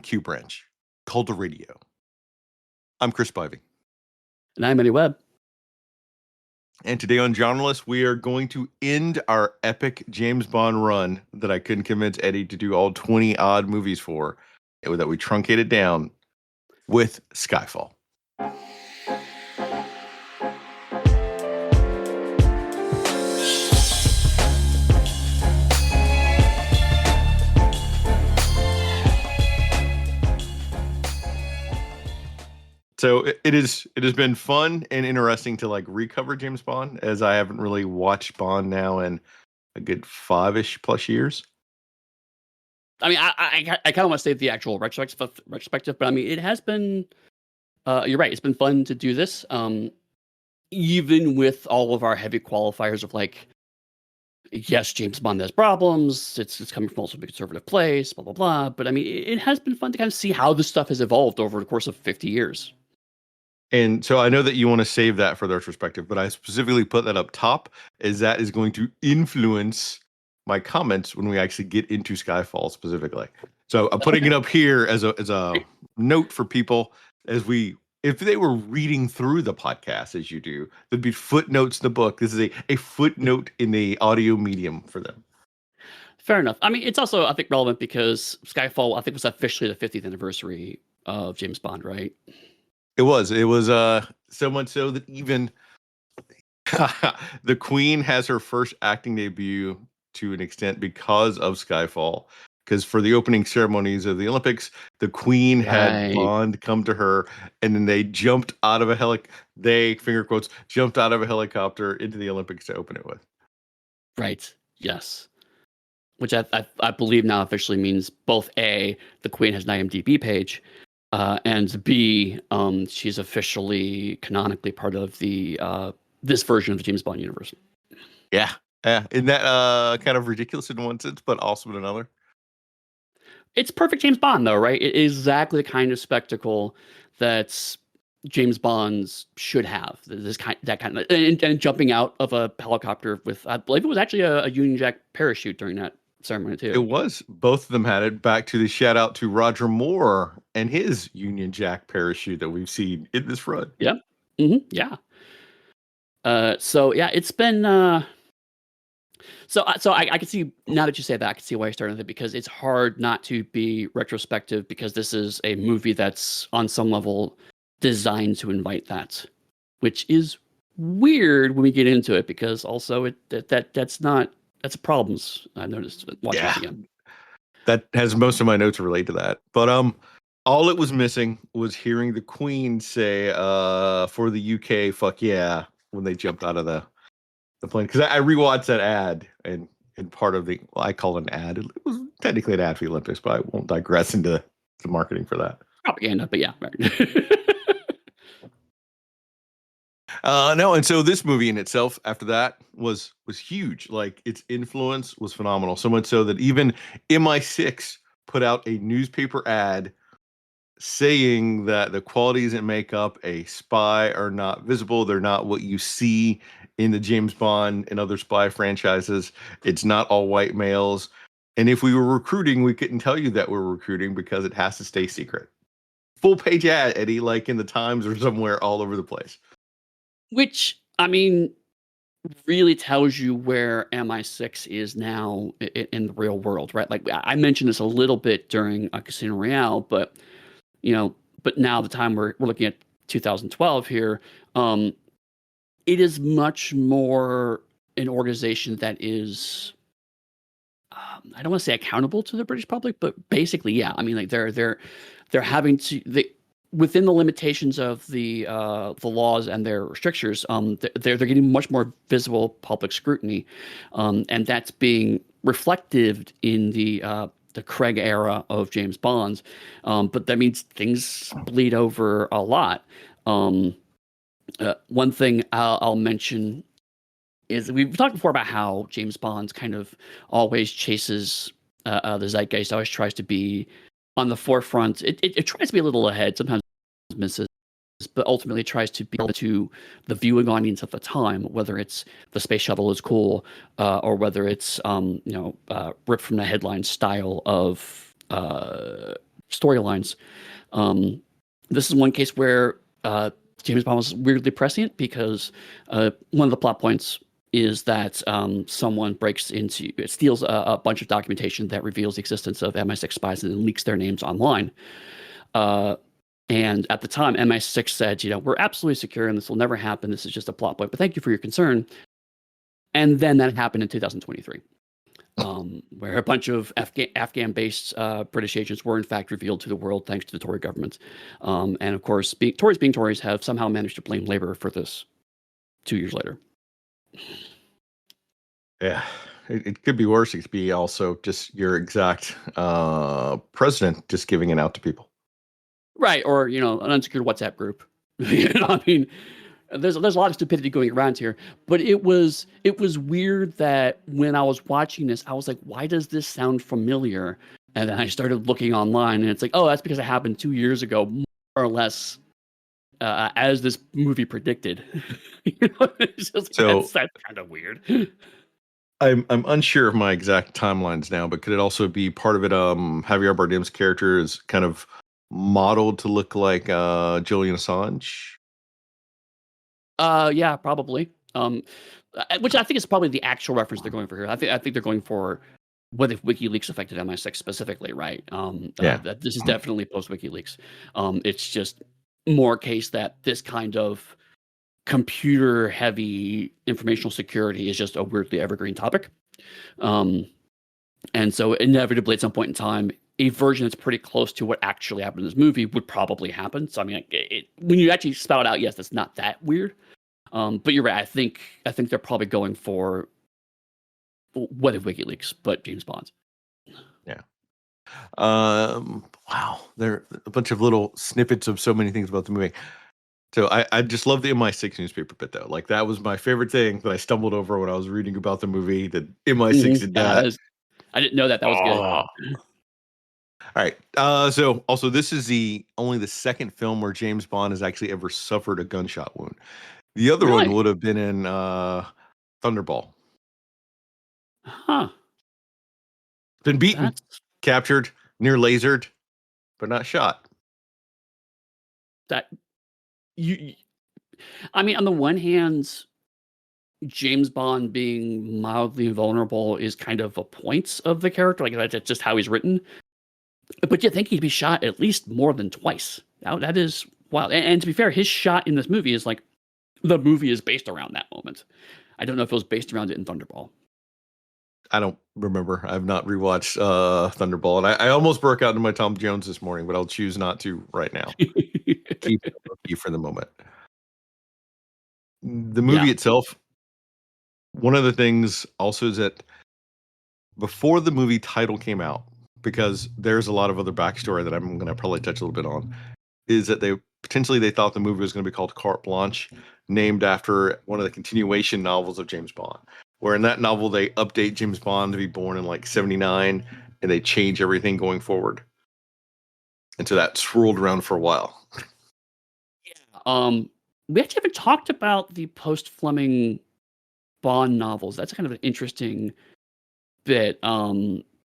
Q branch called the radio. I'm Chris Spivey. And I'm Eddie Webb. And today on Genreless, we are going to end our epic James Bond run that I couldn't convince Eddie to do all 20 odd movies for, that we truncated down with Skyfall. So it has been fun and interesting to recover James Bond, as I haven't really watched Bond now in a good 5-ish plus years. I mean, I kind of want to save the actual retrospective, but I mean, it has been. You're right. It's been fun to do this, even with all of our heavy qualifiers of yes, James Bond has problems. It's coming from also a conservative place, blah blah blah. But I mean, it has been fun to kind of see how this stuff has evolved over the course of 50 years. And so I know that you want to save that for the retrospective, but I specifically put that up top as that is going to influence my comments when we actually get into Skyfall specifically. So I'm putting it up here as a note for people if they were reading through the podcast as you do, there'd be footnotes in the book. This is a footnote in the audio medium for them. Fair enough. I mean, it's also, I think, relevant because Skyfall, I think, was officially the 50th anniversary of James Bond, right? It was so much so that even the Queen has her first acting debut to an extent because of Skyfall. Because for the opening ceremonies of the Olympics, the Queen had Bond come to her, and then they jumped out of jumped out of a helicopter into the Olympics to open it with. Right. Yes. Which I believe now officially means both A, the Queen has an IMDb page, and B, she's officially canonically part of the this version of the James Bond universe. Yeah. Isn't that kind of ridiculous in one sense, but also in another? It's perfect James Bond, though, right? It is exactly the kind of spectacle that James Bonds should have. And jumping out of a helicopter with, I believe it was actually a Union Jack parachute during that ceremony too. It was. Both of them had it. Back to the shout out to Roger Moore and his Union Jack parachute that we've seen in this run. Yep. Mm-hmm. Yeah. So yeah, it's been. So I can see, now that you say that, I can see why you're starting with it, because it's hard not to be retrospective, because this is a movie that's on some level designed to invite that, which is weird when we get into it, because also that's problems I've noticed watching it again. That has most of my notes relate to that. But all it was missing was hearing the Queen say for the UK, fuck yeah, when they jumped out of the plane. Because I rewatched that ad, and part of I call it an ad. It was technically an ad for the Olympics, but I won't digress into the marketing for that. Propaganda, but yeah. No, and so this movie in itself, after that, was huge. Its influence was phenomenal. So much so that even MI6 put out a newspaper ad saying that the qualities that make up a spy are not visible. They're not what you see in the James Bond and other spy franchises. It's not all white males. And if we were recruiting, we couldn't tell you that we're recruiting because it has to stay secret. Full page ad, Eddie, in the Times or somewhere all over the place. Which, I mean, really tells you where MI6 is now in the real world, right? I mentioned this a little bit during Casino Royale, but now the time we're looking at 2012 here, it is much more an organization that is, I don't want to say accountable to the British public, but basically, yeah. I mean, they're having to, within the limitations of the laws and their strictures, they're getting much more visible public scrutiny, and that's being reflected in the Craig era of James Bond. But that means things bleed over a lot. One thing I'll mention is, we've talked before about how James Bond kind of always chases the zeitgeist, always tries to be on the forefront. It tries to be a little ahead, sometimes misses, but ultimately tries to be to the viewing audience at the time, whether it's the space shuttle is cool, or whether it's ripped from the headline style of storylines. This is one case where James Bond was weirdly prescient because one of the plot points is that someone steals a bunch of documentation that reveals the existence of MI6 spies and then leaks their names online. And at the time, MI6 said, we're absolutely secure and this will never happen. This is just a plot point, but thank you for your concern. And then that happened in 2023, where a bunch of Afghan-based British agents were in fact revealed to the world thanks to the Tory government. And of course, Tories being Tories have somehow managed to blame Labour for this 2 years later. Yeah, it could be worse. It could be also just your exact president just giving it out to people. Right, or an unsecured WhatsApp group. I mean, there's a lot of stupidity going around here, but it was weird that when I was watching this, I was like, why does this sound familiar? And then I started looking online, and it's like, oh, that's because it happened 2 years ago, more or less, as this movie predicted. It's just that's kind of weird. I'm unsure of my exact timelines now, but could it also be part of it? Javier Bardem's character is kind of modeled to look like Julian Assange. Yeah, probably. Which I think is probably the actual reference they're going for here. I think they're going for what if WikiLeaks affected MI6 specifically, right? That this is definitely post WikiLeaks. It's just more case that this kind of computer heavy informational security is just a weirdly evergreen topic. And so inevitably at some point in time, a version that's pretty close to what actually happened in this movie would probably happen. So I mean, when you actually spell it out, yes, that's not that weird. But you're right. I think they're probably going for what if WikiLeaks, but James Bond. Yeah. Wow. There are a bunch of little snippets of so many things about the movie. So I just love the MI6 newspaper bit though. Like that was my favorite thing that I stumbled over when I was reading about the movie. That MI6 did that. I didn't know that. That was good. All right. So also this is only the second film where James Bond has actually ever suffered a gunshot wound. The other one would have been in Thunderball. Huh. Been beaten, captured, near lasered, but not shot. I mean, on the one hand, James Bond being mildly vulnerable is kind of a point of the character. Like that's just how he's written. But you think he'd be shot at least more than twice. That is wild. And to be fair, his shot in this movie is like the movie is based around that moment. I don't know if it was based around it in Thunderball. I don't remember. I've not rewatched Thunderball, and I almost broke out into my Tom Jones this morning, but I'll choose not to right now. Keep it with you for the moment. The movie itself, one of the things also is that before the movie title came out, because there's a lot of other backstory that I'm going to probably touch a little bit on, is that they thought the movie was going to be called Carte Blanche, named after one of the continuation novels of James Bond. Where in that novel they update James Bond to be born in like 79, and they change everything going forward. And so that swirled around for a while. Yeah. We actually haven't talked about the post-Fleming Bond novels. That's kind of an interesting bit.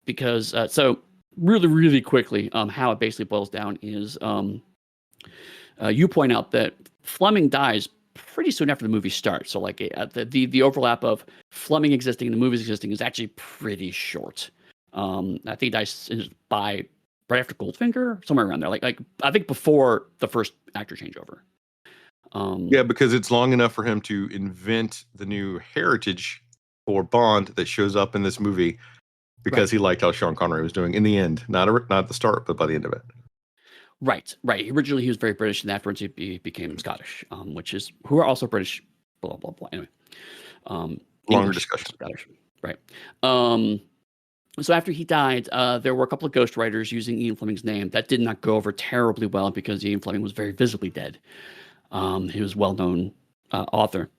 Because so really, really quickly, how it basically boils down is you point out that Fleming dies pretty soon after the movie starts. So like the overlap of Fleming existing and the movies existing is actually pretty short. I think he dies by right after Goldfinger, somewhere around there. Like I think before the first actor changeover. Yeah, because it's long enough for him to invent the new heritage for Bond that shows up in this movie, because he liked how Sean Connery was doing in the end, not at the start, but by the end of it. Right. Originally, he was very British, and afterwards he became Scottish, who are also British. Blah blah blah. Anyway, longer discussion. Scottish. Right. So after he died, there were a couple of ghostwriters using Ian Fleming's name. That did not go over terribly well because Ian Fleming was very visibly dead. He was a well-known author.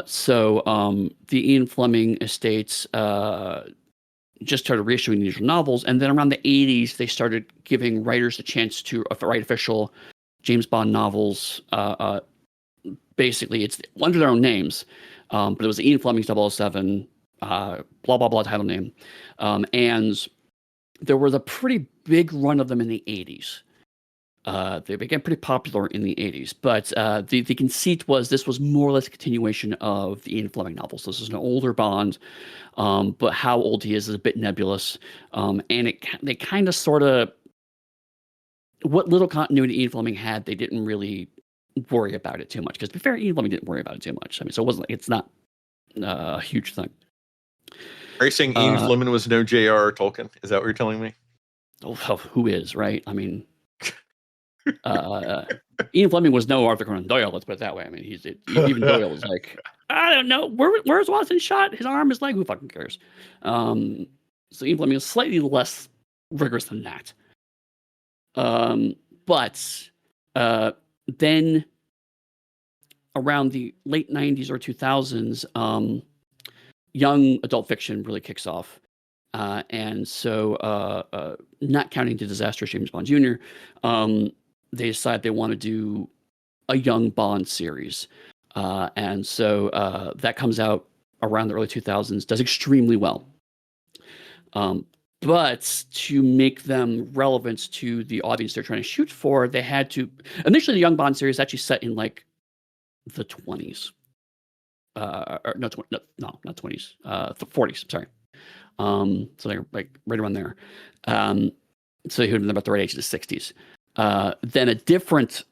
So the Ian Fleming estates just started reissuing these novels, and then around the 80s they started giving writers a chance to write official James Bond novels. Basically it's under their own names, but it was Ian Fleming's 007 blah blah blah title name, and there was a pretty big run of them in the 80s. They became pretty popular in the 80s, but the conceit was this was more or less a continuation of the Ian Fleming novels. This is an older Bond, but how old he is a bit nebulous, and they kind of sort of what little continuity Ian Fleming had, they didn't really worry about it too much. Because to be fair, Ian Fleming didn't worry about it too much. I mean, so it's not a huge thing. Are you saying Ian Fleming was no J.R.R. Tolkien? Is that what you're telling me? Oh, who is, right? I mean, Ian Fleming was no Arthur Conan Doyle. Let's put it that way. I mean, even Doyle was like, I don't know, where's Watson shot? His arm is like, who fucking cares? So Ian Fleming is slightly less rigorous than that. But then around the late 90s or 2000s, young adult fiction really kicks off. And so, not counting the disastrous James Bond Jr., they decide they want to do a young Bond series. And so that comes out around the early 2000s, does extremely well. But to make them relevant to the audience they're trying to shoot for, they had to... Initially, the Young Bond series actually set in, like, the 20s. Not 20s. The 40s, sorry. So they're, like, right around there. So he would have been about the right age of the 60s. Then a different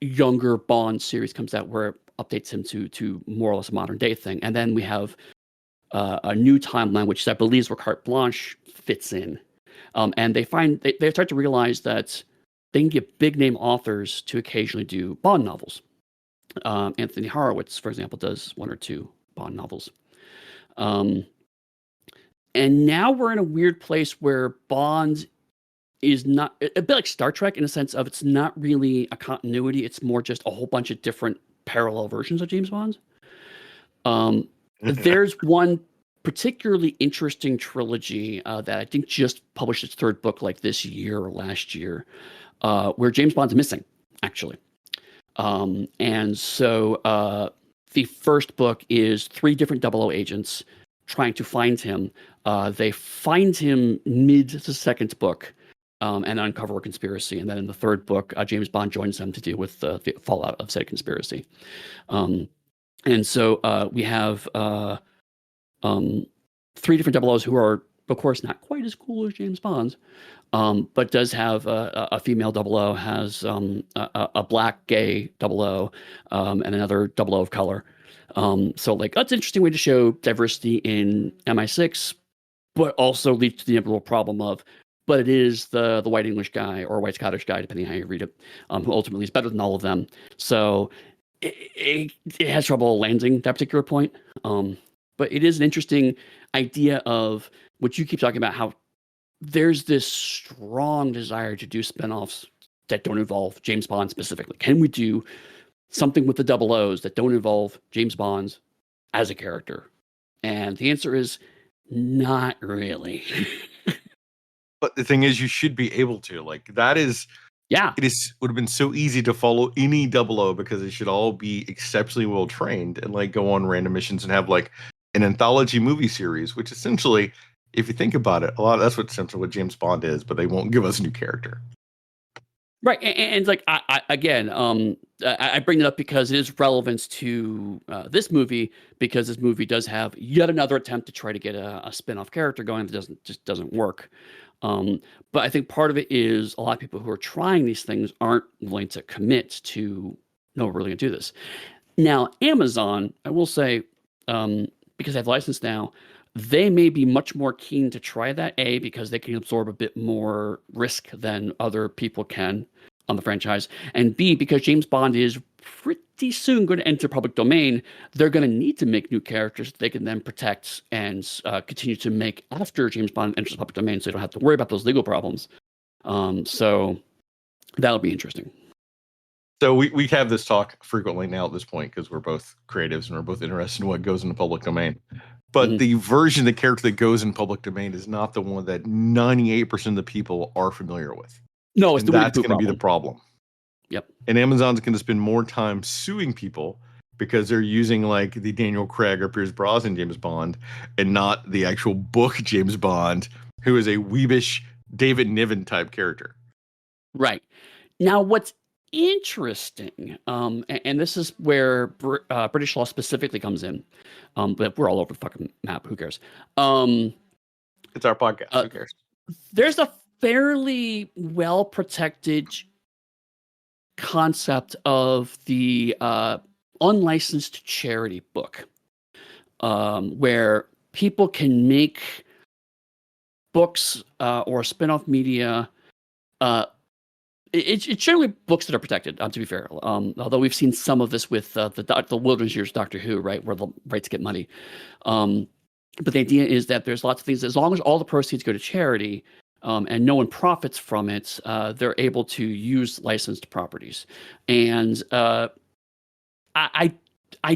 younger Bond series comes out where it updates him to more or less a modern day thing. And then we have a new timeline, which I believe is where Carte Blanche fits in. And they start to realize that they can get big name authors to occasionally do Bond novels. Anthony Horowitz, for example, does one or two Bond novels. And now we're in a weird place where Bond is not a bit like Star Trek in a sense of it's not really a continuity. It's more just a whole bunch of different parallel versions of James Bond. There's one particularly interesting trilogy that I think just published its third book like this year or last year, where James Bond's missing, actually. And so the first book is 3 different 00 agents trying to find him. They find him mid the second book and uncover a conspiracy. And then in the third book, James Bond joins them to deal with the fallout of said conspiracy. And so we have 3 different 00s who are, of course, not quite as cool as James Bond, but does have a female 00, has a black gay 00, and another 00 of color. So, like, that's an interesting way to show diversity in MI6, but also leads to the inevitable problem of, but it is the white English guy or white Scottish guy, depending on how you read it, who ultimately is better than all of them. So it has trouble landing that particular point. But it is an interesting idea of what you keep talking about, how there's this strong desire to do spinoffs that don't involve James Bond specifically. Can we do something with the 00s that don't involve James Bond as a character? And the answer is not really. But the thing is, you should be able to. Like, that is... Yeah. Would have been so easy to follow any 00 because they should all be exceptionally well trained and, like, go on random missions and have, like, an anthology movie series, which essentially, if you think about it, that's essentially what James Bond is, but they won't give us a new character. Right. And like, I bring it up because it is relevant to this movie, because this movie does have yet another attempt to try to get a spin-off character going that just doesn't work. But I think part of it is a lot of people who are trying these things aren't willing to commit to, no, we're really going to do this. Now, Amazon, I will say, because they have license now, they may be much more keen to try that, A, because they can absorb a bit more risk than other people can on the franchise, and B, because James Bond is pretty soon going to enter public domain, they're going to need to make new characters that they can then protect and continue to make after James Bond enters the public domain, so they don't have to worry about those legal problems. So that'll be interesting. So we have this talk frequently now at this point because we're both creatives and we're both interested in what goes in the public domain. But the version of the character that goes in public domain is not the one that 98% of the people are familiar with. No, it's and that's going to be the problem. Yep. And Amazon's going to spend more time suing people because they're using, like, the Daniel Craig or Pierce Brosnan James Bond and not the actual book James Bond, who is a weebish David Niven type character. Right. Now, what's interesting, and this is where British law specifically comes in, but we're all over the fucking map. Who cares? It's our podcast. Who cares? There's a fairly well protected concept of the unlicensed charity book, where people can make books or spin-off media. It's generally books that are protected, to be fair. Although we've seen some of this with the Wilderness Years Doctor Who, right, where the rights get money. But the idea is that there's lots of things, as long as all the proceeds go to charity and no one profits from it, they're able to use licensed properties. And I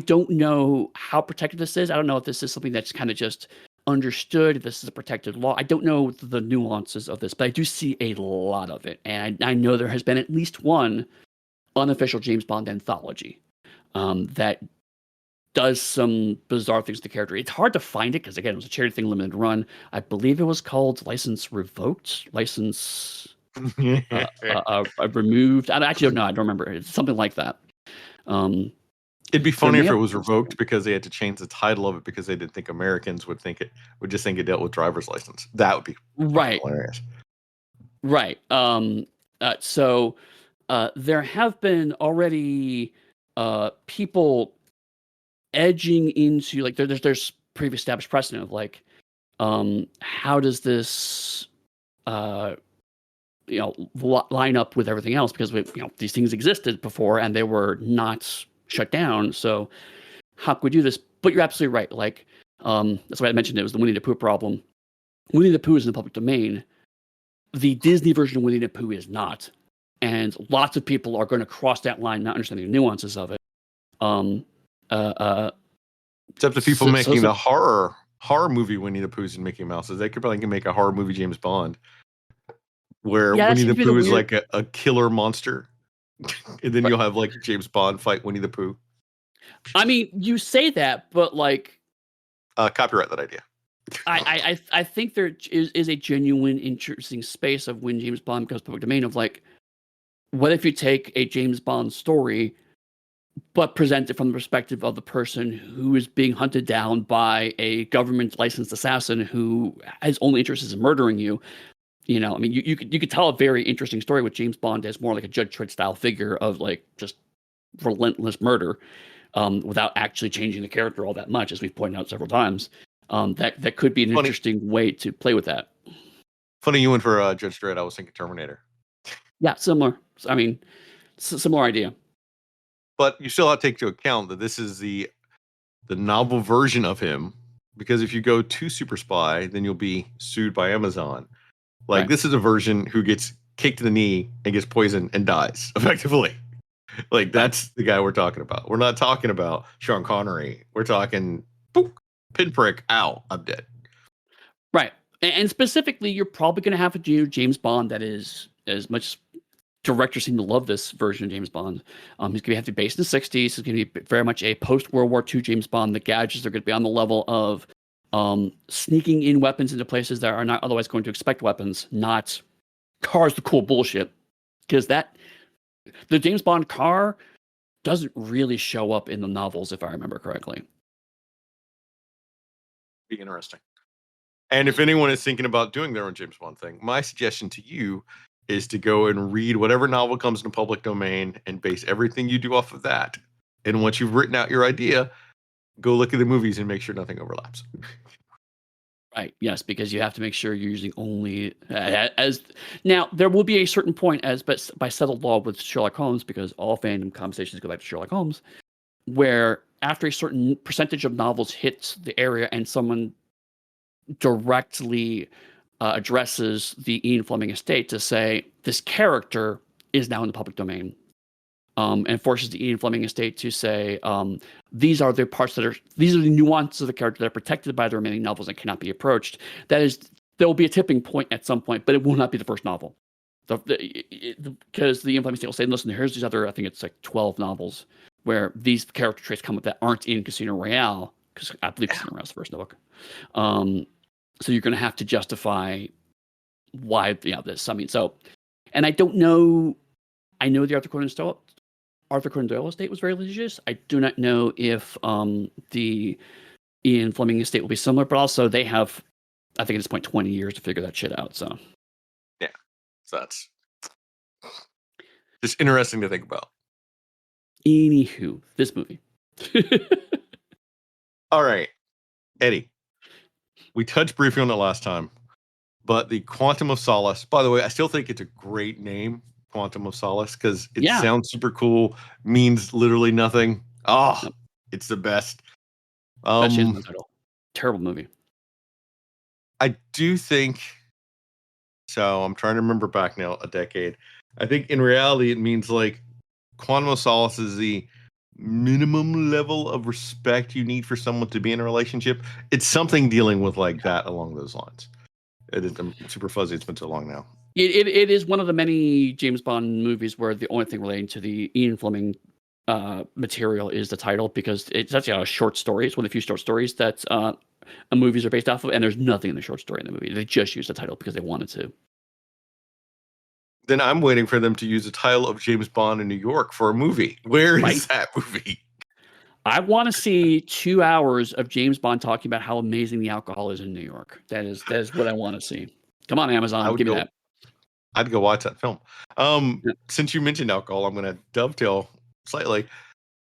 don't know how protected this is. I don't know if this is something that's kind of just understood, if this is a protected law. I don't know the nuances of this, but I do see a lot of it. And I know there has been at least one unofficial James Bond anthology that does some bizarre things to the character. It's hard to find it because, again, it was a charity thing, limited run. I believe it was called License Revoked, License Removed. I actually don't know. I don't remember. It's something like that. It'd be funny if it was revoked because they had to change the title of it because they didn't think Americans would just think it dealt with driver's license. That would be hilarious. Right. So there have been already people edging into, like, there's previous established precedent of, like, how does this line up with everything else, because these things existed before and they were not shut down, so how can we do this? But you're absolutely right. Like, that's why I mentioned it was the Winnie the Pooh problem. Winnie the Pooh is in the public domain. The Disney version of Winnie the Pooh is not, and lots of people are going to cross that line, not understanding the nuances of it. Except the people making the horror movie Winnie the Poohs and Mickey Mouses, they could probably make a horror movie James Bond where Winnie the Pooh is like a killer monster. And then you'll have, like, James Bond fight Winnie the Pooh. I mean, you say that, but, like, copyright that idea. I think there is a genuine interesting space of when James Bond becomes public domain of, like, what if you take a James Bond story but present it from the perspective of the person who is being hunted down by a government licensed assassin who his only interest is in murdering you. I mean, you could tell a very interesting story with James Bond as more like a Judge Dredd style figure of, like, just relentless murder, without actually changing the character all that much, as we've pointed out several times. That could be an interesting way to play with that. Funny you went for Judge Dredd. I was thinking Terminator. Yeah, similar. I mean, similar idea. But you still have to take into account that this is the novel version of him, because if you go to Super Spy, then you'll be sued by Amazon. Like, this is a version who gets kicked in the knee and gets poisoned and dies, effectively. Like, that's the guy we're talking about. We're not talking about Sean Connery. We're talking, boop, pinprick, ow, I'm dead. Right. And specifically, you're probably going to have to do James Bond that is, as much directors seem to love this version of James Bond. He's going to have to be based in the 60s. He's going to be very much a post-World War II James Bond. The gadgets are going to be on the level of sneaking in weapons into places that are not otherwise going to expect weapons, not cars with cool bullshit. Because the James Bond car doesn't really show up in the novels, if I remember correctly. Be interesting. And if anyone is thinking about doing their own James Bond thing, my suggestion to you is to go and read whatever novel comes in the public domain and base everything you do off of that. And once you've written out your idea, go look at the movies and make sure nothing overlaps. Right. Yes, because you have to make sure you're using only as now. There will be a certain point, as but by settled law with Sherlock Holmes, because all fandom conversations go back to Sherlock Holmes, where after a certain percentage of novels hits the area and someone directly addresses the Ian Fleming estate to say this character is now in the public domain, and forces the Ian Fleming estate to say these are the parts these are the nuances of the character that are protected by the remaining novels and cannot be approached. There will be a tipping point at some point, but it will not be the first novel, because the Ian Fleming estate will say, listen, here's these other, I think it's like 12 novels where these character traits come up that aren't in Casino Royale, because I believe Casino Royale is the first book. So you're going to have to justify why this. I mean, so, and I don't know. I know the Arthur Conan Doyle estate was very litigious. I do not know if the Ian Fleming estate will be similar, but also they have, I think at this point, 20 years to figure that shit out. So Yeah, so that's just interesting to think about. anywho, this movie. All right, Eddie, we touched briefly on it last time, but the Quantum of Solace, by the way, I still think it's a great name, Quantum of Solace, because it Yeah. sounds super cool, means literally nothing. Oh, Yep. it's the best. Best James Bond title. Terrible movie. I do think so. I'm trying to remember back now a decade. I think in reality it means like Quantum of Solace is the minimum level of respect you need for someone to be in a relationship. It's something dealing with like that along those lines. I'm super fuzzy. It's been so long now. It is one of the many James Bond movies where the only thing relating to the Ian Fleming material is the title, because it's actually a short story. It's one of the few short stories that movies are based off of, and there's nothing in the short story in the movie. They just used the title because they wanted to. Then I'm waiting for them to use the title of James Bond in New York for a movie. Where is that movie? I want to see 2 hours of James Bond talking about how amazing the alcohol is in New York. That is what I want to see. Come on, Amazon, give me that. I'd go watch that film. Yeah. Since you mentioned alcohol, I'm going to dovetail slightly.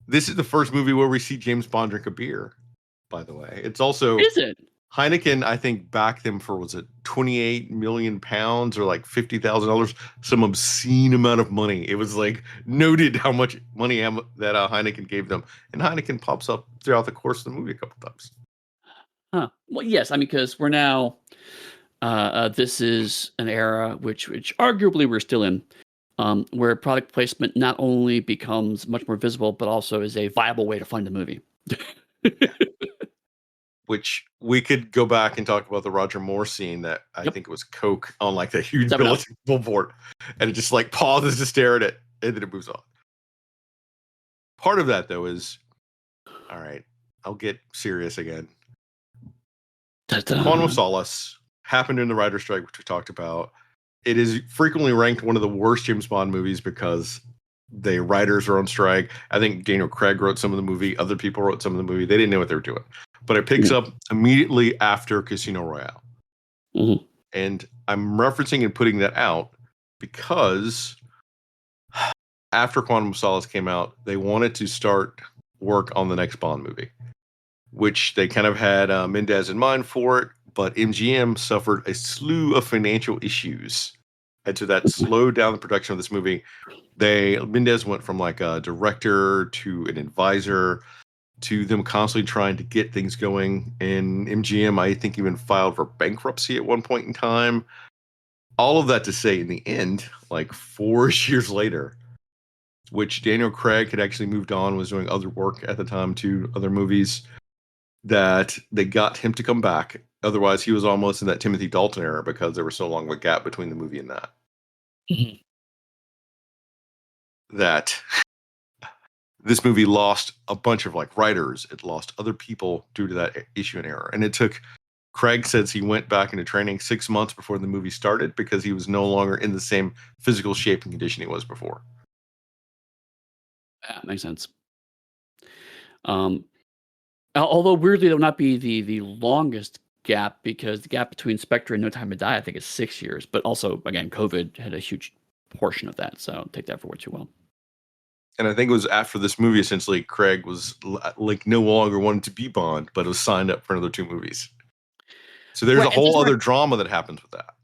This is the first movie where we see James Bond drink a beer, by the way. It's also... Is it? Heineken, I think, backed them for, was it 28 million pounds or like $50,000? Some obscene amount of money. It was like noted how much money that Heineken gave them. And Heineken pops up throughout the course of the movie a couple times. Huh. Well, yes. I mean, because we're now... this is an era which arguably we're still in, where product placement not only becomes much more visible, but also is a viable way to fund a movie. Which we could go back and talk about the Roger Moore scene that I think it was Coke on like the huge billboard, and it just like pauses to stare at it, and then it moves on. Part of that though is, all right, I'll get serious again. Quantum of Solace happened in the writer's strike, which we talked about. It is frequently ranked one of the worst James Bond movies because the writers are on strike. I think Daniel Craig wrote some of the movie. Other people wrote some of the movie. They didn't know what they were doing. But it picks up immediately after Casino Royale. Mm-hmm. And I'm referencing and putting that out because after Quantum of Solace came out, they wanted to start work on the next Bond movie, which they kind of had Mendez in mind for it. But MGM suffered a slew of financial issues. And so that slowed down the production of this movie. Mendez went from like a director to an advisor to them constantly trying to get things going. And MGM, I think, even filed for bankruptcy at one point in time. All of that to say, in the end, like 4 years later, which Daniel Craig had actually moved on, was doing other work at the time too, other movies, that they got him to come back. Otherwise, he was almost in that Timothy Dalton era because there was so long of a gap between the movie and that. Mm-hmm. That this movie lost a bunch of like writers. It lost other people due to that issue and error. And it took, Craig says he went back into training 6 months before the movie started because he was no longer in the same physical shape and condition he was before. Yeah, makes sense. Although weirdly, that would not be the longest gap, because the gap between Spectre and No Time to Die, I think, is 6 years. But also, again, COVID had a huge portion of that. So take that for what you will. And I think it was after this movie, essentially, Craig was like no longer wanted to be Bond, but was signed up for another 2 movies. So there's a whole other drama that happens with that.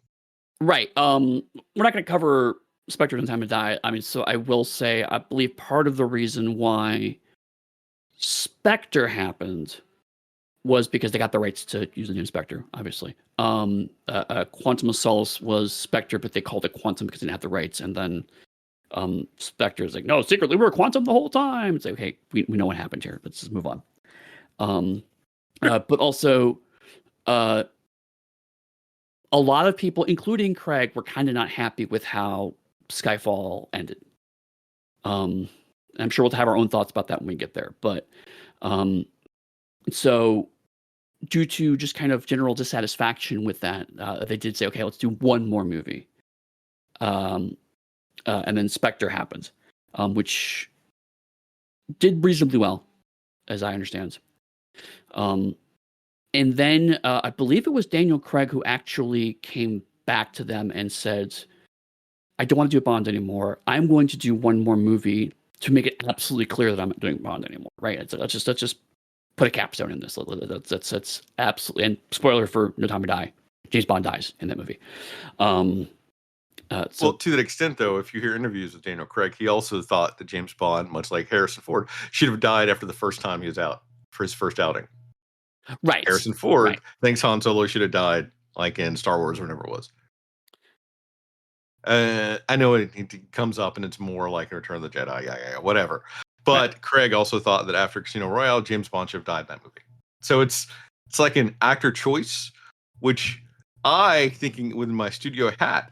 Right. We're not going to cover Spectre and No Time to Die. I mean, so I will say, I believe part of the reason why Spectre happened was because they got the rights to use the name Spectre, obviously. Quantum of Solace was Spectre, but they called it Quantum because they didn't have the rights. And then Spectre is like, no, secretly we were Quantum the whole time. It's like, okay, we know what happened here. Let's just move on. But also, a lot of people, including Craig, were kind of not happy with how Skyfall ended. I'm sure we'll have our own thoughts about that when we get there. But so due to just kind of general dissatisfaction with that, they did say, okay, let's do one more movie. And then Spectre happened, which did reasonably well, as I understand. And then I believe it was Daniel Craig who actually came back to them and said, I don't want to do Bond anymore. I'm going to do one more movie to make it absolutely clear that I'm not doing Bond anymore. Right? Let's just put a capstone in this. That's absolutely, and spoiler for No Time to Die, James Bond dies in that movie. Well, to that extent, though, if you hear interviews with Daniel Craig, he also thought that James Bond, much like Harrison Ford, should have died after the first time he was out for his first outing. Right. Harrison Ford thinks Han Solo should have died, like in Star Wars, or whatever it was. I know it comes up, and it's more like Return of the Jedi, yeah, whatever. But Craig also thought that after Casino Royale, James Bond should have died in that movie. So it's like an actor choice, which I, thinking within my studio hat,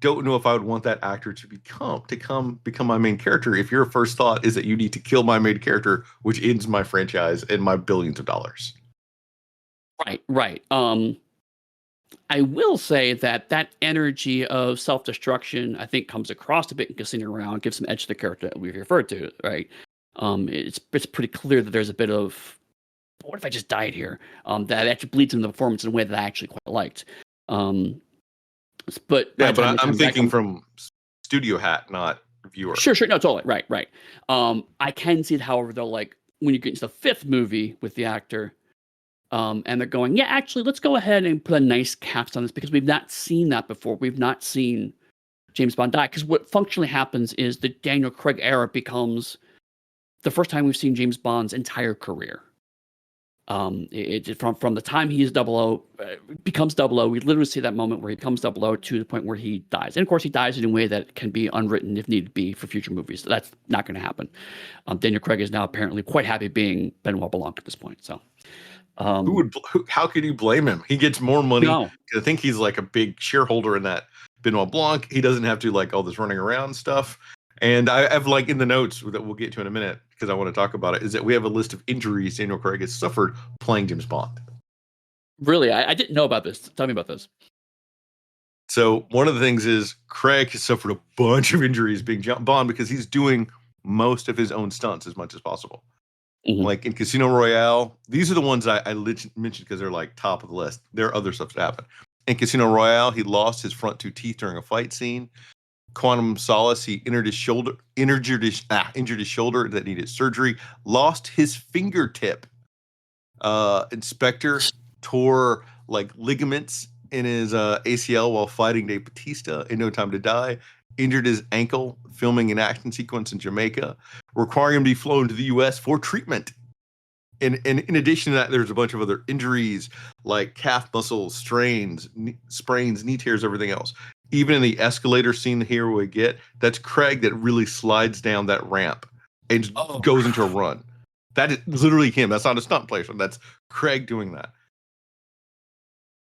don't know if I would want that actor to become my main character. If your first thought is that you need to kill my main character, which ends my franchise and my billions of dollars. Right. I will say that energy of self-destruction, I think, comes across a bit in Casino Royale and gives some edge to the character that we've referred to, right? It's pretty clear that there's a bit of, what if I just died here? That actually bleeds into the performance in a way that I actually quite liked. But yeah, but I'm thinking from studio hat, not viewer. Sure, no, totally, right. I can see it, however, though, like when you get into the fifth movie with the actor, and they're going, yeah, actually, let's go ahead and put a nice caps on this because we've not seen that before. We've not seen James Bond die, because what functionally happens is the Daniel Craig era becomes the first time we've seen James Bond's entire career. From the time he is 00, becomes 00, we literally see that moment where he becomes 00 to the point where he dies. And of course, he dies in a way that can be unwritten if need be for future movies. So that's not going to happen. Daniel Craig is now apparently quite happy being Benoit Blanc at this point. So, how could you blame him? He gets more money. No. I think he's like a big shareholder in that Benoit Blanc. He doesn't have to like all this running around stuff. And I have, like, in the notes that we'll get to in a minute, because I want to talk about it, is that we have a list of injuries Daniel Craig has suffered playing James Bond. Really? I didn't know about this. Tell me about this. So one of the things is Craig has suffered a bunch of injuries being Bond because he's doing most of his own stunts as much as possible. Mm-hmm. Like in Casino Royale, these are the ones I mentioned because they're like top of the list. There are other stuff that happened. In Casino Royale, he lost his front 2 teeth during a fight scene. Quantum Solace, he injured his shoulder that needed surgery, lost his fingertip. Inspector tore like ligaments in his ACL while fighting Dave Bautista in No Time to Die, injured his ankle filming an action sequence in Jamaica, requiring him to be flown to the US for treatment. And in addition to that, there's a bunch of other injuries like calf muscle strains, sprains, knee tears, everything else. Even in the escalator scene here we get, that's Craig that really slides down that ramp and goes into a run. That is literally him. That's not a stunt player. That's Craig doing that.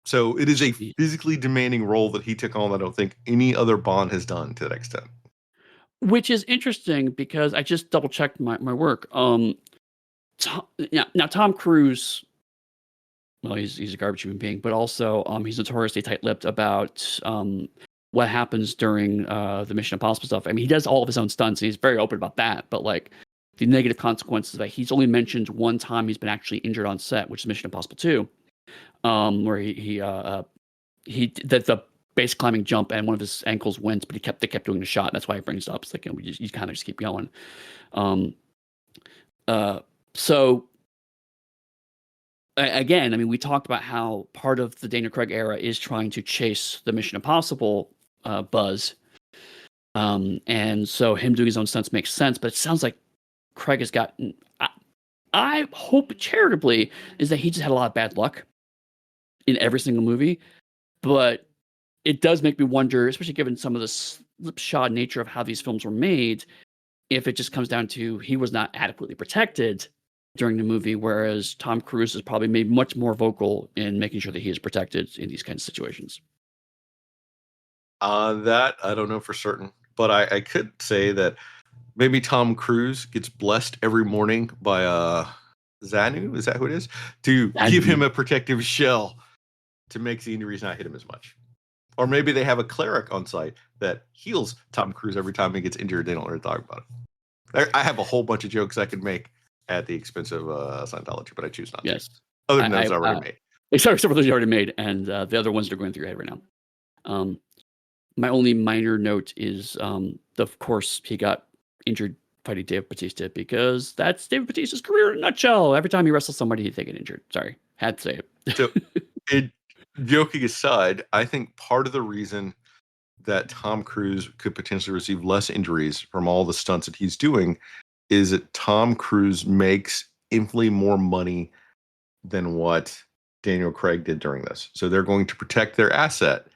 So it is a physically demanding role that he took on that I don't think any other Bond has done to that extent. Which is interesting because I just double checked my work. Now Tom Cruise, well, he's a garbage human being, but also he's notoriously tight-lipped about what happens during the Mission Impossible stuff. I mean, he does all of his own stunts, and he's very open about that. But like the negative consequences of that, he's only mentioned one time he's been actually injured on set, which is Mission Impossible 2, where he did the base climbing jump and one of his ankles went, but they kept doing the shot. That's why he brings it up. It's like, you kind of just keep going. So again, I mean, we talked about how part of the Daniel Craig era is trying to chase the Mission Impossible buzz. And so him doing his own stunts makes sense, but it sounds like Craig has gotten, I hope charitably, is that he just had a lot of bad luck in every single movie. But it does make me wonder, especially given some of the slipshod nature of how these films were made, if it just comes down to he was not adequately protected during the movie, whereas Tom Cruise is probably made much more vocal in making sure that he is protected in these kinds of situations. That I don't know for certain, but I could say that maybe Tom Cruise gets blessed every morning by Xanu, is that who it is? To give him a protective shell to make the injuries not hit him as much. Or maybe they have a cleric on site that heals Tom Cruise every time he gets injured. They don't really talk about it. I have a whole bunch of jokes I could make at the expense of Scientology, but I choose not to. Other than those already made. Except for those you already made, and the other ones that are going through your head right now. My only minor note is, of course, he got injured fighting Dave Bautista because that's Dave Bautista's career in a nutshell. Every time he wrestles somebody, they get injured. Sorry, had to say it. So, joking aside, I think part of the reason that Tom Cruise could potentially receive less injuries from all the stunts that he's doing is that Tom Cruise makes infinitely more money than what Daniel Craig did during this. So they're going to protect their asset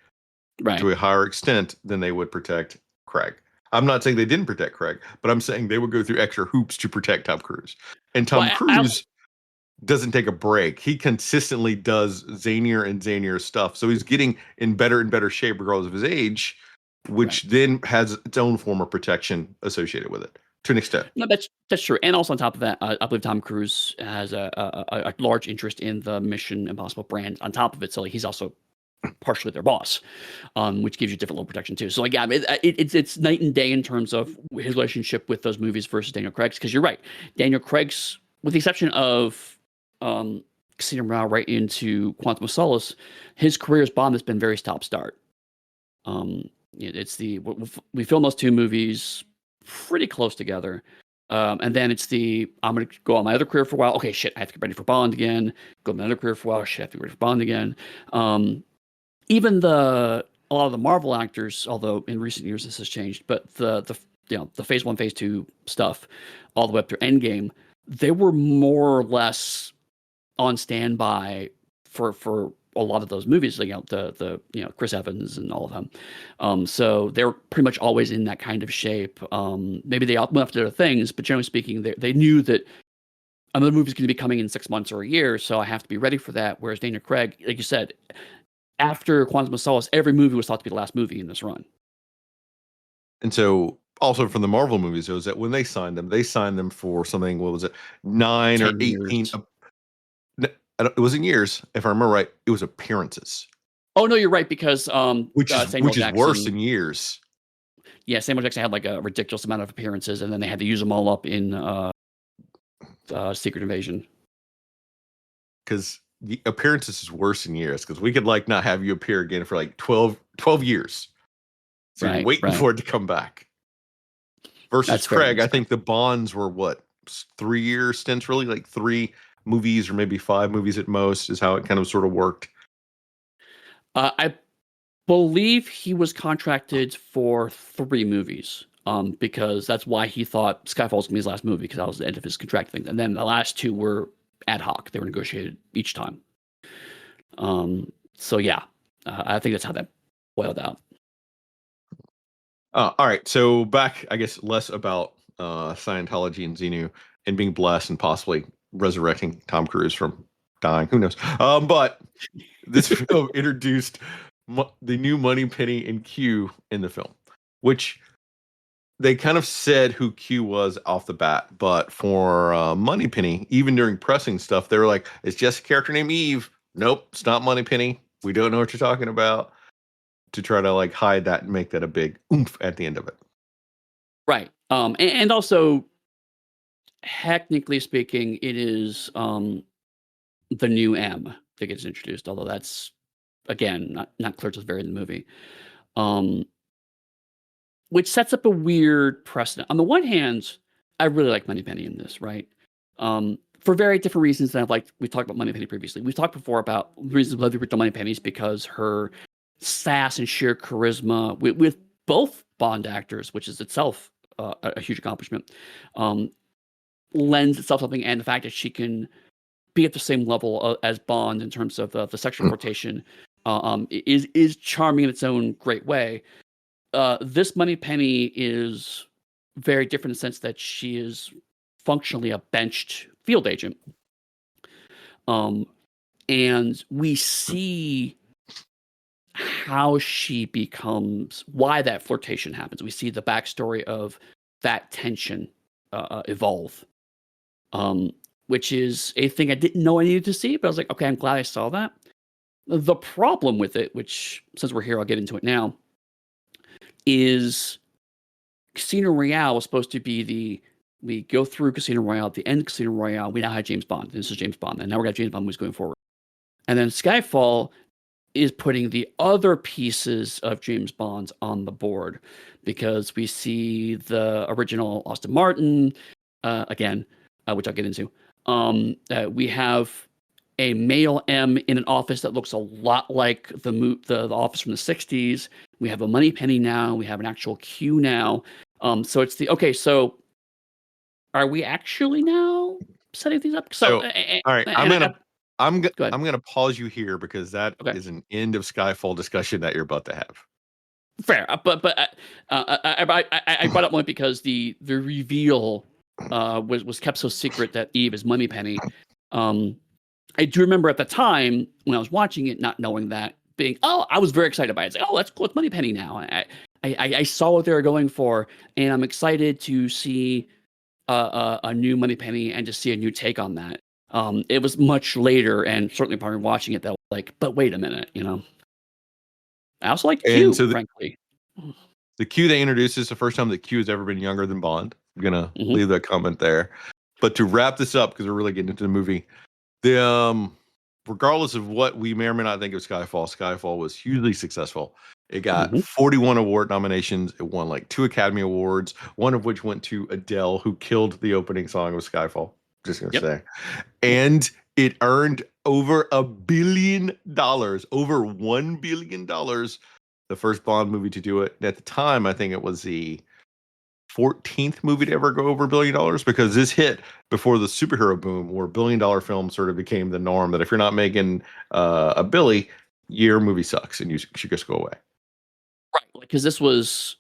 to a higher extent than they would protect Craig. I'm not saying they didn't protect Craig, but I'm saying they would go through extra hoops to protect Tom Cruise. And Tom Cruise doesn't take a break. He consistently does zanier and zanier stuff. So he's getting in better and better shape regardless of his age, which then has its own form of protection associated with it to an extent. No, that's true. And also on top of that, I believe Tom Cruise has a large interest in the Mission Impossible brand on top of it. So he's also partially their boss, which gives you different level of protection too. So like, yeah, it's night and day in terms of his relationship with those movies versus Daniel Craig's. Because you're right, Daniel Craig's, with the exception of Casino Royale right into Quantum of Solace, his career as Bond has been very stop-start. We filmed those two movies pretty close together. And then it's I'm going to go on my other career for a while. Okay, shit, I have to get ready for Bond again. Go on my other career for a while. Shit, I have to get ready for Bond again. Even a lot of the Marvel actors, although in recent years this has changed, but the Phase 1, Phase 2 stuff, all the way up through Endgame, they were more or less on standby for a lot of those movies, like the Chris Evans and all of them. So they're pretty much always in that kind of shape. Maybe they went after other things, but generally speaking, they knew that another movie's going to be coming in 6 months or a year, so I have to be ready for that. Whereas Daniel Craig, like you said, after Quantum of Solace, every movie was thought to be the last movie in this run. And so, also from the Marvel movies, it was that when they signed them for something. What was it, 9 or 18? It wasn't years, if I remember right. It was appearances. Oh no, you're right, because which is worse than years. Yeah, Samuel Jackson had like a ridiculous amount of appearances, and then they had to use them all up in Secret Invasion. Because the appearances is worse than years, because we could like not have you appear again for like 12 years. So you're waiting for it to come back. Versus Craig, I think the Bonds were what, 3-year stints, really, like 3 movies or maybe 5 movies at most is how it kind of sort of worked. I believe he was contracted for 3 movies, because that's why he thought Skyfall was going to be his last movie, because that was the end of his contract thing. And then the last 2 were ad hoc; they were negotiated each time. So yeah, I think that's how that boiled out. All right, so back, I guess, less about Scientology and Xenu and being blessed and possibly resurrecting Tom Cruise from dying. Who knows? But this film introduced the new Moneypenny and Q in the film, which they kind of said who Q was off the bat. But for Moneypenny, even during pressing stuff, they were like, it's just a character named Eve. Nope, it's not Moneypenny. We don't know what you're talking about. To try to like hide that and make that a big oomph at the end of it. Right. And also, technically speaking, it is the new M that gets introduced, although that's, again, not clear to the very end of the movie. Which sets up a weird precedent. On the one hand, I really like Moneypenny in this, right? For very different reasons than we talked about Moneypenny previously. We've talked before about reasons why we picked on Moneypenny is because her sass and sheer charisma with both Bond actors, which is itself a huge accomplishment, lends itself something, and the fact that she can be at the same level as Bond in terms of the sexual flirtation is charming in its own great way. This Moneypenny is very different in the sense that she is functionally a benched field agent. And we see how she becomes, why that flirtation happens. We see the backstory of that tension evolve. which is a thing I didn't know I needed to see, but I was like, okay, I'm glad I saw that. The problem with it, which since we're here, I'll get into it now, is Casino Royale was supposed to be we go through Casino Royale, at the end of Casino Royale, we now have James Bond. This is James Bond, and now we're got James Bond movies going forward. And then Skyfall is putting the other pieces of James Bond on the board because we see the original Aston Martin again, which I'll get into. We have a male M in an office that looks a lot like the office from the 60s. We have a Moneypenny now. We have an actual Q now. So it's so are we actually now setting things up? So all right, I'm gonna pause you here because that Okay. is an end of Skyfall discussion that you're about to have. Fair, but I brought up one because the reveal was kept so secret that Eve is Moneypenny. I do remember at the time when I was watching it, not knowing that, I was very excited by it. It's like, oh, that's cool, it's Moneypenny now. I saw what they were going for, and I'm excited to see a new Moneypenny and to see a new take on that. It was much later, and certainly probably watching it, that was like, but wait a minute, I also like Q, frankly. The Q they introduced is the first time that Q has ever been younger than Bond. I'm gonna leave that comment there. But to wrap this up, because we're really getting into the movie, regardless of what we may or may not think of Skyfall was hugely successful. It got 41 award nominations. It won like 2 Academy Awards, one of which went to Adele, who killed the opening song of Skyfall. Just gonna say. And it earned over $1 billion, over $1 billion. The first Bond movie to do it. And at the time, I think it was the 14th movie to ever go over $1 billion, because this hit before the superhero boom, where $1 billion films sort of became the norm. That if you're not making a billy, your movie sucks and you should just go away. Right, because this was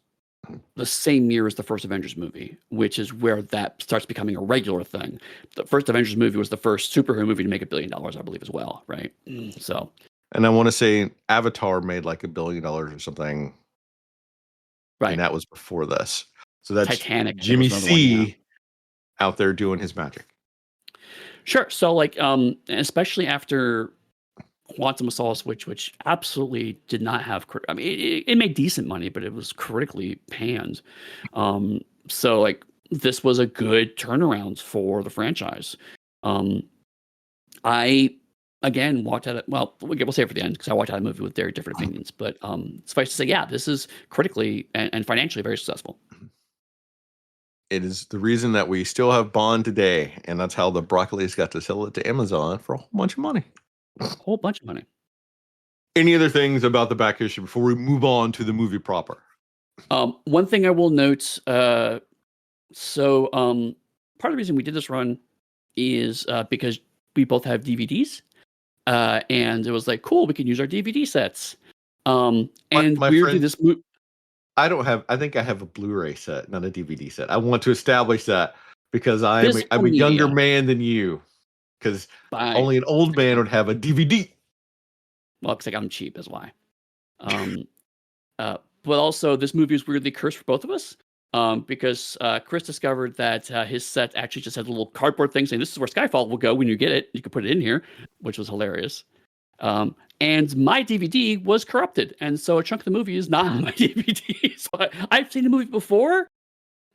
the same year as the first Avengers movie, which is where that starts becoming a regular thing. The first Avengers movie was the first superhero movie to make $1 billion, I believe, as well, right? So, and I want to say Avatar made like $1 billion or something, right? And that was before this. So that's Titanic. Jimmy C out there doing his magic. Sure. So, like, especially after Quantum of Solace, which absolutely did not have. I mean, it made decent money, but it was critically panned. So, like, this was a good turnaround for the franchise. I again walked out. Well, we'll say it for the end because I walked out of the movie with very different opinions. But suffice to say, yeah, this is critically and financially very successful. It is the reason that we still have Bond today, and that's how the Broccoli's got to sell it to Amazon for a whole bunch of money. A whole bunch of money. Any other things about the back issue before we move on to the movie proper? One thing I will note. Part of the reason we did this run is because we both have DVDs, and it was like, cool, we can use our DVD sets. And weirdly, this movie. I think I have a Blu-ray set, not a DVD set. I want to establish that because I'm a younger man than you. Because only an old man would have a DVD. Well, because I'm cheap, is why. But also, this movie is weirdly cursed for both of us. Because Chris discovered that his set actually just had a little cardboard thing saying, "This is where Skyfall will go when you get it. You can put it in here," which was hilarious. And my DVD was corrupted, and so a chunk of the movie is not on my DVD. So I've seen the movie before,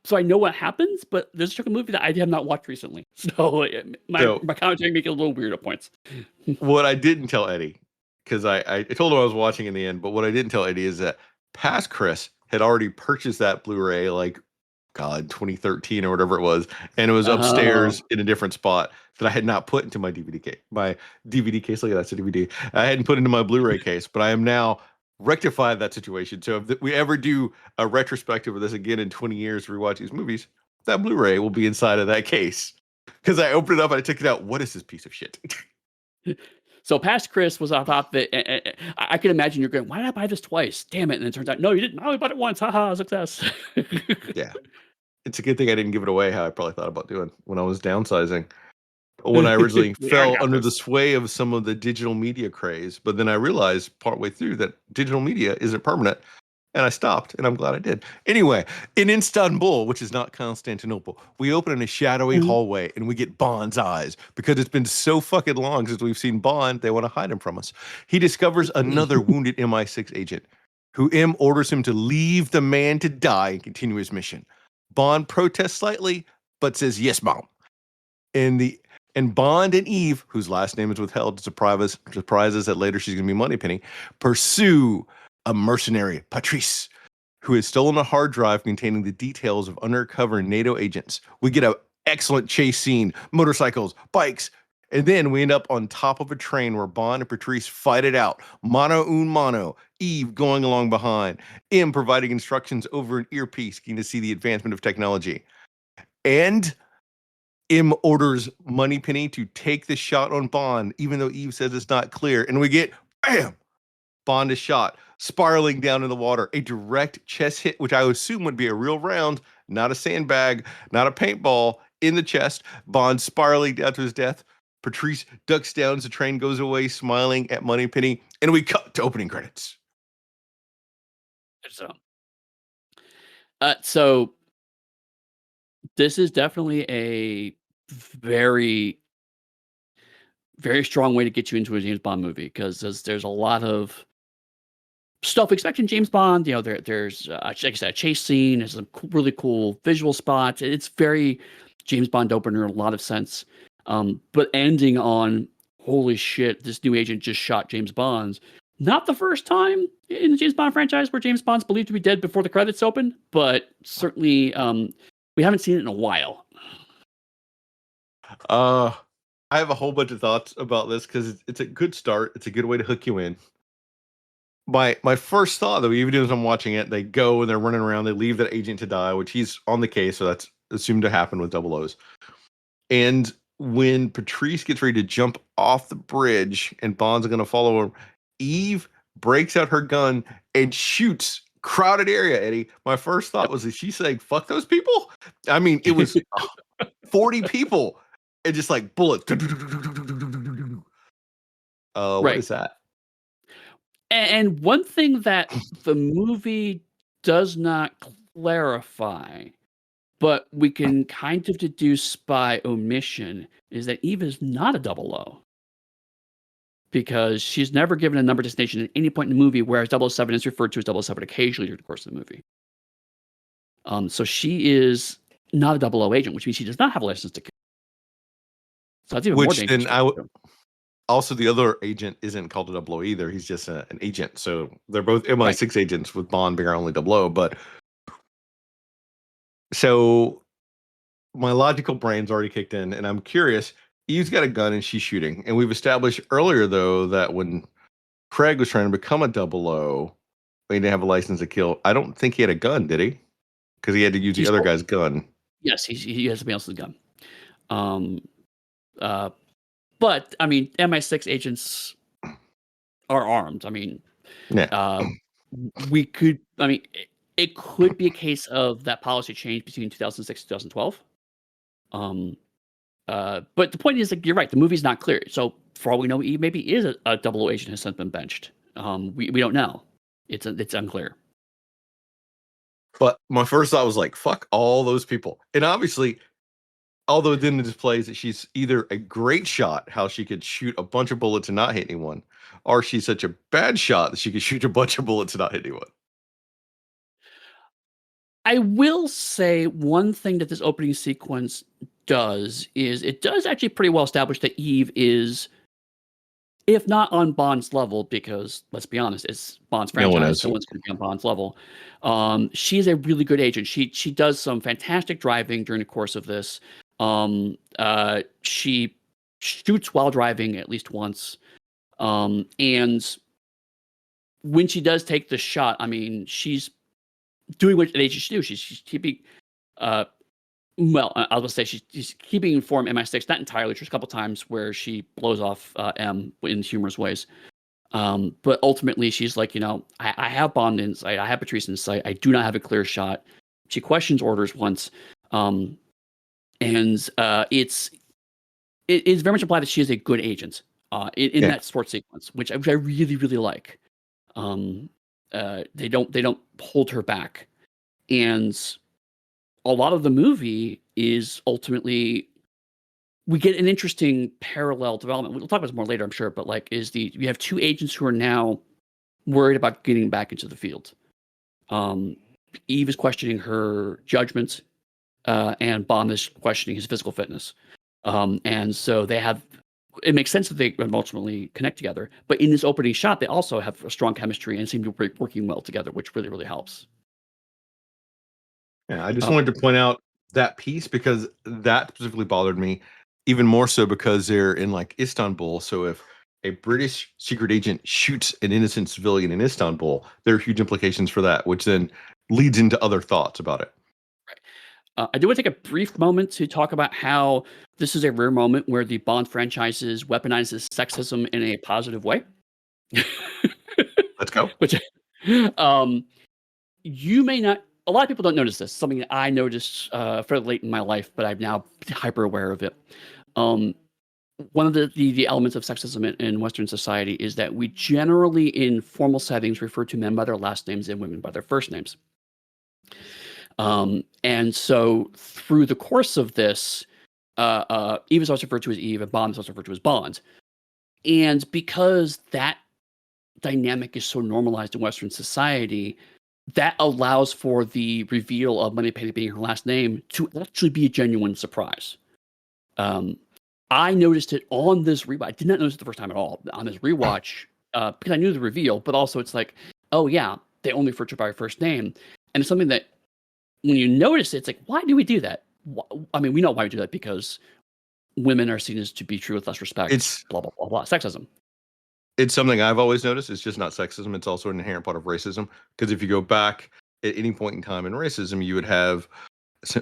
so I know what happens, but there's a chunk of the movie that I have not watched recently. So my commentary make it a little weird at points. What I didn't tell Eddie, because I told him I was watching in the end, but what I didn't tell Eddie is that past Chris had already purchased that Blu-ray, like, 2013 or whatever it was, and it was upstairs in a different spot that I had not put into my DVD case. My DVD case, look at that's a DVD. I hadn't put into my Blu-ray case, but I am now rectified that situation. So if we ever do a retrospective of this again in 20 years to rewatch these movies, that Blu-ray will be inside of that case. Because I opened it up and I took it out. What is this piece of shit? So past Chris was off that. I can imagine you're going, why did I buy this twice? Damn it. And it turns out, no, you didn't. I only bought it once. Haha, success. Yeah. It's a good thing I didn't give it away how I probably thought about doing when I was downsizing. When I originally fell under the sway of some of the digital media craze. But then I realized partway through that digital media isn't permanent. And I stopped, and I'm glad I did. Anyway, in Istanbul, which is not Constantinople, we open in a shadowy Mhm. hallway and we get Bond's eyes because it's been so fucking long since we've seen Bond, they want to hide him from us. He discovers another wounded MI6 agent who M orders him to leave the man to die and continue his mission. Bond protests slightly, but says, yes, mom. And the and Bond and Eve, whose last name is withheld to surprise us that later she's going to be Moneypenny, pursue a mercenary, Patrice, who has stolen a hard drive containing the details of undercover NATO agents. We get an excellent chase scene, motorcycles, bikes, and then we end up on top of a train where Bond and Patrice fight it out, mano un mano, Eve going along behind, M providing instructions over an earpiece, getting to see the advancement of technology. And M orders Moneypenny to take the shot on Bond, even though Eve says it's not clear. And we get, bam, Bond is shot, spiraling down in the water. A direct chest hit, which I would assume would be a real round, not a sandbag, not a paintball, in the chest. Bond spiraling down to his death. Patrice ducks down as the train goes away, smiling at Moneypenny. And we cut to opening credits. So, so this is definitely a very, very strong way to get you into a James Bond movie because there's a lot of stuff expecting James Bond. You know, there's like I said, a chase scene. There's some really cool visual spots. It's very James Bond opener in a lot of sense. But ending on holy shit, this new agent just shot James Bond. Not the first time in the James Bond franchise where James Bond's believed to be dead before the credits open, but certainly we haven't seen it in a while. I have a whole bunch of thoughts about this because it's a good start. It's a good way to hook you in. My first thought, though, even as I'm watching it, they go and they're running around. They leave that agent to die, which he's on the case, so that's assumed to happen with double O's. And when Patrice gets ready to jump off the bridge and Bond's going to follow her, Eve breaks out her gun and shoots crowded area, Eddie. My first thought was, is she saying, fuck those people? I mean, it was 40 people and just like bullets. What Right. is that? And one thing that the movie does not clarify, but we can kind of deduce by omission, is that Eve is not a double O. Because she's never given a number destination at any point in the movie, whereas 007 is referred to as 007 occasionally during the course of the movie. So she is not a double O agent, which means she does not have a license to kill. So that's even more Which dangerous. then also the other agent isn't called a double O either. He's just an agent. So they're both MI6 agents with Bond being our only double O. But so my logical brain's already kicked in, and I'm curious. Eve's got a gun and she's shooting. And we've established earlier, though, that when Craig was trying to become a double O, he didn't have a license to kill. I don't think he had a gun, did he? Because he had to use the other guy's gun. Yes, he has somebody else's gun. But I mean, MI6 agents are armed. I mean, Yeah. we could. I mean, it could be a case of that policy change between 2006 and 2012. But the point is, like, you're right. The movie's not clear. So for all we know, Eve maybe is a double O agent has since been benched. We don't know. It's unclear. But my first thought was like, fuck all those people. And obviously, although it didn't display that she's either a great shot, how she could shoot a bunch of bullets and not hit anyone, or she's such a bad shot that she could shoot a bunch of bullets and not hit anyone. I will say one thing that this opening sequence does is it does actually pretty well establish that Eve is, if not on Bond's level, because let's be honest, it's Bond's No one franchise, is. so one's going to be on Bond's level. She's a really good agent. She does some fantastic driving during the course of this. She shoots while driving at least once, and when she does take the shot, I mean, she's doing what an agent should do. She's keeping, I'll just say she's keeping informed MI6, not entirely. There's a couple times where she blows off M in humorous ways. But ultimately, she's like, I have Bond in sight. I have Patrice in sight. I do not have a clear shot. She questions orders once. And it's very much implied that she is a good agent in that sports sequence, which I really, really like. They don't hold her back, and a lot of the movie is ultimately we get an interesting parallel development. We'll talk about this more later, I'm sure, but like you have two agents who are now worried about getting back into the field. Eve is questioning her judgment, and Bond is questioning his physical fitness. And so it makes sense that they ultimately connect together. But in this opening shot, they also have a strong chemistry and seem to be working well together, which really, really helps. Yeah, I just Um, wanted to point out that piece because that specifically bothered me, even more so because they're in like Istanbul. So if a British secret agent shoots an innocent civilian in Istanbul, there are huge implications for that, which then leads into other thoughts about it. I do want to take a brief moment to talk about how this is a rare moment where the Bond franchises weaponizes sexism in a positive way. Let's go. Which, um, you may not. A lot of people don't notice this. Something that I noticed fairly late in my life, but I'm now hyper aware of it. Um, One of the elements of sexism in Western society is that we generally, in formal settings, refer to men by their last names and women by their first names. And so through the course of this, Eve is always referred to as Eve, and Bond is also referred to as Bond. And because that dynamic is so normalized in Western society, that allows for the reveal of Moneypenny being her last name to actually be a genuine surprise. Um, I noticed it on this rewatch. I did not notice it the first time at all on this rewatch because I knew the reveal, but also it's like, oh yeah, they only refer to her by her first name, and it's something that when you notice it, it's like, why do we do that? I mean, we know why we do that because women are seen as to be treated with less respect. It's Blah blah blah blah. Sexism. it's something I've always noticed. It's just not sexism. It's also an inherent part of racism. Because if you go back at any point in time in racism, you would have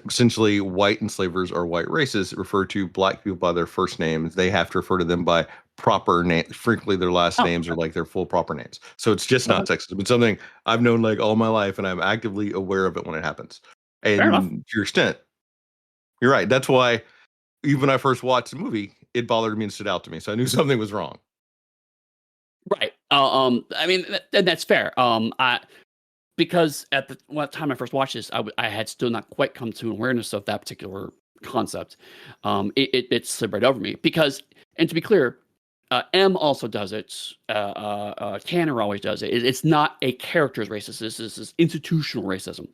essentially white enslavers or white races refer to black people by their first names. They have to refer to them by proper names. Frequently, their last Oh, names are like their full proper names. So it's just okay, not sexism. It's something I've known like all my life, and I'm actively aware of it when it happens. fair enough. And to your extent, you're right. That's why even when I first watched the movie, it bothered me and stood out to me. So I knew something was wrong. Right. I mean, and that's fair. Because at the time I first watched this, I had still not quite come to awareness of that particular concept. It slid right over me because, and to be clear, M also does it. Tanner always does it. It's not a character's racism. This is institutional racism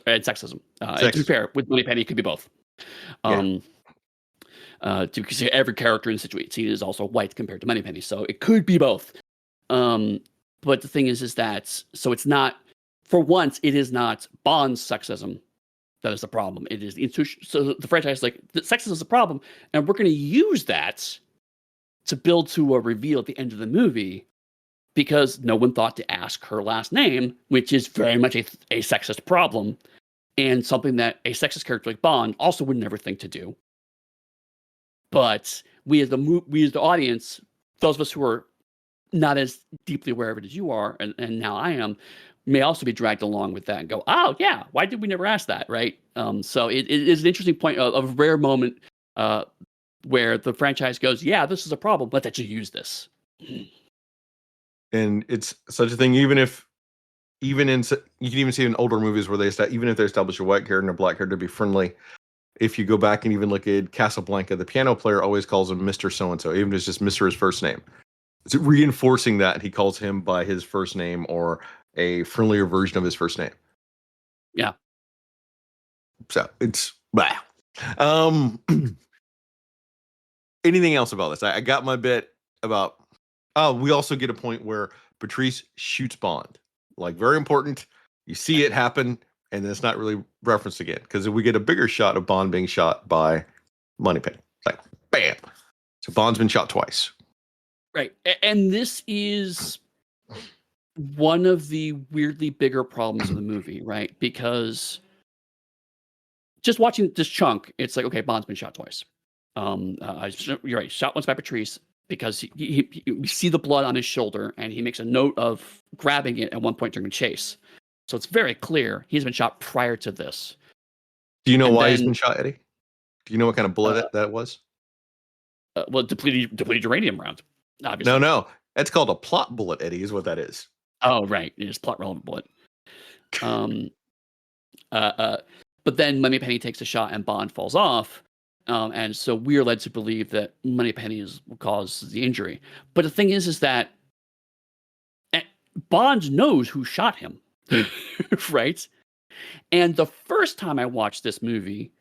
and sexism. And to be Sexism. fair, with Moneypenny, it could be both. Yeah. Um, because every character in the situation is also white compared to Moneypenny, so it could be both. But the thing is that so it's not. For once, it is not Bond's sexism that is the problem. It is the institution. So the franchise is like, the sexism is a problem, and we're going to use that to build to a reveal at the end of the movie because no one thought to ask her last name, which is very much a sexist problem and something that a sexist character like Bond also would never think to do. But we as the audience, those of us who are not as deeply aware of it as you are, and now I am, may also be dragged along with that and go, oh yeah, why did we never ask that, right? So it is an interesting point of a rare moment where the franchise goes, yeah, this is a problem, let's actually use this. And it's such a thing, even if even in you can even see in older movies where even if they establish a white character and a black character to be friendly, if you go back and even look at Casablanca, the piano player always calls him Mr. So and so, even if it's just Mr. his first name. It's reinforcing that he calls him by his first name or a friendlier version of his first name. Yeah. So it's blah. Um, anything else about this? I got my bit about. Oh, we also get a point where Patrice shoots Bond. Like very important. You see it happen, and then it's not really referenced again because we get a bigger shot of Bond being shot by Moneypenny. Like bam. So Bond's been shot twice. Right. And this is one of the weirdly bigger problems of the movie, right? Because just watching this chunk, it's like, okay, Bond's been shot twice. You're right, shot once by Patrice because we see the blood on his shoulder, and he makes a note of grabbing it at one point during the chase. So it's very clear he's been shot prior to this. Do you know And why he's then, been shot, Eddie? Do you know what kind of bullet that was? well, depleted uranium round, No, obviously. no. That's called a plot bullet, Eddie, is what that is. Oh, right. It is plot relevant bullet. Um, uh, uh, but then Moneypenny takes a shot and Bond falls off. And so we're led to believe that Moneypenny is what caused the injury. But the thing is that Bond knows who shot him, right? And the first time I watched this movie,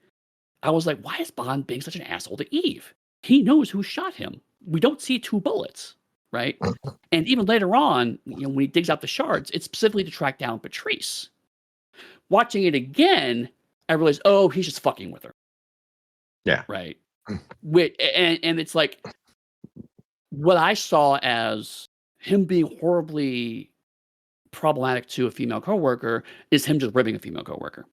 I was like, why is Bond being such an asshole to Eve? He knows who shot him. We don't see 2 bullets, right? And even later on, when he digs out the shards, it's specifically to track down Patrice. Watching it again, I realized, oh, he's just fucking with her. Yeah. Right. And it's like what I saw as him being horribly problematic to a female coworker is him just ribbing a female coworker,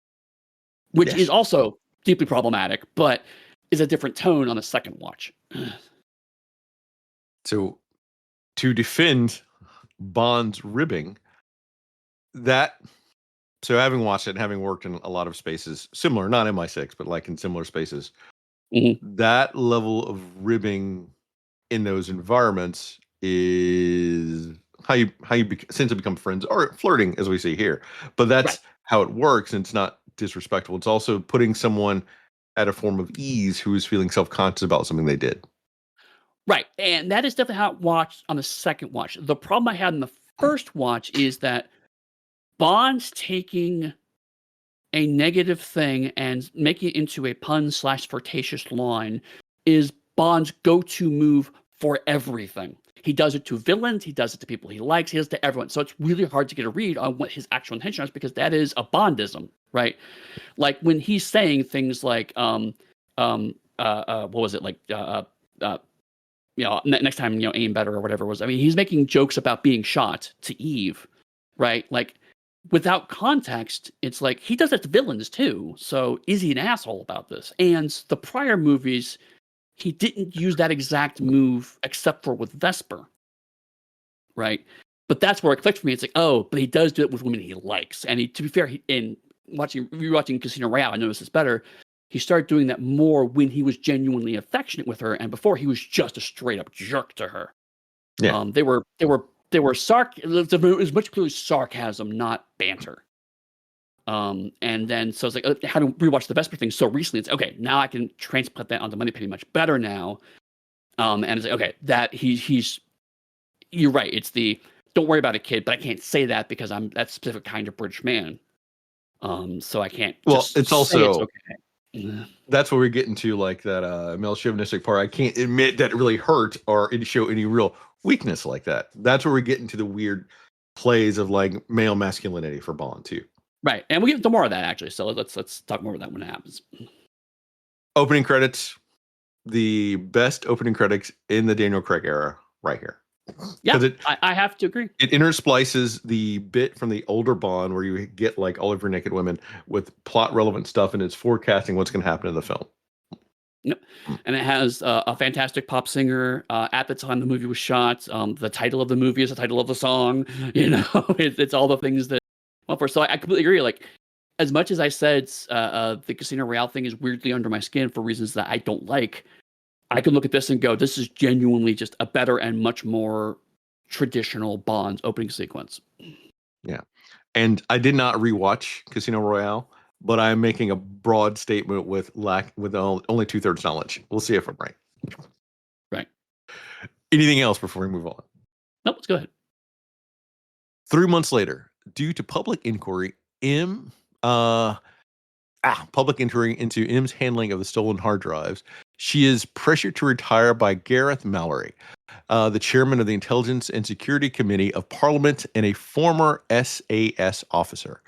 which is also deeply problematic, but is a different tone on the second watch. So to defend Bond's ribbing, so having watched it and having worked in a lot of spaces similar, not MI6, but like in similar spaces, that level of ribbing in those environments is how you essentially become friends, or flirting, as we see here. But that's how it works, and it's not disrespectful. It's also putting someone at a form of ease who is feeling self-conscious about something they did. Right, and that is definitely how it watched on the second watch. The problem I had in the first watch is that Bond's taking a negative thing and making it into a pun/flirtatious line is Bond's go-to move for everything. He does it to villains, he does it to people he likes, he does it to everyone. So it's really hard to get a read on what his actual intention is, because that is a Bondism, right? Like when he's saying things like, what was it, like, next time, aim better or whatever it was. I mean, he's making jokes about being shot to Eve, right? Like, without context, it's like he does that to villains too. So is he an asshole about this? And the prior movies, he didn't use that exact move except for with Vesper, right? But that's where it clicked for me. It's like, oh, but he does do it with women he likes. And to be fair, in rewatching Casino Royale, I noticed this better. He started doing that more when he was genuinely affectionate with her, and before he was just a straight up jerk to her. Yeah. They were it was much clearly sarcasm, not banter. And then so it's like, how to rewatch the Vesper thing so recently. It's okay, now I can transplant that onto Moneypenny much better now. And it's like, okay, that he's you're right. It's the don't worry about a kid, but I can't say that because I'm that specific kind of British man. So I can't. Well, it's also it's okay. That's where we get into like that male chauvinistic part. I can't admit that it really hurt or show any real weakness like that. That's where we get into the weird plays of like male masculinity for Bond too. Right, and we get into more of that actually. So let's talk more about that when it happens. Opening credits, the best opening credits in the Daniel Craig era, right here. Yeah, I have to agree. It intersplices the bit from the older Bond where you get like all of your naked women with plot relevant stuff, and it's forecasting what's going to happen in the film. Yep. And it has a fantastic pop singer at the time the movie was shot. The title of the movie is the title of the song. It's all the things that. Well, first, so I completely agree. Like, as much as I said the Casino Royale thing is weirdly under my skin for reasons that I don't like, I can look at this and go, this is genuinely just a better and much more traditional Bond opening sequence. Yeah. And I did not rewatch Casino Royale, but I'm making a broad statement with only 2/3 knowledge. We'll see if I'm right. Right. Anything else before we move on? Nope, let's go ahead. 3 months later, due to public inquiry into M's handling of the stolen hard drives, she is pressured to retire by Gareth Mallory, the chairman of the Intelligence and Security Committee of Parliament and a former SAS officer.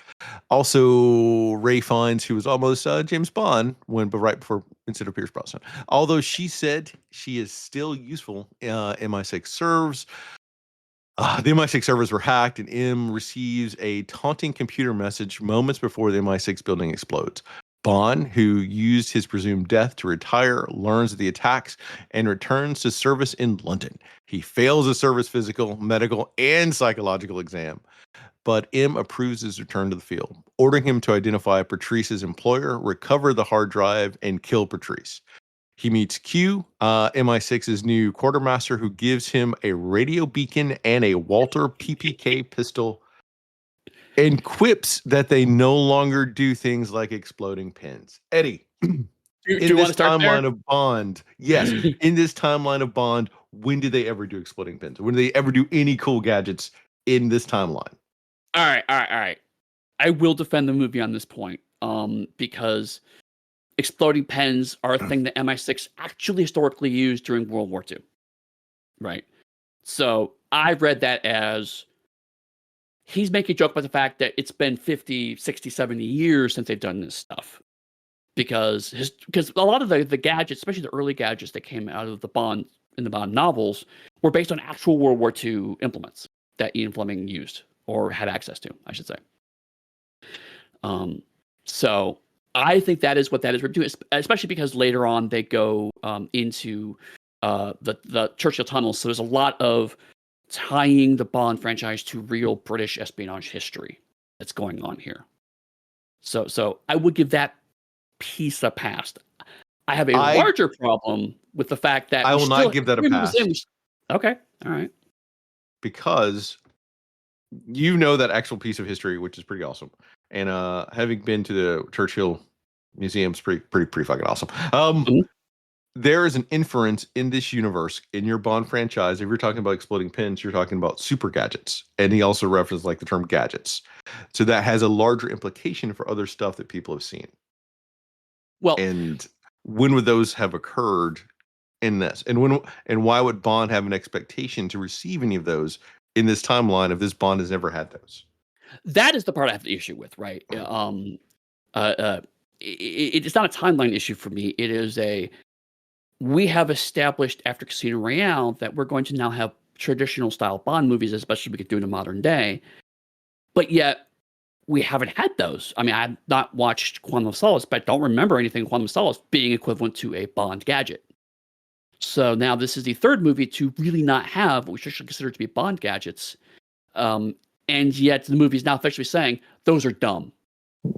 Also, Ray Fiennes, who was almost James Bond right before instead of Pierce Brosnan. Although she said she is still useful, MI6 serves. The MI6 servers were hacked, and M receives a taunting computer message moments before the MI6 building explodes. Bond, who used his presumed death to retire, learns of the attacks and returns to service in London. He fails a service physical, medical, and psychological exam, but M approves his return to the field, ordering him to identify Patrice's employer, recover the hard drive, and kill Patrice. He meets Q, MI6's new quartermaster, who gives him a radio beacon and a Walter PPK pistol, and quips that they no longer do things like exploding pins. Eddie, Do in you want this to start there? timeline of Bond, yes, in this timeline of Bond, when did they ever do exploding pins? When did they ever do any cool gadgets in this timeline? All right, all right, all right. I will defend the movie on this point, because exploding pens are a thing that MI6 actually historically used during World War II, right? So I read that as he's making a joke about the fact that it's been 50, 60, 70 years since they've done this stuff. Because a lot of the gadgets, especially the early gadgets that came out of the Bond in the Bond novels, were based on actual World War II implements that Ian Fleming used or had access to, I should say. So I think that is what that is doing, especially because later on they go into the Churchill tunnels. So there's a lot of tying the Bond franchise to real British espionage history that's going on here. So I would give that piece a pass. I have a larger problem with the fact that I will not give that a pass. Okay, all right. Because you know that actual piece of history, which is pretty awesome. And having been to the Churchill Museum is pretty fucking awesome. There is an inference in this universe, in your Bond franchise. If you're talking about exploding pins, you're talking about super gadgets. And he also referenced like the term gadgets. So that has a larger implication for other stuff that people have seen. Well, and when would those have occurred in this? And why would Bond have an expectation to receive any of those in this timeline if this Bond has never had those? That is the part I have the issue with, right? It's not a timeline issue for me. It is we have established after Casino Royale that we're going to now have traditional style Bond movies, especially we could do in the modern day. But yet we haven't had those. I mean, I've not watched Quantum of Solace, but I don't remember anything in Quantum of Solace being equivalent to a Bond gadget. So now this is the third movie to really not have what we should consider to be Bond gadgets. And yet the movie is now officially saying those are dumb.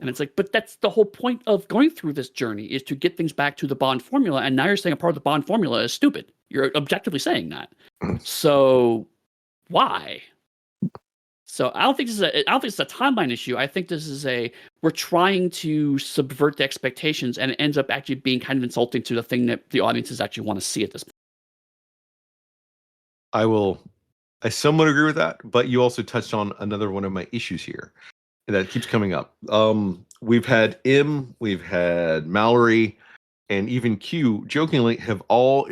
And it's like, but that's the whole point of going through this journey, is to get things back to the Bond formula. And now you're saying a part of the Bond formula is stupid. You're objectively saying that. So why? So I don't think this is a timeline issue. I think this is we're trying to subvert the expectations, and it ends up actually being kind of insulting to the thing that the audiences actually want to see at this point. I somewhat agree with that, but you also touched on another one of my issues here that keeps coming up. We've had M, we've had Mallory, and even Q jokingly have all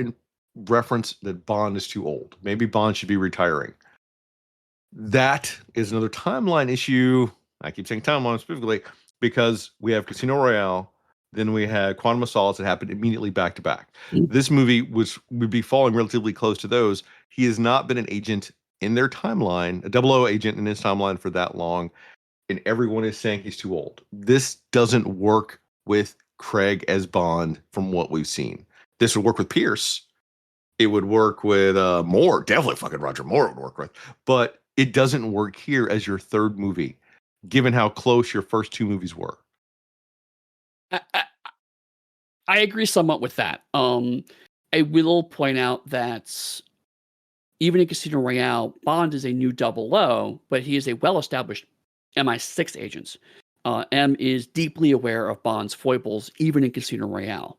referenced that Bond is too old. Maybe Bond should be retiring. That is another timeline issue. I keep saying timeline specifically because we have Casino Royale, then we had Quantum of Solace that happened immediately back to back. This movie would be falling relatively close to those. He has not been an agent in their timeline, a 00 agent in his timeline for that long, and everyone is saying he's too old. This doesn't work with Craig as Bond from what we've seen. This would work with Pierce. It would work with Moore. Definitely fucking Roger Moore would work with. But it doesn't work here as your third movie, given how close your first two movies were. I agree somewhat with that. I will point out that even in Casino Royale, Bond is a new 00, but he is a well-established MI6 agent. M is deeply aware of Bond's foibles, even in Casino Royale.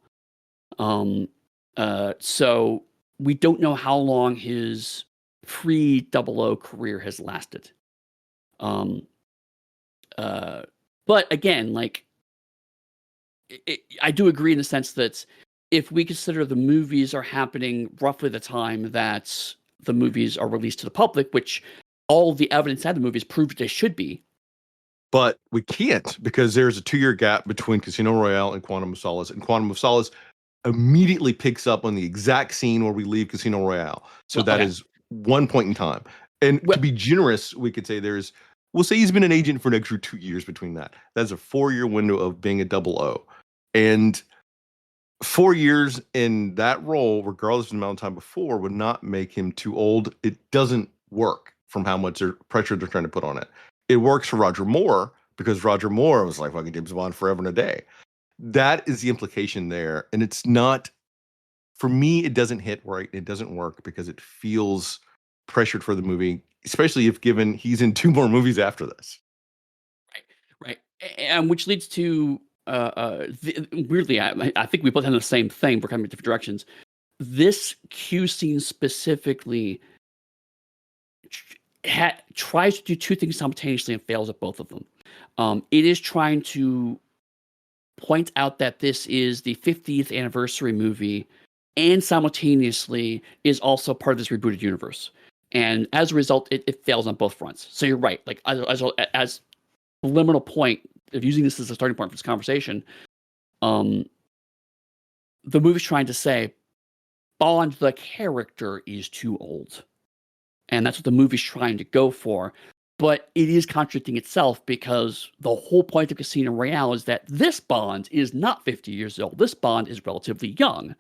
So we don't know how long his pre-00 career has lasted. But again, like, I do agree in the sense that if we consider the movies are happening roughly the time that the movies are released to the public, which all the evidence at the movies proves they should be. But we can't, because there's a 2-year gap between Casino Royale and Quantum of Solace. And Quantum of Solace immediately picks up on the exact scene where we leave Casino Royale. So that is one point in time. And to be generous, we could say we'll say he's been an agent for an extra 2 years between that. That's a 4-year window of being a 00. And 4 years in that role, regardless of the amount of time before, would not make him too old. It doesn't work from how much pressure they're trying to put on it. It works for Roger Moore because Roger Moore was like fucking James Bond forever and a day. That is the implication there. And it's not for me, it doesn't hit right. It doesn't work because it feels pressured for the movie, especially if given he's in 2 more movies after this. Right. And which leads to weirdly, I think we both have the same thing. We're coming in different directions. This Q scene specifically tries to do two things simultaneously and fails at both of them. It is trying to point out that this is the 50th anniversary movie, and simultaneously is also part of this rebooted universe. And as a result, it fails on both fronts. So you're right. Like as a liminal point of using this as a starting point for this conversation, the movie's trying to say Bond, the character, is too old. And that's what the movie's trying to go for. But it is contradicting itself because the whole point of Casino Royale is that this Bond is not 50 years old. This Bond is relatively young.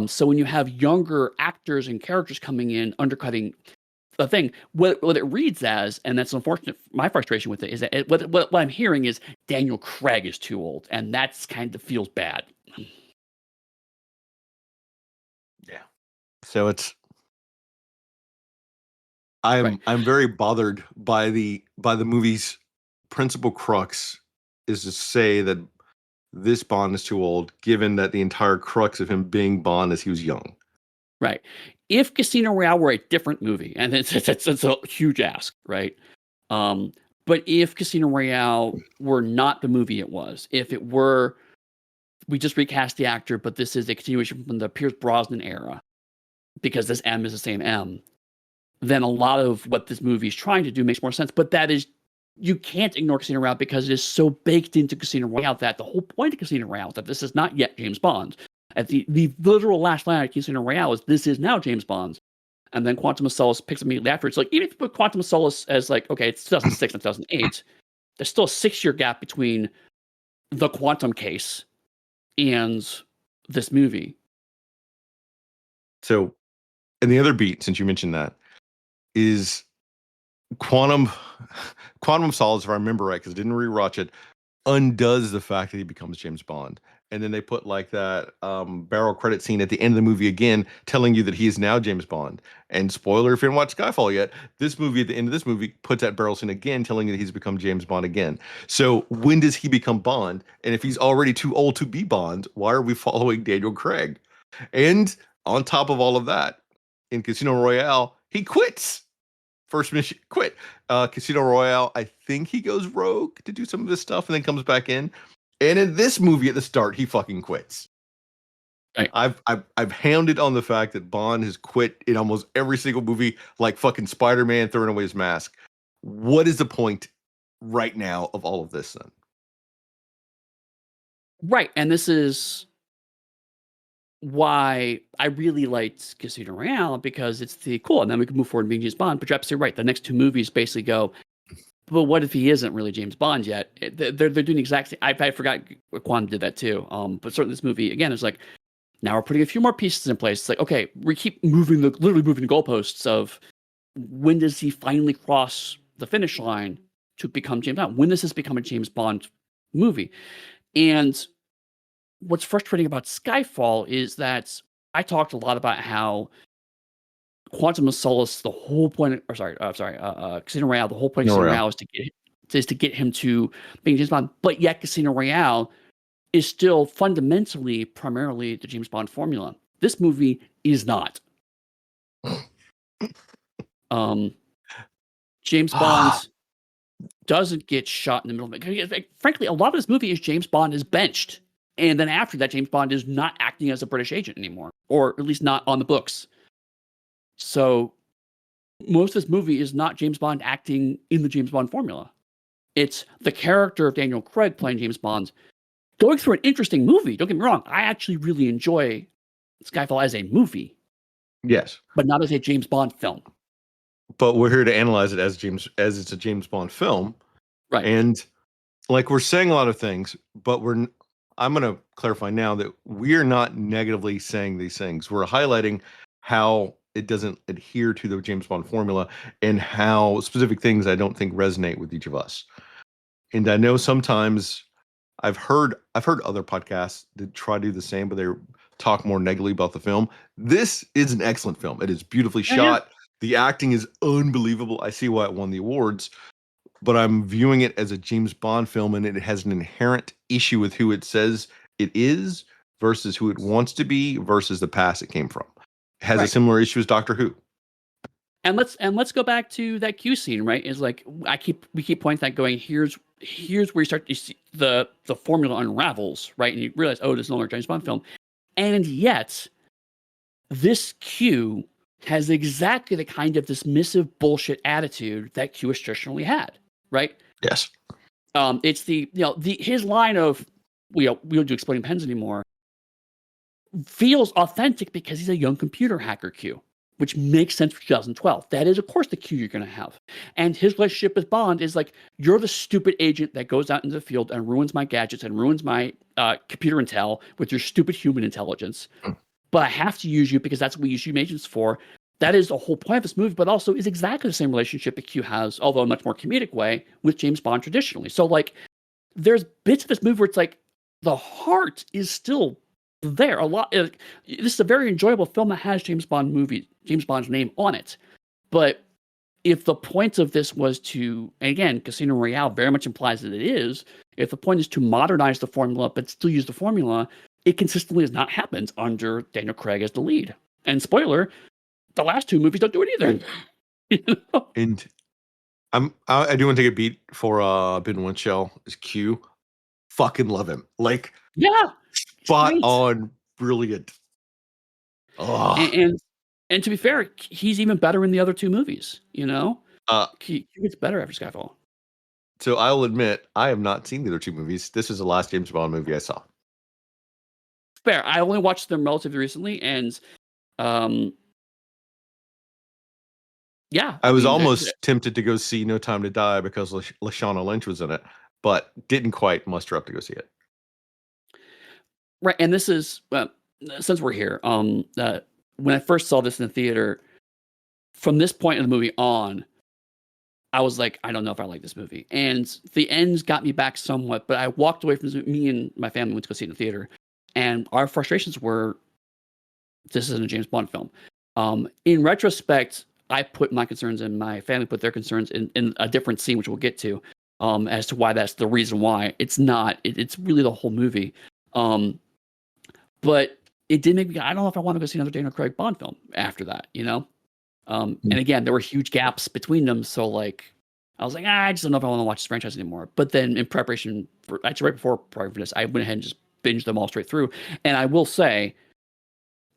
So when you have younger actors and characters coming in, undercutting the thing, what it reads as, and that's unfortunate, my frustration with it, is that what I'm hearing is Daniel Craig is too old, and that's kind of feels bad. Yeah. So I'm very bothered by the movie's principal crux is to say that this Bond is too old, given that the entire crux of him being Bond is he was young. Right. If Casino Royale were a different movie, and it's a huge ask, right? But if Casino Royale were not the movie it was, if it were, we just recast the actor, but this is a continuation from the Pierce Brosnan era, because this M is the same M, then a lot of what this movie is trying to do makes more sense. But that is, you can't ignore Casino Royale because it is so baked into Casino Royale that the whole point of Casino Royale is that this is not yet James Bond. At the literal last line of Casino Royale is, this is now James Bond. And then Quantum of Solace picks immediately after. It's like, even if you put Quantum of Solace as like, okay, it's 2006 and 2008, there's still a 6-year gap between the Quantum case and this movie. So, and the other beat, since you mentioned that, is Quantum of Solace, if I remember right, because I didn't rewatch it, undoes the fact that he becomes James Bond. And then they put like that barrel credit scene at the end of the movie again, telling you that he is now James Bond. And spoiler, if you haven't watched Skyfall yet, this movie, at the end of this movie, puts that barrel scene again, telling you that he's become James Bond again. So when does he become Bond? And if he's already too old to be Bond, why are we following Daniel Craig? And on top of all of that, in Casino Royale, he quits. First mission, quit. Casino Royale, I think he goes rogue to do some of this stuff and then comes back in. And in this movie at the start, he fucking quits. Right. I've hounded on the fact that Bond has quit in almost every single movie, like fucking Spider-Man throwing away his mask. What is the point right now of all of this then? Right. And this is why I really liked Casino Royale, because it's the cool, and then we can move forward and be James Bond. But you're absolutely right. The next two movies basically go, but what if he isn't really James Bond yet? They're doing the exact same. I forgot Quantum did that too. But certainly this movie again is like, now we're putting a few more pieces in place. It's like, okay, we keep literally moving the goalposts of when does he finally cross the finish line to become James Bond? When does this become a James Bond movie? And what's frustrating about Skyfall is that I talked a lot about how Quantum of Solace, the whole point, Casino Royale, the whole point of Casino Royale is to get him to being James Bond, but yet Casino Royale is still fundamentally, primarily the James Bond formula. This movie is not. James Bond doesn't get shot in the middle of it. Frankly, a lot of this movie is James Bond is benched. And then after that, James Bond is not acting as a British agent anymore, or at least not on the books. So most of this movie is not James Bond acting in the James Bond formula. It's the character of Daniel Craig playing James Bond, going through an interesting movie. Don't get me wrong. I actually really enjoy Skyfall as a movie. Yes. But not as a James Bond film. But we're here to analyze it as it's a James Bond film. Right. And like, we're saying a lot of things, but I'm going to clarify now that we're not negatively saying these things. We're highlighting how it doesn't adhere to the James Bond formula and how specific things I don't think resonate with each of us. And I know sometimes I've heard other podcasts that try to do the same, but talk more negatively about the film. This is an excellent film. It is beautifully Yeah, yeah. shot. The acting is unbelievable. I see why it won the awards, but I'm viewing it as a James Bond film, and it has an inherent issue with who it says it is versus who it wants to be versus the past it came from. It has a Right. similar issue as Doctor Who. And let's go back to that Q scene, right? Is like we keep pointing that going, here's where you start to see the formula unravels, right? And you realize, oh, this is another James Bond film. And yet, this Q has exactly the kind of dismissive bullshit attitude that Q has traditionally had, right? Yes. It's his line of we don't do exploding pens anymore feels authentic because he's a young computer hacker Q, which makes sense for 2012. That is, of course, the Q you're going to have. And his relationship with Bond is like, you're the stupid agent that goes out into the field and ruins my gadgets and ruins my computer intel with your stupid human intelligence. But I have to use you because that's what we use human agents for. That is the whole point of this movie, but also is exactly the same relationship that Q has, although in a much more comedic way, with James Bond traditionally. So, like, there's bits of this movie where it's like the heart is still there. A lot. This is a very enjoyable film that has James Bond's name on it. But if the point of this was to, and again, Casino Royale very much implies that it is, if the point is to modernize the formula but still use the formula, it consistently has not happened under Daniel Craig as the lead. And spoiler, the last two movies don't do it either. You know? And I do want to take a beat for Ben Winchell as Q. Fucking love him. Like, Yeah, spot great. on, brilliant. Oh, And to be fair, he's even better in the other two movies. You know, uh, he gets better after Skyfall. so I'll admit I have not seen the other two movies. This is the last James Bond movie I saw. Fair. I only watched them relatively recently, and um, yeah, I I was mean, almost tempted to go see No Time to Die because Lashana Lynch was in it, but didn't quite muster up to go see it. right. And this is since we're here. When I first saw this in the theater, from this point in the movie on, I was like, I don't know if I like this movie. And the ends got me back somewhat, but I walked away from this. Me and my family went to go see it in the theater, and our frustrations were, this isn't a James Bond film. In retrospect, I put my concerns and my family put their concerns in a different scene, which we'll get to, as to why that's the reason why. It's not. It's really the whole movie. But it did make me, I don't know if I want to go see another Daniel Craig Bond film after that, you know? And again, there were huge gaps between them. So, like, I was like, I just don't know if I want to watch this franchise anymore. But then in preparation for, actually right before preparing for this, I went ahead and just binged them all straight through. And I will say,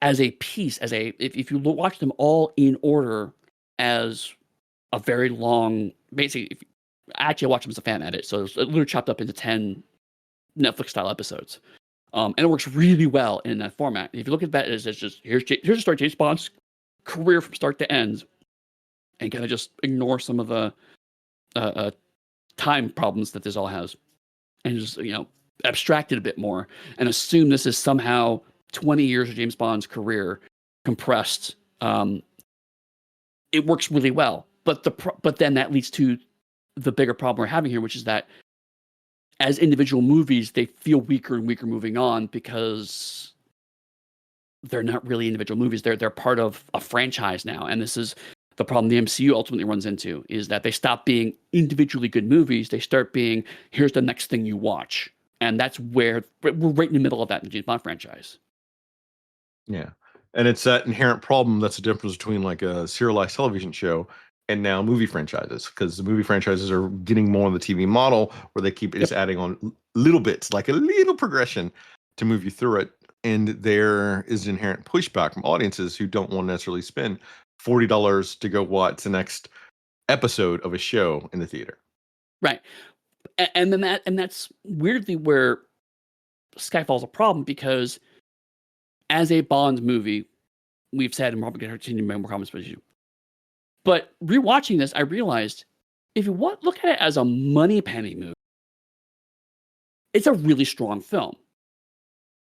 as a piece, if you watch them all in order as a very long, basically, I actually watch them as a fan edit. So it's literally chopped up into 10 Netflix style episodes. And it works really well in that format. If you look at that as just, here's the story of James Bond's career from start to end, and kind of just ignore some of the time problems that this all has, and just, abstract it a bit more and assume this is somehow 20 years of James Bond's career compressed. It works really well, but then that leads to the bigger problem we're having here, which is that as individual movies, they feel weaker and weaker moving on because they're not really individual movies. They're part of a franchise now, and this is the problem the MCU ultimately runs into, is that they stop being individually good movies. They start being, here's the next thing you watch. And that's where we're right in the middle of that in the James Bond franchise. Yeah. And it's that inherent problem that's the difference between like a serialized television show and now movie franchises, because the movie franchises are getting more on the TV model where they keep just adding on little bits, like a little progression to move you through it. And there is an inherent pushback from audiences who don't want to necessarily spend $40 to go watch the next episode of a show in the theater. Right. And then that's weirdly where Skyfall's a problem, because as a Bond movie, we've said, and we're probably going to continue to make more comments with you. But rewatching this, I realized, if you look at it as a money penny movie, it's a really strong film.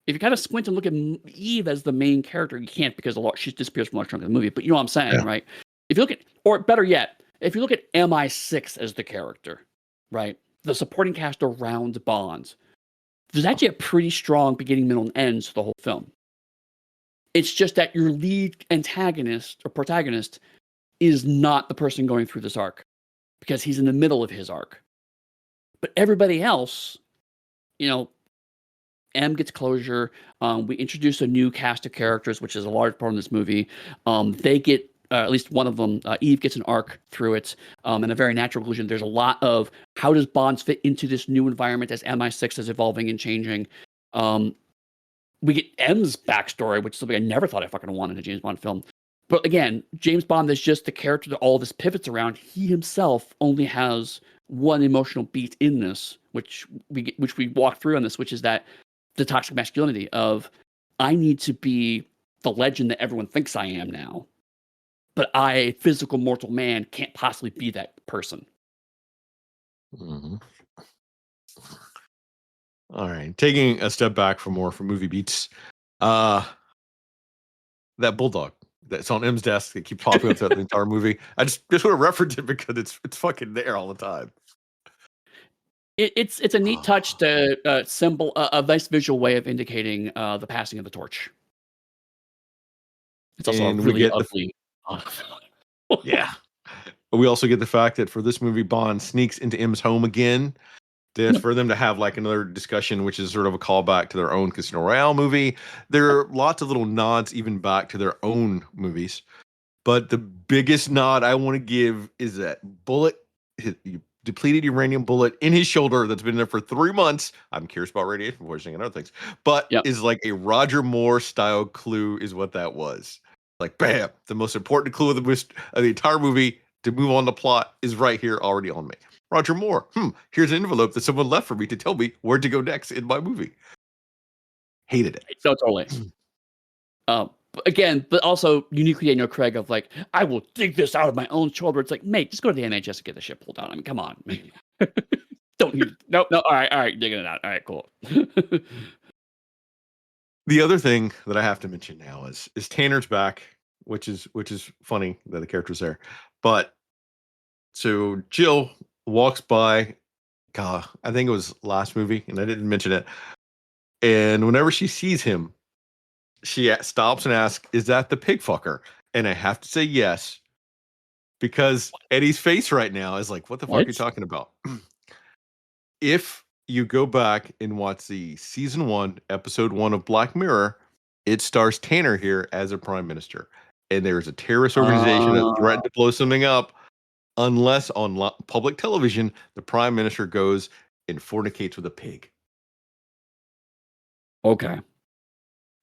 If you kind of squint and look at Eve as the main character, you can't, because she disappears from a large chunk of the movie. But you know what I'm saying, right? If you look at, or better yet, if you look at MI6 as the character, right? The supporting cast around Bond, there's actually a pretty strong beginning, middle, and end to the whole film. It's just that your lead antagonist or protagonist is not the person going through this arc because he's in the middle of his arc. But everybody else, you know, M gets closure. We introduce a new cast of characters, which is a large part of this movie. They get at least one of them. Eve gets an arc through it, and a very natural conclusion. There's a lot of how does Bonds fit into this new environment as MI6 is evolving and changing. We get M's backstory, which is something I never thought I fucking wanted in a James Bond film. But again, James Bond is just the character that all this pivots around. He himself only has one emotional beat in this, which we walk through on this, which is that the toxic masculinity of I need to be the legend that everyone thinks I am now, but I, a physical mortal man, can't possibly be that person. Mm-hmm. All right, taking a step back from movie beats, that bulldog that's on M's desk that keeps popping up throughout the entire movie. I just want to reference it because it's fucking there all the time. It's a neat touch to symbol a nice visual way of indicating the passing of the torch. It's also And a really ugly. Yeah. But we also get the fact that for this movie, Bond sneaks into M's home again. That's for them to have like another discussion, which is sort of a callback to their own Casino Royale movie. There are lots of little nods even back to their own movies. But the biggest nod I want to give is that bullet, depleted uranium bullet in his shoulder that's been there for 3 months. I'm curious about radiation poisoning and other things. But is like a Roger Moore style clue is what that was. Like, bam, the most important clue of the entire movie to move on the plot is right here already on me. Roger Moore. Here's an envelope that someone left for me to tell me where to go next in my movie. Hated it. No, totally. Again, but also uniquely Daniel Craig of like, I will dig this out of my own shoulder. It's like, mate, just go to the NHS and get the shit pulled out. I mean, come on. Don't you? No. All right, digging it out. All right, cool. The other thing that I have to mention now is Tanner's back, which is funny that the character's there. But so Jill walks by, God, I think it was last movie, and I didn't mention it. And whenever she sees him, she stops and asks, "Is that the pig fucker?" And I have to say yes, because Eddie's face right now is like, "What the fuck are you talking about?" If you go back and watch the season 1, episode 1 of Black Mirror, it stars Tanner here as a prime minister, and there's a terrorist organization that threatened to blow something up. Unless on public television, the prime minister goes and fornicates with a pig. Okay.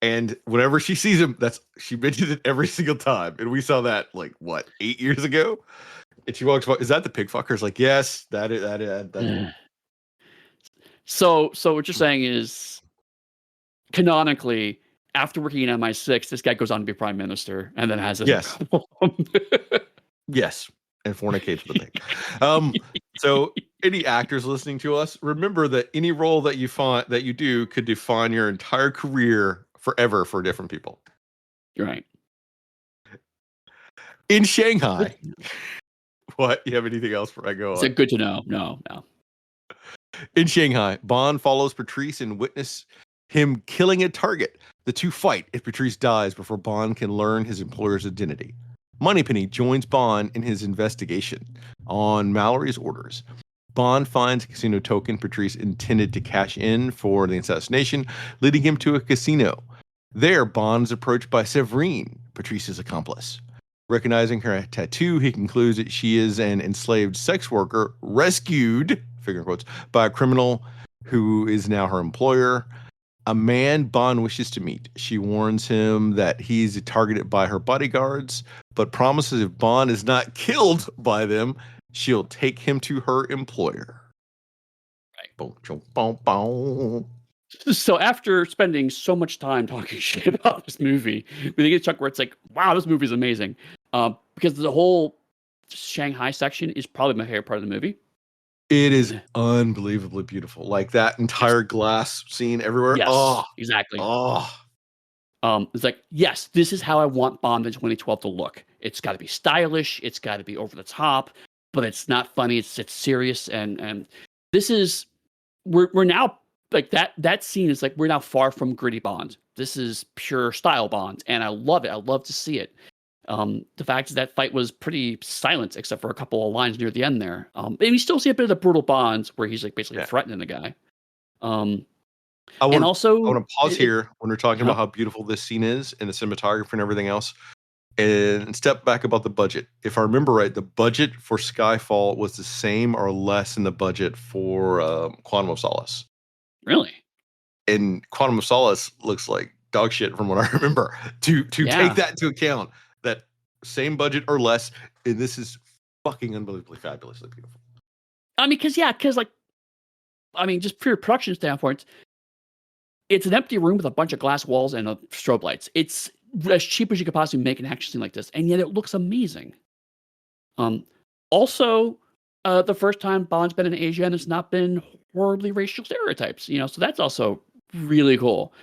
And whenever she sees him, she mentions it every single time. And we saw that 8 years ago? And she walks by, "Is that the pig fucker?" It's like, yes, that is. So what you're saying is, canonically, after working in MI6, this guy goes on to be prime minister and then has Yes. Yes. And fornicates with a pig. So any actors listening to us, remember that any role that you do could define your entire career forever for different people. You're right. In Shanghai. What? You have anything else before I go on? Is it good to know? No. In Shanghai, Bond follows Patrice and witness him killing a target. The two fight if Patrice dies before Bond can learn his employer's identity. Moneypenny joins Bond in his investigation. On Mallory's orders, Bond finds a casino token Patrice intended to cash in for the assassination, leading him to a casino. There, Bond is approached by Severine, Patrice's accomplice. Recognizing her tattoo, he concludes that she is an enslaved sex worker rescued, figure quotes, by a criminal who is now her employer. A man Bond wishes to meet. She warns him that he's targeted by her bodyguards, but promises if Bond is not killed by them, she'll take him to her employer. Right. So after spending so much time talking shit about this movie, we get a chunk where it's like, wow, this movie is amazing. Because the whole Shanghai section is probably my favorite part of the movie. It is unbelievably beautiful. Like that entire glass scene everywhere. Yes, oh, exactly. Oh. It's like, yes, this is how I want Bond in 2012 to look. It's got to be stylish. It's got to be over the top, but it's not funny. It's serious. And this is, we're now like that scene is like, we're now far from gritty Bond. this is pure style Bond, and I love it. I love to see it. The fact is that fight was pretty silent, except for a couple of lines near the end there. And you still see a bit of the brutal Bond where he's like basically threatening the guy. I And want also, to pause here when we're talking uh-huh. about how beautiful this scene is and the cinematography and everything else, and step back about the budget. If I remember right, the budget for Skyfall was the same or less than the budget for Quantum of Solace. Really? And Quantum of Solace looks like dog shit from what I remember. To take that into account, that same budget or less, and this is fucking unbelievably fabulously beautiful. I mean, because like, I mean, just pure production standpoint, it's an empty room with a bunch of glass walls and strobe lights. It's as cheap as you could possibly make an action scene like this, and yet it looks amazing. Also, the first time Bond's been in Asia, and it's not been horribly racial stereotypes, so that's also really cool.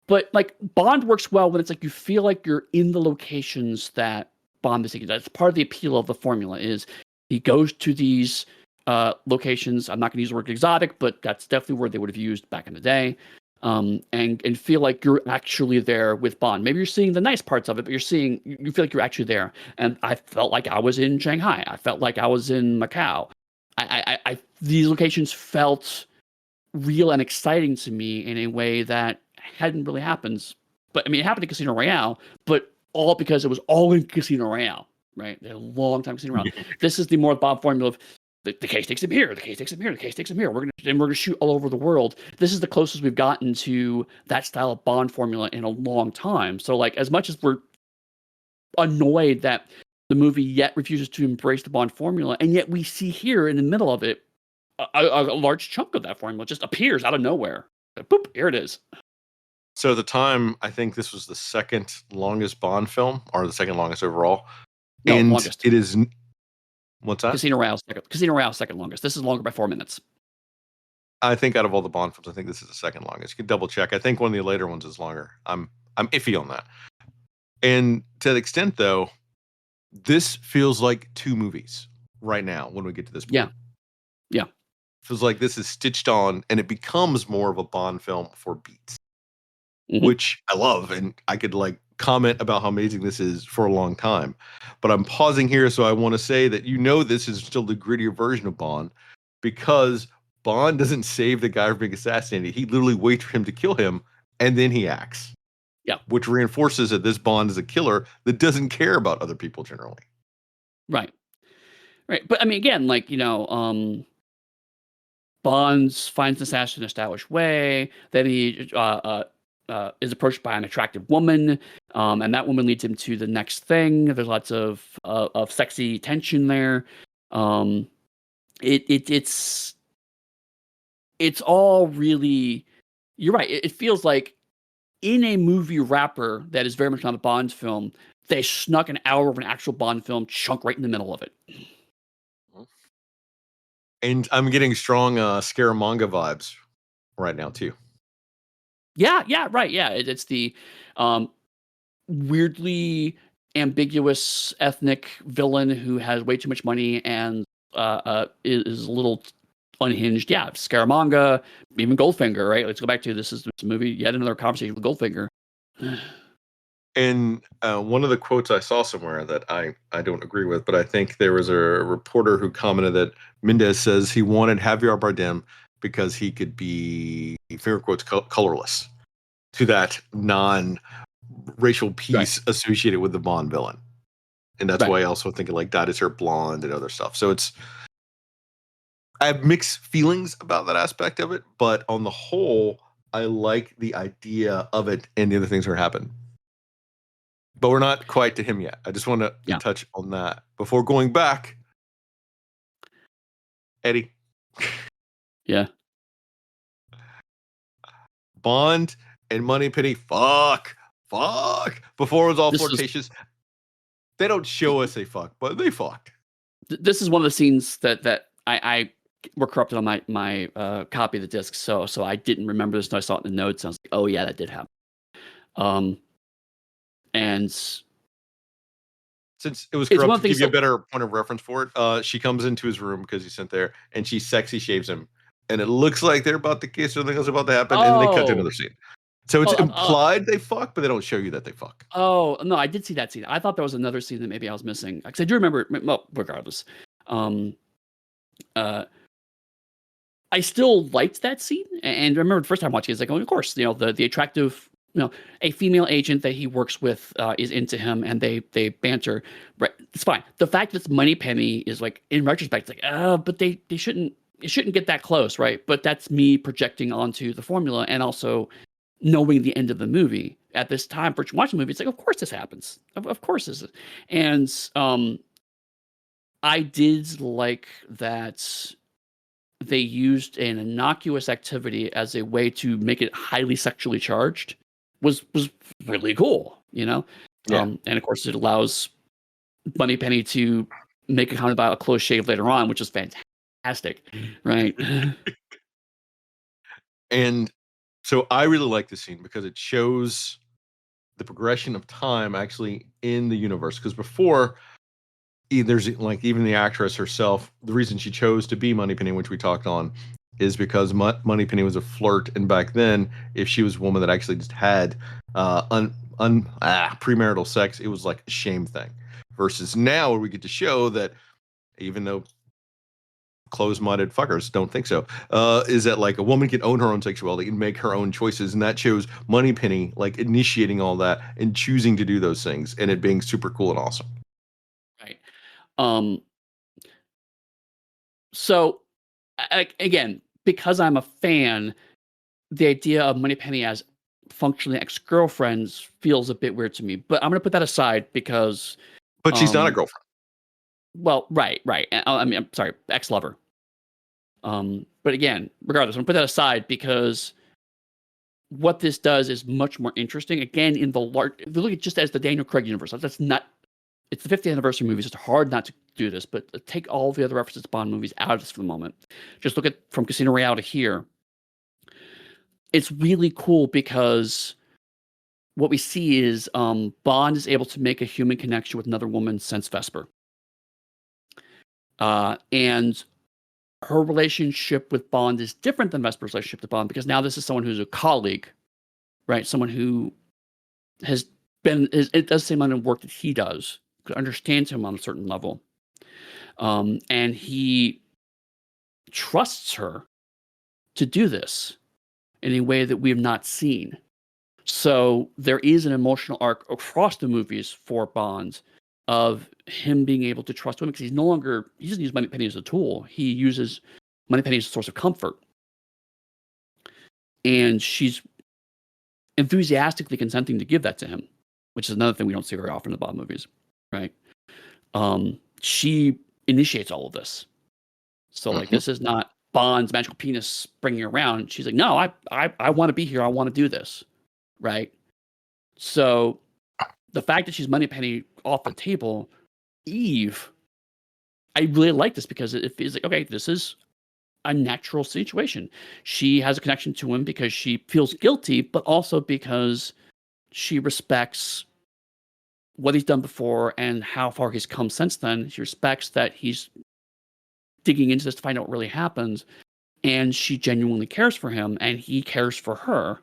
But like Bond works well when it's like you feel like you're in the locations that Bond is taking. That's part of the appeal of the formula. Is he goes to these locations. I'm not going to use the word exotic, but that's definitely where they would have used back in the day. And feel like you're actually there with Bond. Maybe you're seeing the nice parts of it, but you feel like you're actually there. And I felt like I was in Shanghai. I felt like I was in Macau. These locations felt real and exciting to me in a way that hadn't really happened. But I mean, it happened in Casino Royale, but all because it was all in Casino Royale, right? A long time Casino Royale. This is the more Bond formula of the case takes him here, the case takes him here, the case takes him here. We're gonna shoot all over the world. This is the closest we've gotten to that style of Bond formula in a long time. So like, as much as we're annoyed that the movie yet refuses to embrace the Bond formula, and yet we see here in the middle of it a large chunk of that formula just appears out of nowhere. Boop, here it is. So at the time, I think this was the second longest Bond film, or the second longest overall. No, and longest. It is. What's that? Casino Royale's second longest. This is longer by 4 minutes. I think out of all the Bond films, I think this is the second longest. You can double check. I think one of the later ones is longer. I'm iffy on that. And to the extent, though, this feels like two movies right now when we get to this point. Yeah. Feels like this is stitched on, and it becomes more of a Bond film for beats, Mm-hmm. which I love, and I could like comment about how amazing this is for a long time. But I'm pausing here, so I want to say that this is still the grittier version of Bond, because Bond doesn't save the guy from being assassinated. He literally waits for him to kill him, and then he acts. Yeah. Which reinforces that this Bond is a killer that doesn't care about other people generally. Right. But I mean, again, like, Bond finds an assassin in a stylish way. Then he is approached by an attractive woman, and that woman leads him to the next thing. There's lots of sexy tension there. It's all really. You're right. It feels like in a movie wrapper that is very much not a Bond film, they snuck an hour of an actual Bond film chunk right in the middle of it. And I'm getting strong Scaramanga vibes right now too. Yeah, right. Yeah, it's the weirdly ambiguous ethnic villain who has way too much money and is a little unhinged. Yeah, Scaramanga, even Goldfinger, right? Let's go back to this movie, yet another conversation with Goldfinger. And one of the quotes I saw somewhere that I don't agree with, but I think there was a reporter who commented that Mendes says he wanted Javier Bardem because he could be, finger quotes, colorless to that non-racial piece associated with the Bond villain. And that's why I also think like Dyed His Hair Blonde and other stuff. So I have mixed feelings about that aspect of it, but on the whole, I like the idea of it and the other things that are happening. But we're not quite to him yet. I just want to touch on that before going back. Eddie. Yeah. Bond and Moneypenny, fuck. Before it was all flirtatious. They don't show us they fuck, but they fucked. This is one of the scenes that I were corrupted on my copy of the disc, so I didn't remember this. And I saw it in the notes. And I was like, oh yeah, that did happen. And since it was corrupt, to give you a better point of reference for it, she comes into his room because he's sent there, and she sexy shaves him, and it looks like they're about to kiss or something else about to happen, and then they cut to another scene. So it's Oh, implied they fuck, but they don't show you that they fuck. oh no, I did see that scene. I thought there was another scene that maybe I was missing because I do remember. Well, regardless, um, uh, I still liked that scene, and I remember the first time watching it, it's like, oh, of course, the attractive, a female agent that he works with is into him, and they banter. Right, it's fine. The fact that it's Moneypenny is like, in retrospect, it's like, but they shouldn't, it shouldn't get that close, right? But that's me projecting onto the formula, and also knowing the end of the movie at this time for watching the movie. It's like, of course this happens, of course this is, and I did like that they used an innocuous activity as a way to make it highly sexually charged was really cool, Yeah. And of course it allows Moneypenny to make a comment about a close shave later on, which is fantastic, right? And so I really like this scene because it shows the progression of time actually in the universe. Because before, there's like even the actress herself, the reason she chose to be Moneypenny, which we talked on, is because Moneypenny was a flirt, and back then, if she was a woman that actually just had premarital sex, it was like a shame thing. Versus now, where we get to show that even though closed-minded fuckers don't think so, is that like a woman can own her own sexuality and make her own choices, and that shows Moneypenny like initiating all that and choosing to do those things, and it being super cool and awesome. Right. Um, so again, because I'm a fan, the idea of Moneypenny as functionally ex-girlfriends feels a bit weird to me. But I'm gonna put that aside because, But she's not a um, girlfriend. well, right. I mean, I'm sorry, ex-lover. But again, regardless, I'm gonna put that aside because what this does is much more interesting. Again, in the large, if you look at just as the Daniel Craig universe, that's not. It's the 50th anniversary movie. So it's hard not to do this, but take all the other references to Bond movies out of this for the moment. Just look at from Casino Royale to here. It's really cool because what we see is Bond is able to make a human connection with another woman since Vesper. And her relationship with Bond is different than Vesper's relationship to Bond because now this is someone who's a colleague, right? Someone who has it does the same amount of work that he does, understands him on a certain level. And he trusts her to do this in a way that we have not seen. So there is an emotional arc across the movies for Bond of him being able to trust women because he doesn't use Moneypenny as a tool. He uses Moneypenny as a source of comfort. And she's enthusiastically consenting to give that to him, which is another thing we don't see very often in the Bond movies, right? She initiates all of this. So like this is not Bond's magical penis springing around. She's like, no, I want to be here. I want to do this, right? So the fact that she's Moneypenny off the table, Eve, I really like this because it feels like, okay, this is a natural situation. She has a connection to him because she feels guilty, but also because she respects what he's done before and how far he's come since then. She respects that he's digging into this to find out what really happens. And she genuinely cares for him and he cares for her.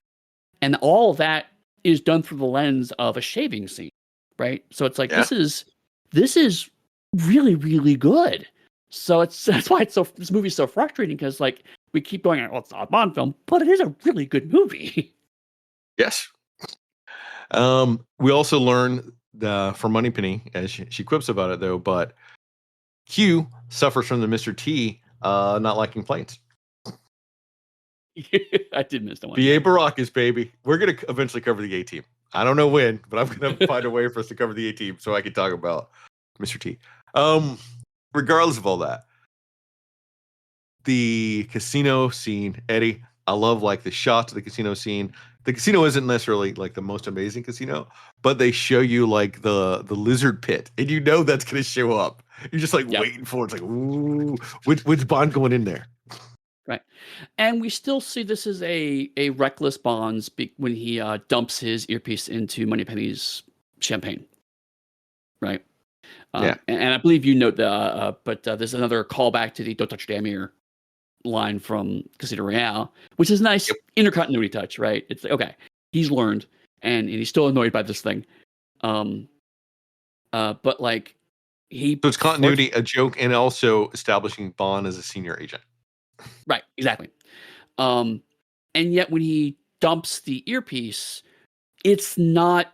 And all of that is done through the lens of a shaving scene, right? So it's like, Yeah. this is really, really good. So that's why this movie's so frustrating because like we keep going, well, it's not a Bond film, but it is a really good movie. Yes. We also learn from Moneypenny, as she quips about it though, but Q suffers from the Mr. T not liking planes. I did miss that one. B.A. Baracus, baby. We're going to eventually cover the A-Team. I don't know when, but I'm going to find a way for us to cover the A-Team so I can talk about Mr. T. Regardless of all that, the casino scene, Eddie, I love like the shots of the casino scene. The casino isn't necessarily like the most amazing casino, but they show you like the lizard pit, and you know that's going to show up. You're just like waiting for it. It's like, ooh, which Bond going in there? Right. And we still see this as a reckless Bonds when he dumps his earpiece into Moneypenny's champagne. Right. Yeah. And I believe you note but there's another callback to the "Don't touch your damn ear" line from Casino Royale, which is a nice intercontinuity touch, right? It's like, okay, he's learned, and he's still annoyed by this thing. But like he So it's continuity, a joke, and also establishing Bond as a senior agent. right, exactly. And yet when he dumps the earpiece, it's not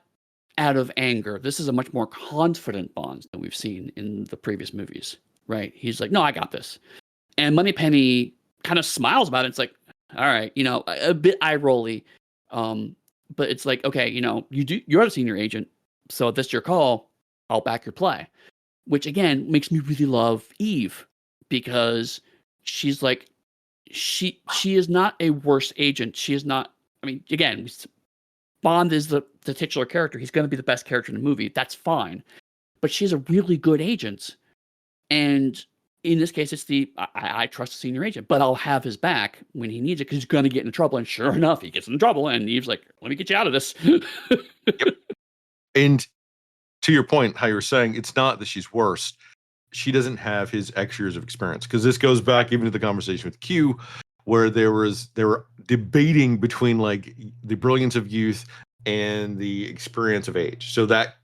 out of anger. This is a much more confident Bond than we've seen in the previous movies, right? He's like, no, I got this. And Moneypenny kind of smiles about it. It's like, all right, a bit eye rolly. But it's like, okay, you're a senior agent, so if this is your call, I'll back your play. Which again makes me really love Eve, because she's like, she is not a worse agent. She is not. I mean, again, Bond is the titular character. He's going to be the best character in the movie. That's fine. But she's a really good agent. And in this case, it's I trust the senior agent, but I'll have his back when he needs it, because he's going to get into trouble. And sure enough, he gets into trouble. And Eve's like, let me get you out of this. Yep. And to your point, how you were saying, it's not that she's worse. She doesn't have his X years of experience, because this goes back even to the conversation with Q, where they were debating between like the brilliance of youth and the experience of age. So that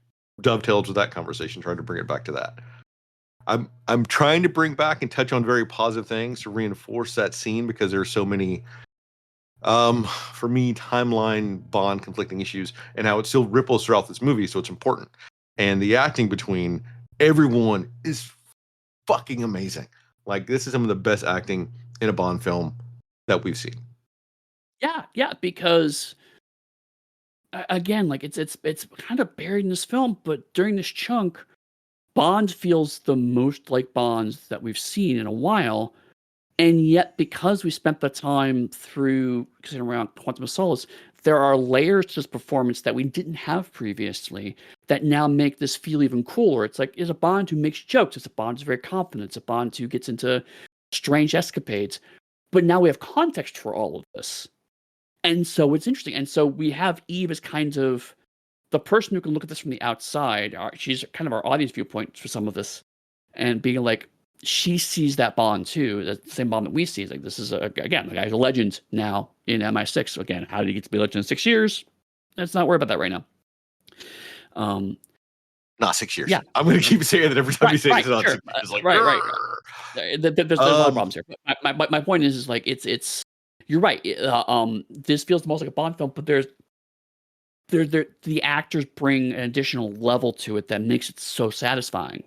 dovetails with that conversation, trying to bring it back to that. I'm trying to bring back and touch on very positive things to reinforce that scene, because there are so many for me, timeline Bond conflicting issues, and how it still ripples throughout this movie, so it's important. And the acting between everyone is fucking amazing. Like, this is some of the best acting in a Bond film that we've seen. Yeah, because again, like it's kind of buried in this film, but during this chunk, Bond feels the most like Bonds that we've seen in a while. And yet, because we spent the time through around Quantum of Solace, there are layers to this performance that we didn't have previously that now make this feel even cooler. It's like, it's a Bond who makes jokes. It's a Bond who's very confident. It's a Bond who gets into strange escapades. But now we have context for all of this. And so it's interesting. And so we have Eve as kind of the person who can look at this from the outside. She's kind of our audience viewpoint for some of this. And being like, she sees that Bond too, the same Bond that we see. It's like, this is again, the guy's a legend now in MI6. Again, how did he get to be a legend in 6 years? Let's not worry about that right now. Not 6 years. Yeah, I'm going to keep saying that every time you say it's not sure. 6 years. Like, right. There's a lot of problems here. But my point is like, it's you're right. This feels the most like a Bond film, but the actors bring an additional level to it that makes it so satisfying.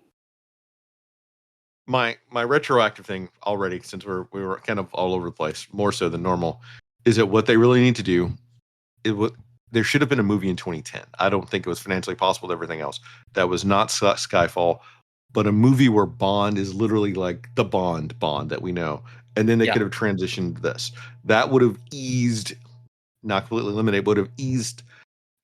My retroactive thing already, since we were kind of all over the place, more so than normal, is that what they really need to do there should have been a movie in 2010. I don't think it was financially possible to everything else. That was not Skyfall, but a movie where Bond is literally like the Bond that we know. And then they could have transitioned this. That would have eased, not completely eliminated, would have eased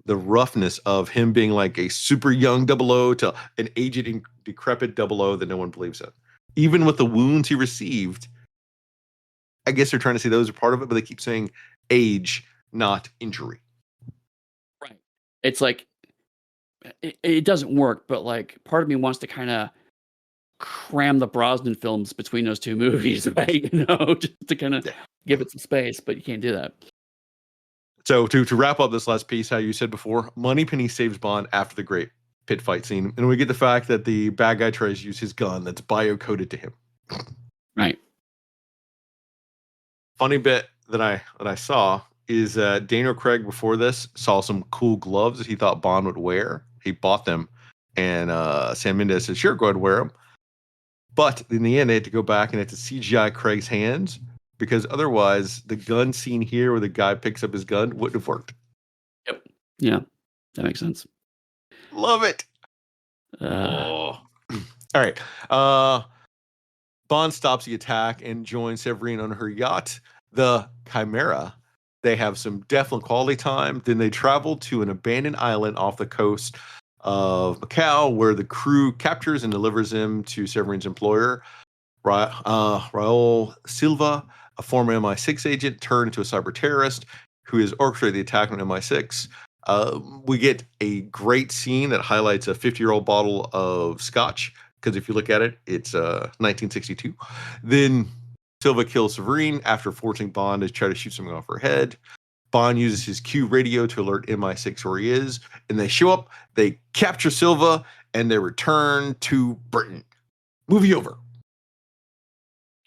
the roughness of him being like a super young 00 to an aged and decrepit 00 that no one believes in. Even with the wounds he received, I guess they're trying to say those are part of it, but they keep saying age, not injury. Right. It's like, it doesn't work, but like part of me wants to kind of cram the Brosnan films between those two movies, right? Just to kind of give it some space, but you can't do that. So to wrap up this last piece, how you said before, Moneypenny saves Bond after the great pit fight scene, and we get the fact that the bad guy tries to use his gun that's bio-coded to him. Right. Funny bit that I saw is Daniel Craig before this saw some cool gloves that he thought Bond would wear. He bought them, and Sam Mendes said, "Sure, go ahead and wear them." But in the end, they had to go back and had to CGI Craig's hands, because otherwise the gun scene here where the guy picks up his gun wouldn't have worked. Yep. Yeah, that makes sense. Love it. All right. Bond stops the attack and joins Severine on her yacht, the Chimera. They have some definite quality time. Then they travel to an abandoned island off the coast of Macau, where the crew captures and delivers him to Severine's employer, Raul Silva, a former MI6 agent turned into a cyber terrorist who has orchestrated the attack on MI6. We get a great scene that highlights a 50-year-old bottle of scotch, because if you look at it, it's 1962. Then Silva kills Severine after forcing Bond to try to shoot something off her head. Bond uses his Q radio to alert MI6 where he is, and they show up, they capture Silva, and they return to Britain. Movie over.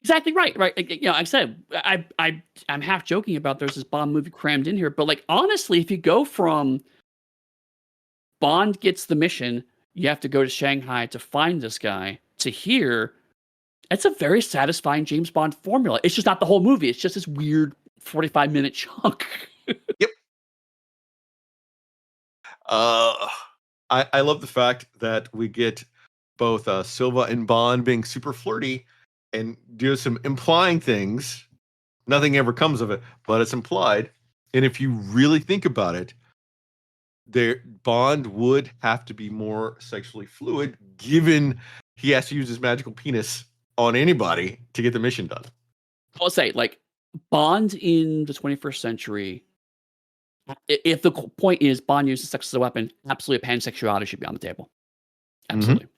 Exactly right. Like, I said, I'm half joking about there's this Bond movie crammed in here, but like honestly, if you go from Bond gets the mission, you have to go to Shanghai to find this guy, to here, it's a very satisfying James Bond formula. It's just not the whole movie. It's just this weird 45-minute chunk. Yep. I love the fact that we get both Silva and Bond being super flirty and do some implying things. Nothing ever comes of it, but it's implied. And if you really think about it, Bond would have to be more sexually fluid, given he has to use his magical penis on anybody to get the mission done. I'll say, like, Bond in the 21st century, if the point is Bond uses sex as a weapon, absolutely pansexuality should be on the table. Absolutely.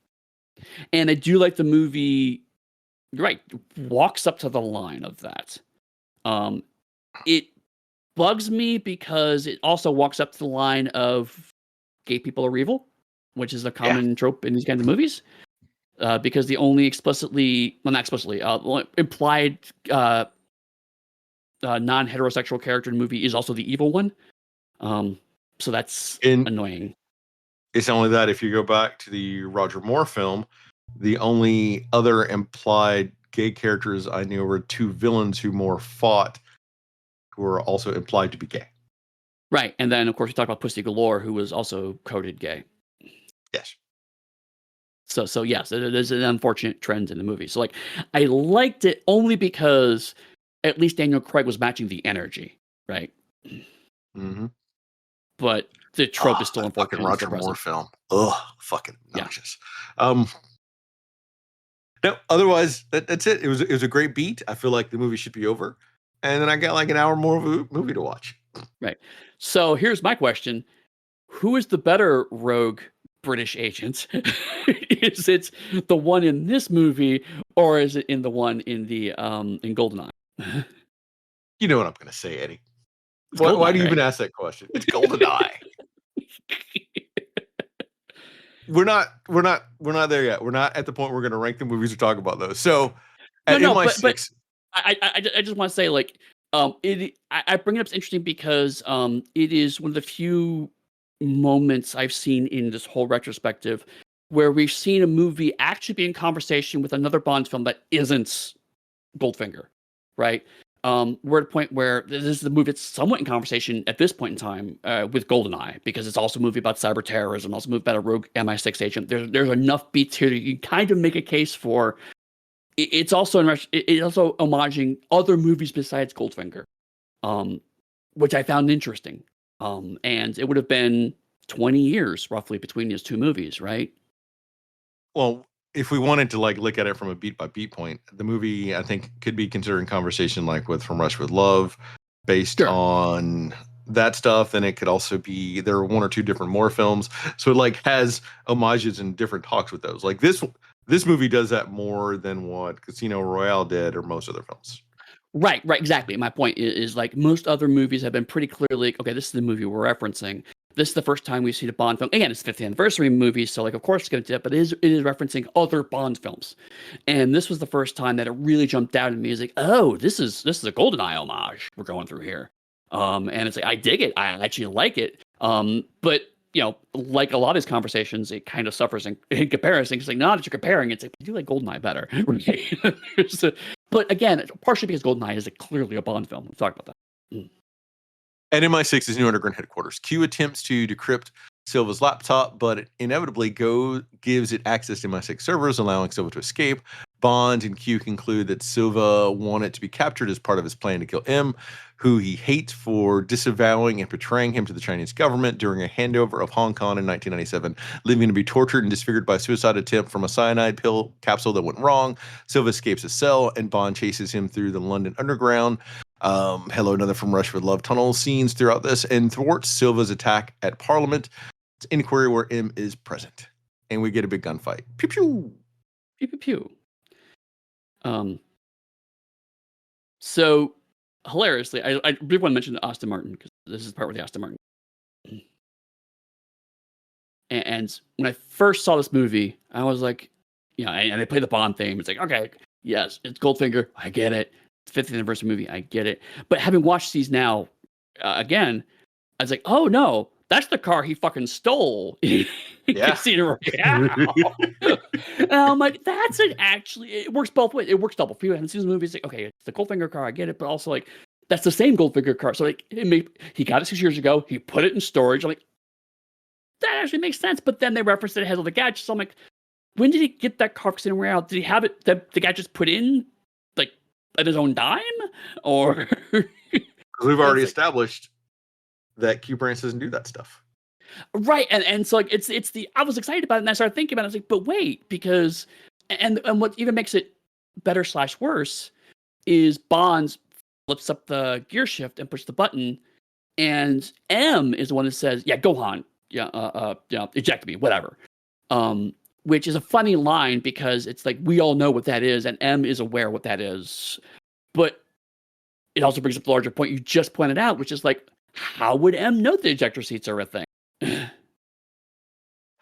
And I do like the movie, you're right, walks up to the line of that. It bugs me because it also walks up to the line of gay people are evil, which is a common trope in these kinds of movies. Because the only not explicitly, implied non-heterosexual character in the movie is also the evil one. So that's annoying. It's only that if you go back to the Roger Moore film, the only other implied gay characters I knew were two villains who Moore fought, who were also implied to be gay. Right, and then of course we talk about Pussy Galore, who was also coded gay. Yes. So yes, it is an unfortunate trend in the movie. So like, I liked it only because at least Daniel Craig was matching the energy, right? Mm-hmm. But the trope is still unfortunate. Fucking Roger Moore film. Ugh, fucking nauseous. No, otherwise that's it. It was a great beat. I feel like the movie should be over, and then I got like an hour more of a movie to watch. Right. So here's my question: who is the better rogue British agent? Is it the one in this movie, or is it in the one in the in GoldenEye? You know what I'm going to say, Eddie. Why do you even ask that question? It's GoldenEye. We're not there yet. We're not at the point where we're going to rank the movies or talk about those. So at MI6, but I just want to say, like, I bring it up, it's interesting because it is one of the few moments I've seen in this whole retrospective where we've seen a movie actually be in conversation with another Bond film that isn't Goldfinger, right? We're at a point where this is the movie that's somewhat in conversation at this point in time with GoldenEye, because it's also a movie about cyber terrorism, also a movie about a rogue MI6 agent. There's enough beats here that you can kind of make a case for. It's also homaging other movies besides Goldfinger, which I found interesting. And it would have been 20 years roughly between these two movies, right? Well, if we wanted to like look at it from a beat by beat point, the movie I think could be considered in conversation like with From Russia with Love, based on that stuff. And it could also be there are one or two different Moore films, so it like has homages and different talks with those. Like this movie does that more than what Casino Royale did or most other films. Right, exactly. My point is like most other movies have been pretty clearly, okay, this is the movie we're referencing. This is the first time we've seen a Bond film. Again, it's the 50th anniversary movie, so like of course it's going to do it, but it is referencing other Bond films. And this was the first time that it really jumped out at me as like, oh, this is a GoldenEye homage we're going through here. And it's like I dig it. I actually like it. But you know, like a lot of these conversations, it kind of suffers in comparison. It's like, not that you're comparing, it's like, I do like GoldenEye better. But again, partially because GoldenEye is clearly a Bond film. We've talked about that. At MI6's new underground headquarters, Q attempts to decrypt Silva's laptop, but it inevitably gives it access to MI6 servers, allowing Silva to escape. Bond and Q conclude that Silva wanted to be captured as part of his plan to kill M, who he hates for disavowing and betraying him to the Chinese government during a handover of Hong Kong in 1997, leaving to be tortured and disfigured by a suicide attempt from a cyanide pill capsule that went wrong. Silva escapes his cell, and Bond chases him through the London Underground. Hello, another From Russia with Love tunnel scenes throughout this, and thwarts Silva's attack at Parliament. It's an inquiry where M is present, and we get a big gunfight. Pew pew, pew pew pew. So hilariously, I really want to mention Aston Martin because this is the part with the Aston Martin. And when I first saw this movie, I was like, and they play the Bond theme. It's like, okay, yes, it's Goldfinger. I get it. It's 50th anniversary movie. I get it. But having watched these now again, I was like, oh no, that's the car he fucking stole in Yeah. Casino Royale. And I'm like, that's it. Actually, it works both ways. It works double. If you haven't seen the movie, it's like, okay, it's the Goldfinger car. I get it, but also like that's the same Goldfinger car. So like, he got it 6 years ago. He put it in storage. I'm like, that actually makes sense. But then they referenced it has all the gadgets. So I'm like, when did he get that car for Casino Royale? Did he have it that the gadgets put in like at his own dime, or? Because we've already established that Q Branch doesn't do that stuff. Right. And so like it's I was excited about it and I started thinking about it. I was like, but wait, because and what even makes it better / worse is Bonds flips up the gear shift and pushes the button, and M is the one that says, yeah, go on. Eject me, whatever. Which is a funny line because it's like we all know what that is, and M is aware what that is. But it also brings up the larger point you just pointed out, which is like, how would M know the ejector seats are a thing?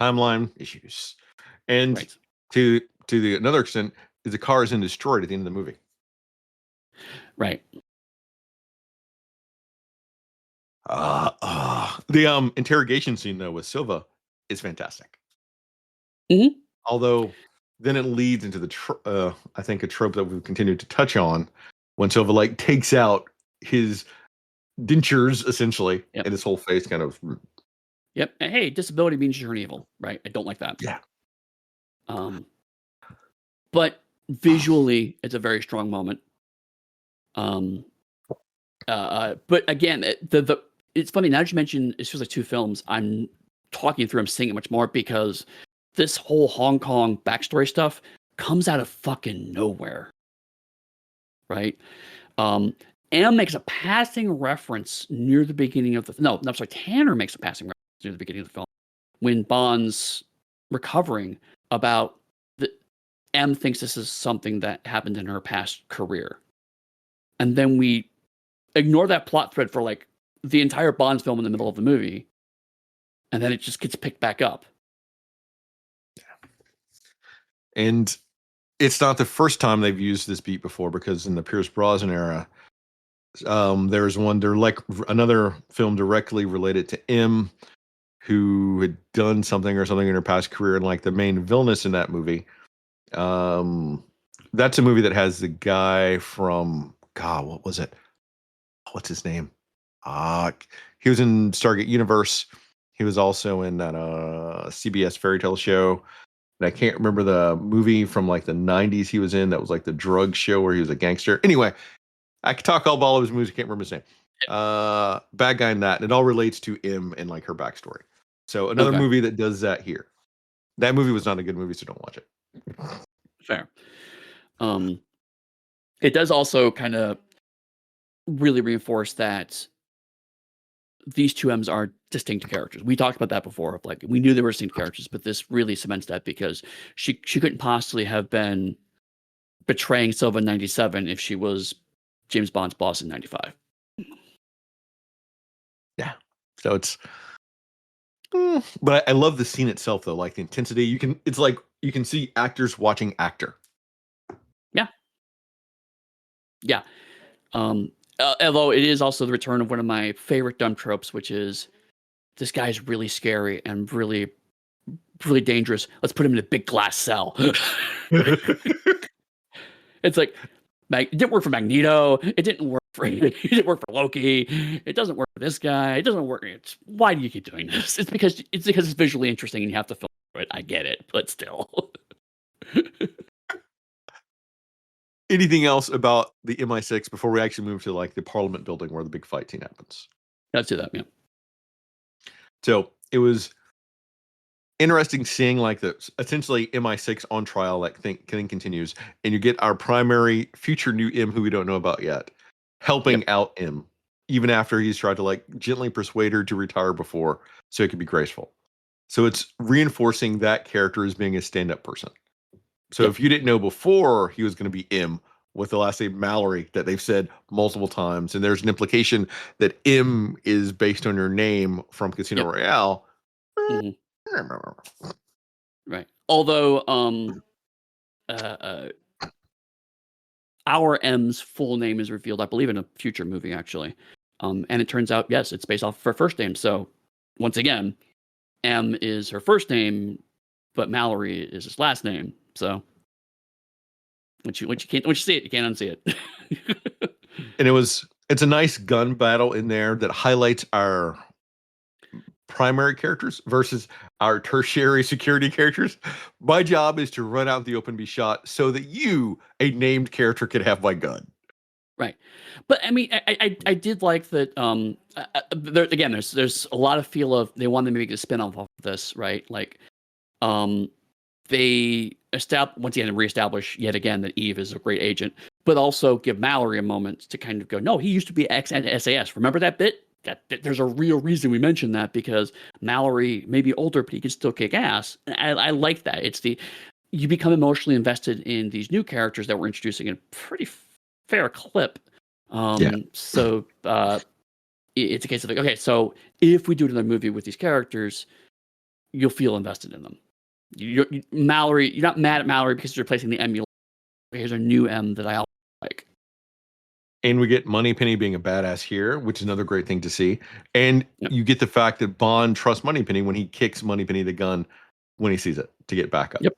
Timeline issues. And Right. to another extent, is the car isn't destroyed at the end of the movie. Right. The interrogation scene though with Silva is fantastic. Mhm. Although then it leads into the I think a trope that we've continued to touch on when Silva like takes out his dentures essentially, Yep. and his whole face kind of. Yep. And hey, disability means you're evil, right? I don't like that. Yeah. But visually, it's a very strong moment. But again, it's funny now that you mentioned it feels like two films. I'm talking through, I'm seeing it much more because this whole Hong Kong backstory stuff comes out of fucking nowhere, right? M makes a passing reference near the beginning of the no, I'm sorry, Tanner makes a passing reference near the beginning of the film when Bond's recovering about the M thinks this is something that happened in her past career, and then we ignore that plot thread for like the entire Bonds film in the middle of the movie, and then it just gets picked back up. And it's not the first time they've used this beat before, because in the Pierce Brosnan era, there's another film directly related to M, who had done something in her past career, and like the main villainess in that movie. That's a movie that has the guy from what was it? What's his name? He was in Stargate Universe. He was also in that CBS fairy tale show. And I can't remember the movie from like the 90s he was in that was like the drug show where he was a gangster. Anyway, I could talk all of his movies. I can't remember his name. Bad guy in that. And it all relates to M and like her backstory. So another movie that does that here. That movie was not a good movie, so don't watch it. Fair. It does also kind of really reinforce that these two M's are distinct characters. We talked about that before. Like we knew they were distinct characters, but this really cements that because she couldn't possibly have been betraying Silva in 97 if she was James Bond's boss in 95. Yeah. So it's but I love the scene itself though, like the intensity. It's like you can see actors watching actor. Yeah. Yeah. Although it is also the return of one of my favorite dumb tropes, which is this guy's really scary and really, really dangerous. Let's put him in a big glass cell. It's like it didn't work for Magneto. It didn't work for Loki. It doesn't work for this guy. It doesn't work. Why do you keep doing this? It's because it's visually interesting and you have to film it. I get it, but still. Anything else about the MI6 before we actually move to like the Parliament building where the big fight scene happens? Let's do that. Yeah. So it was interesting seeing like the essentially MI6 on trial, like thing continues, and you get our primary future new M who we don't know about yet, helping out M, even after he's tried to like gently persuade her to retire before so it could be graceful. So it's reinforcing that character as being a stand-up person. So if you didn't know before he was going to be M, with the last name Mallory that they've said multiple times, and there's an implication that M is based on your name from Casino Yep. Royale. Mhm. Right. Although, our M's full name is revealed, I believe, in a future movie, actually. And it turns out, yes, it's based off of her first name. So, once again, M is her first name, but Mallory is his last name. So, once you see it, you can't unsee it. And it's a nice gun battle in there that highlights our primary characters versus our tertiary security characters. My job is to run out in the open, be shot, so that you, a named character, can have my gun. Right. But I mean, I did like that. There, again, there's a lot of feel of they wanted to make a spin off of this, right? Like, they once again reestablish yet again that Eve is a great agent, but also give Mallory a moment to kind of go, no, he used to be ex SAS. Remember that bit? That there's a real reason we mentioned that, because Mallory may be older, but he can still kick ass. And I like that. It's you become emotionally invested in these new characters that we're introducing in a pretty fair clip. So it's a case of like, okay, so if we do another movie with these characters, you'll feel invested in them. Mallory, you're not mad at Mallory because you're replacing the M. Here's a new M that I like. And we get Moneypenny being a badass here, which is another great thing to see. And Yep. you get the fact that Bond trusts Moneypenny when he kicks Moneypenny the gun when he sees it to get back up. Yep.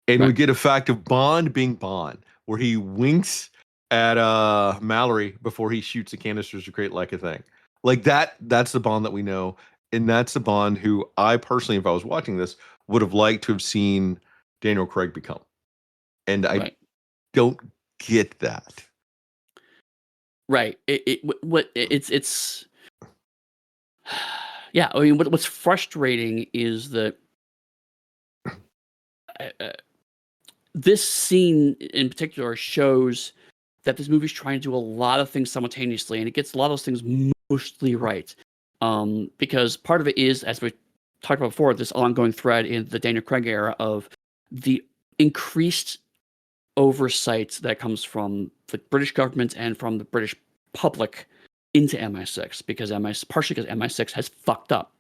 And we Right. get a fact of Bond being Bond, where he winks at Mallory before he shoots the canisters to create like a thing. Like that's the Bond that we know. And that's the Bond who I personally, if I was watching this, would have liked to have seen Daniel Craig become. And I don't get that. Right. It's yeah. I mean, what's frustrating is that this scene in particular shows that this movie's trying to do a lot of things simultaneously, and it gets a lot of those things mostly right. Because part of it is, as we talked about before, this ongoing thread in the Daniel Craig era of the increased oversight that comes from the British government and from the British public into MI6, because partially because MI6 has fucked up.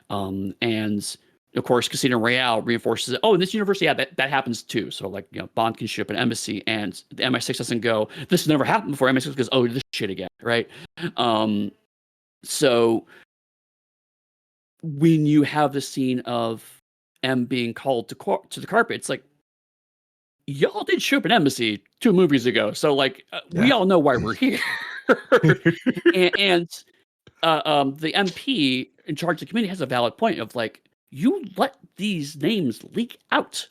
And of course, Casino Royale reinforces it. Oh, in this universe, yeah, that happens too. So, like, Bond can shoot up an embassy, and the MI6 doesn't go, this has never happened before. MI6 goes, oh, this shit again, right? So when you have the scene of M being called to the carpet, it's like, y'all did shoot up an embassy 2 movies ago, so like, we all know why we're here. and the MP in charge of the committee has a valid point of like, you let these names leak out.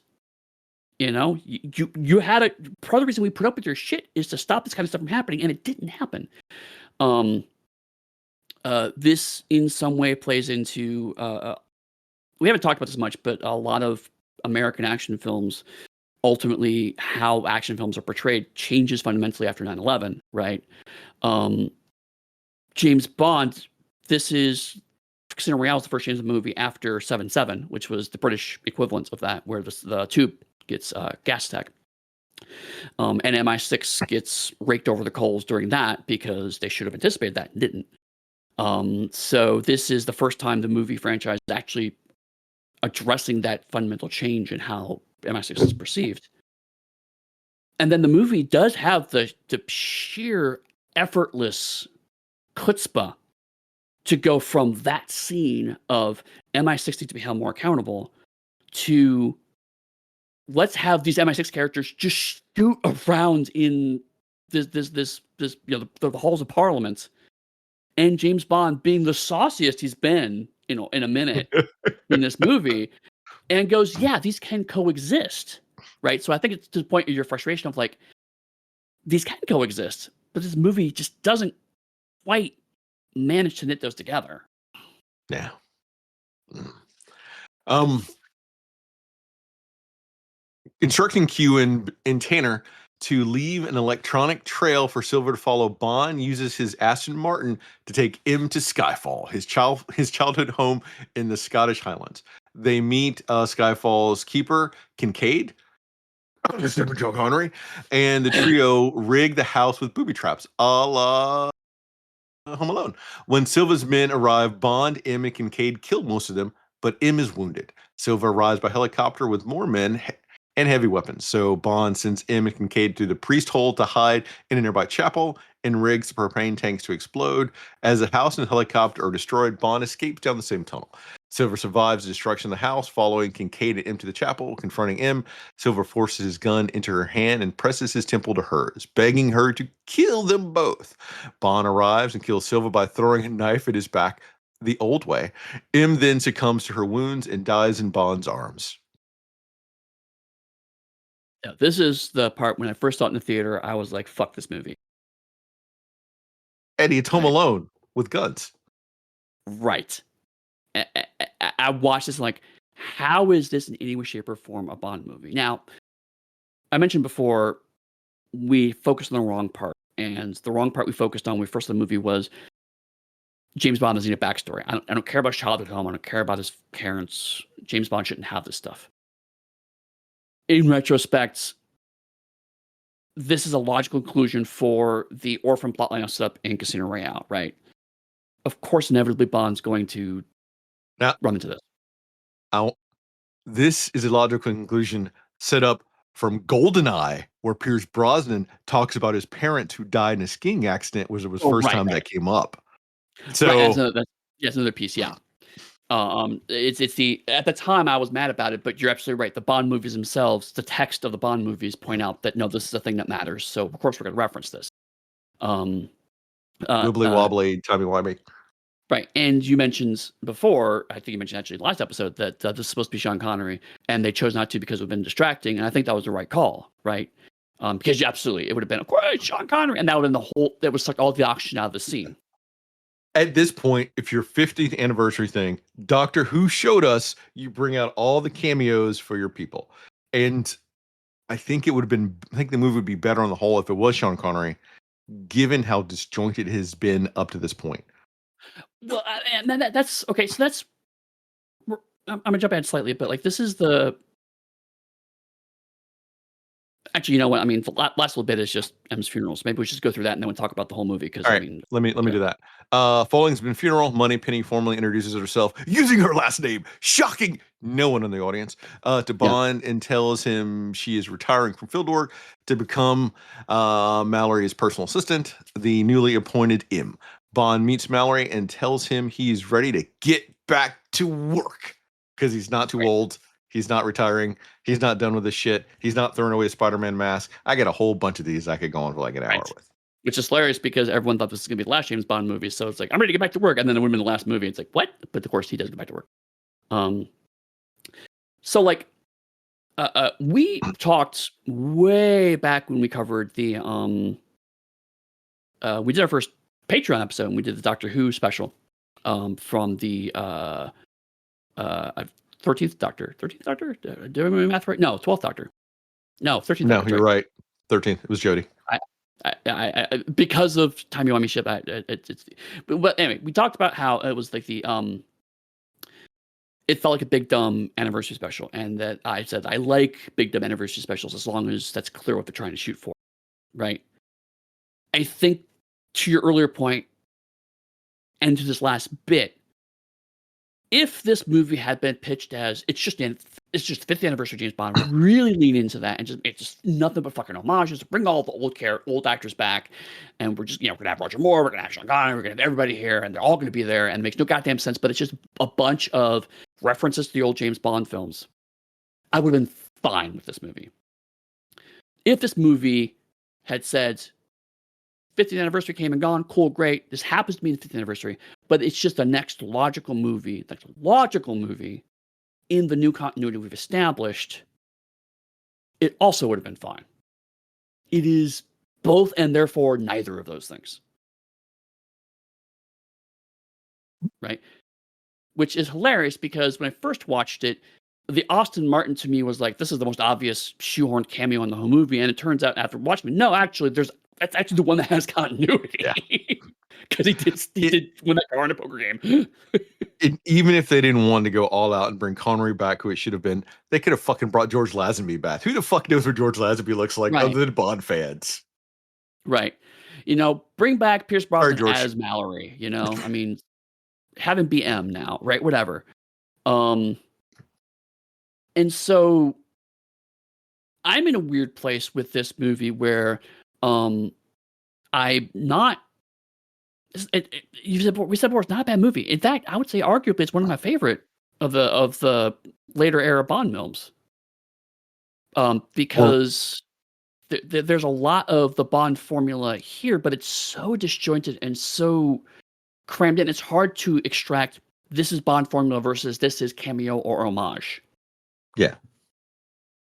You had a part of the reason we put up with your shit is to stop this kind of stuff from happening, and it didn't happen. This in some way plays into we haven't talked about this much, but a lot of American action films, ultimately how action films are portrayed changes fundamentally after 9/11, right? James Bond, this is Casino Royale is the first James Bond movie after 7/7, which was the British equivalent of that, where the tube gets gas attack. And MI6 gets raked over the coals during that because they should have anticipated that and didn't. So this is the first time the movie franchise is actually addressing that fundamental change in how MI6 is perceived. And then the movie does have the sheer effortless chutzpah to go from that scene of MI6 to be held more accountable to let's have these MI6 characters just shoot around in this the halls of Parliament, and James Bond being the sauciest he's been, in a minute in this movie, and goes, yeah, these can coexist, right? So I think it's to the point of your frustration of like, these can coexist, but this movie just doesn't quite manage to knit those together. Yeah. Instructing Q and Tanner to leave an electronic trail for Silver to follow, Bond uses his Aston Martin to take M to Skyfall, his childhood home in the Scottish Highlands. They meet Skyfall's keeper, Kincaid, Stupid Joe Connery. And the trio rig the house with booby traps, a la Home Alone. When Silva's men arrive, Bond, M, and Kincaid kill most of them, but M is wounded. Silva arrives by helicopter with more men and heavy weapons. So Bond sends M and Kincaid through the priest hole to hide in a nearby chapel and rigs the propane tanks to explode. As the house and helicopter are destroyed, Bond escapes down the same tunnel. Silver survives the destruction of the house, following Kincaid and M to the chapel. Confronting M, Silver forces his gun into her hand and presses his temple to hers, begging her to kill them both. Bond arrives and kills Silva by throwing a knife at his back the old way. M then succumbs to her wounds and dies in Bond's arms. Yeah, this is the part when I first saw it in the theater, I was like, fuck this movie. Eddie, it's Home Right. Alone with guns. Right. I watched this like, how is this in any way, shape, or form a Bond movie? Now, I mentioned before, we focused on the wrong part. And the wrong part we focused on when we first saw the movie was James Bond doesn't need a backstory. I don't care about his childhood home. I don't care about his parents. James Bond shouldn't have this stuff. In retrospect, this is a logical conclusion for the orphan plotline set up in Casino Royale, right? Of course, inevitably, Bond's going to Now, run into this. this is a logical conclusion set up from GoldenEye, where Pierce Brosnan talks about his parents who died in a skiing accident, was the first time that came up. Right. So That's another piece. Yeah. It's the at the time I was mad about it, but you're absolutely right. The Bond movies themselves, the text of the Bond movies point out that no, this is a thing that matters. So of course we're going to reference this. Um, wibbly wobbly, timey wimey. Right, and you mentioned before, I think you mentioned actually last episode that this is supposed to be Sean Connery, and they chose not to because it would have been distracting, and I think that was the right call, right? Because absolutely, it would have been, of course, Sean Connery, and that would have been the whole, that would suck all the oxygen out of the scene. At this point, if your 50th anniversary thing, Doctor Who showed us, you bring out all the cameos for your people. And I think I think the movie would be better on the whole if it was Sean Connery, given how disjointed it has been up to this point. Well, and then that's okay. So that's I'm gonna jump ahead slightly, but like this is the actually, you know what? I mean, the last little bit is just M's funeral. So maybe we should just go through that and then we'll talk about the whole movie. Because All I right, mean, let me do that. Falling's been funeral. Money Penny formally introduces herself using her last name. Shocking. No one in the audience. To yeah, Bond and tells him she is retiring from field work to become Mallory's personal assistant, the newly appointed M. Bond meets Mallory and tells him he's ready to get back to work because he's not too right, old. He's not retiring. He's not done with this shit. He's not throwing away a Spider-Man mask. I got a whole bunch of these I could go on for like an hour right. with. Which is hilarious because everyone thought this was gonna be the last James Bond movie. So it's like I'm ready to get back to work, and then it would have been the last movie. It's like what? But of course, he does go back to work. So like we talked way back when we covered the we did our first Patreon episode and we did the Doctor Who special from the 13th Doctor. 13th Doctor? Did I remember my math right? No, 12th Doctor. No, 13th No, Doctor. you're right. 13th. It was Jodie. I because of timey-wimey shit, it's but anyway, we talked about how it was like the it felt like a big dumb anniversary special, and that I said I like big dumb anniversary specials as long as that's clear what they're trying to shoot for, right? I think to your earlier point and to this last bit, if this movie had been pitched as it's just the 50th anniversary of James Bond, really lean into that and it's just nothing but fucking homages, bring all the old actors back, and we're just we're gonna have Roger Moore, we're gonna have Sean Connery, we're gonna have everybody here, and they're all gonna be there, and it makes no goddamn sense, but it's just a bunch of references to the old James Bond films. I would have been fine with this movie. If this movie had said 50th anniversary came and gone, cool, great. This happens to be the 50th anniversary, but it's just the next logical movie in the new continuity we've established. It also would have been fine. It is both and therefore neither of those things. Right? Which is hilarious because when I first watched it, the Austin Martin to me was like, this is the most obvious shoehorned cameo in the whole movie, and it turns out after watching it, no, actually, that's actually the one that has Yeah. continuity because he did win that car in a poker game. Even if they didn't want to go all out and bring Connery back, who it should have been, they could have fucking brought George Lazenby back. Who the fuck knows what George Lazenby looks like Right, other than Bond fans? right. Bring back Pierce All right, Brosnan George. as Mallory. I mean, have him be M now, right? Whatever. Um, and so I'm in a weird place with this movie where um I'm not. We said before it's not a bad movie. In fact, I would say arguably it's one of my favorite of the later era Bond films. Well, Because there's a lot of the Bond formula here, but it's so disjointed and so crammed in. It's hard to extract this is Bond formula versus this is cameo or homage. yeah.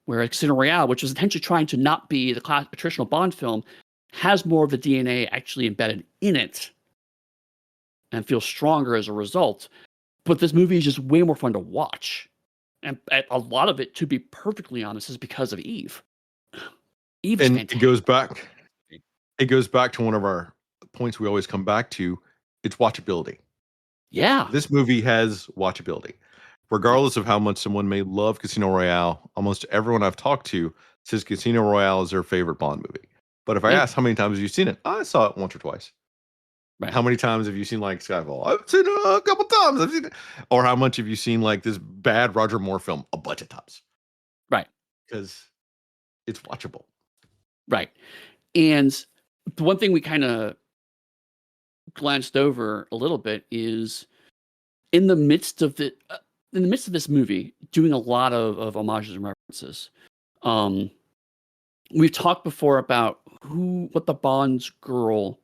Whereas Casino Royale, which was intentionally trying to not be the traditional Bond film, has more of the DNA actually embedded in it and feels stronger as a result. But this movie is just way more fun to watch. And a lot of it, to be perfectly honest, is because of Eve. Eve is And fantastic. it goes back to one of our points we always come back to. It's watchability. Yeah. This movie has watchability. Regardless of how much someone may love Casino Royale, almost everyone I've talked to says Casino Royale is their favorite Bond movie. But if I Yeah. ask how many times have you seen it, I saw it once or twice. Right. How many times have you seen like Skyfall? I've seen it a couple times. I've seen it. Or how much have you seen like this bad Roger Moore film? A bunch of times. Right. Because it's watchable. Right. And the one thing we kind of glanced over a little bit is in the midst of this movie, doing a lot of homages and references. We've talked before about what the Bond's girl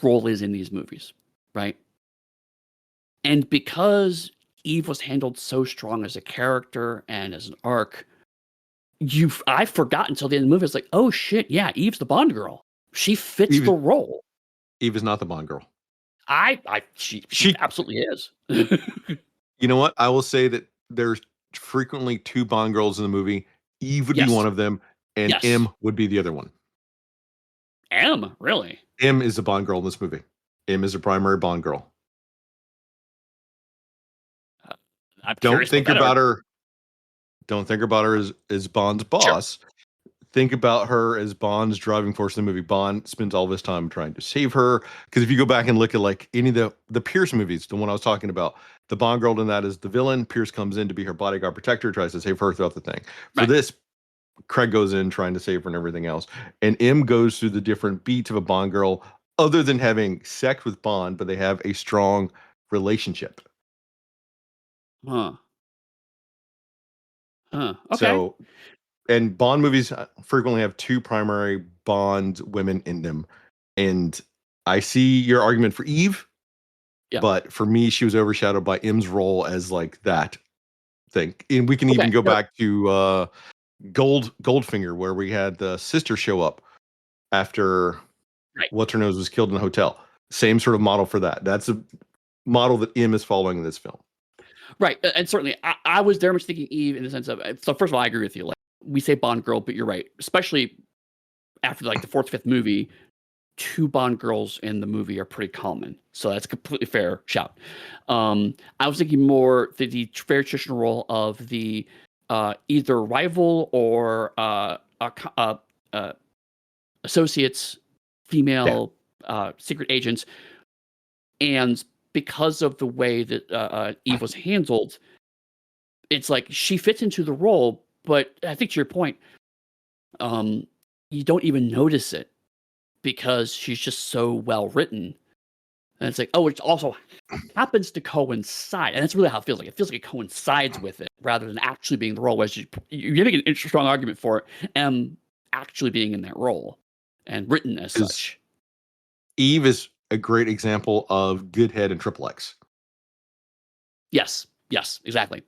role is in these movies, right? And because Eve was handled so strong as a character and as an arc, I forgot until the end of the movie. It's like, oh shit, yeah, Eve's the Bond girl. She fits the role. Eve is not the Bond girl. She absolutely is. You know what? I will say that there's frequently two Bond girls in the movie. Eve would be Yes. one of them, and Yes. M would be the other one. M, really? M is the Bond girl in this movie. M is a primary Bond girl. I'm Don't curious think what that about are. her. Don't think about her as Bond's boss. Think about her as Bond's driving force in the movie. Bond spends all this time trying to save her. Because if you go back and look at like any of the Pierce movies, the one I was talking about, the Bond girl in that is the villain. Pierce comes in to be her bodyguard protector, tries to save her throughout the thing. For Right. this, Craig goes in trying to save her and everything else. And M goes through the different beats of a Bond girl, other than having sex with Bond, but they have a strong relationship. Huh. Okay. So, and Bond movies frequently have two primary Bond women in them. And I see your argument for Eve, but for me, she was overshadowed by M's role as like that thing. And we can even go back to Goldfinger, where we had the sister show up after what's her nose was killed in a hotel. Same sort of model for that. That's a model that M is following in this film. Right. And certainly I was very much thinking Eve in the sense of, so first of all, I agree with you. Like, we say Bond girl, but you're right. Especially after like the fourth, fifth movie, two Bond girls in the movie are pretty common. So that's a completely fair shout. I was thinking more the very traditional role of the either rival or associates, female secret agents. And because of the way that Eve was handled, it's like she fits into the role, but I think to your point, you don't even notice it because she's just so well written. And it's like, oh, it also happens to coincide. And that's really how it feels like. It feels like it coincides with it rather than actually being the role. Whereas you're making an strong argument for it, actually being in that role and written as such. Eve is a great example of good head and triple X. Yes, exactly.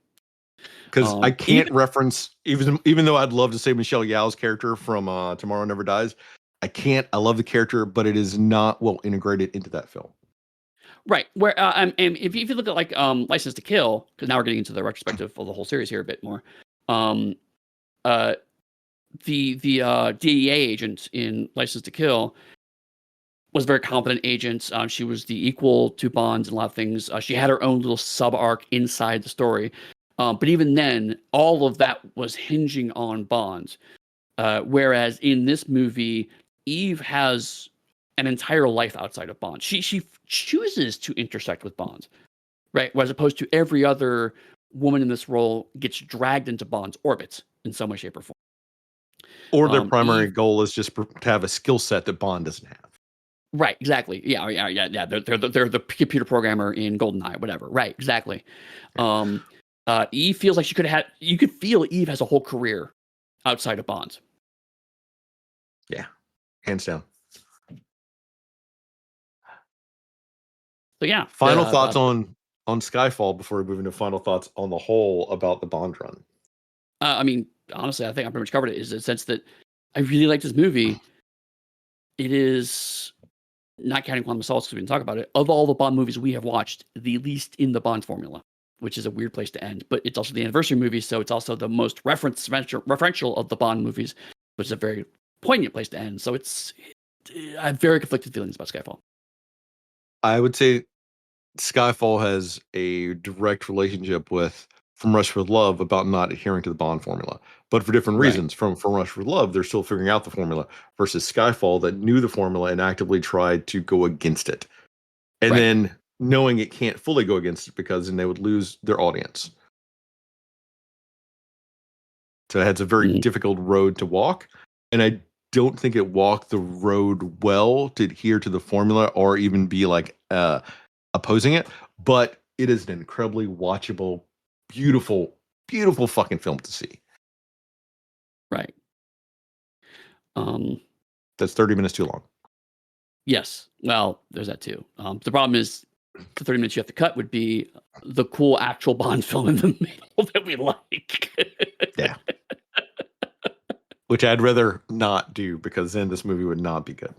Because I can't reference, even though I'd love to say Michelle Yeoh's character from Tomorrow Never Dies, I can't. I love the character, but it is not well integrated into that film. Right. Where and if you look at like License to Kill, because now we're getting into the retrospective of the whole series here a bit more. Um, uh, the DEA agent in License to Kill was a very competent agent. She was the equal to Bond in a lot of things. She had her own little sub arc inside the story. But even then, all of that was hinging on Bond. Whereas in this movie, Eve has an entire life outside of Bond. She chooses to intersect with Bond, right? As opposed to every other woman in this role gets dragged into Bond's orbit in some way, shape, or form. Or their primary Eve, goal is just to have a skill set that Bond doesn't have. right? Exactly. Yeah. They're the computer programmer in GoldenEye, whatever. Right? Exactly. Eve feels like she could have had. You could feel Eve has a whole career outside of Bond. Yeah, hands down. So yeah. Final thoughts on Skyfall before we move into final thoughts on the whole about the Bond run. I mean, honestly, I think I pretty much covered it. Is the sense that I really like this movie. It is, not counting Quantum of Solace because we didn't talk about it, of all the Bond movies we have watched, the least in the Bond formula, which is a weird place to end. But it's also the anniversary movie, so it's also the most referential of the Bond movies, which is a very poignant place to end. So I have very conflicted feelings about Skyfall. I would say Skyfall has a direct relationship with From Russia with Love about not adhering to the Bond formula, but for different Right. reasons. From Russia with Love, they're still figuring out the formula versus Skyfall that knew the formula and actively tried to go against it. And Right. then knowing it can't fully go against it because then they would lose their audience. So it has a very difficult road to walk. And I don't think it walked the road well to adhere to the formula or even be like opposing it. But it is an incredibly watchable, beautiful, beautiful fucking film to see. Right. That's 30 minutes too long. Yes. Well, there's that too. The problem is the 30 minutes you have to cut would be the cool actual Bond film in the middle that we like. Yeah. Which I'd rather not do because then this movie would not be good.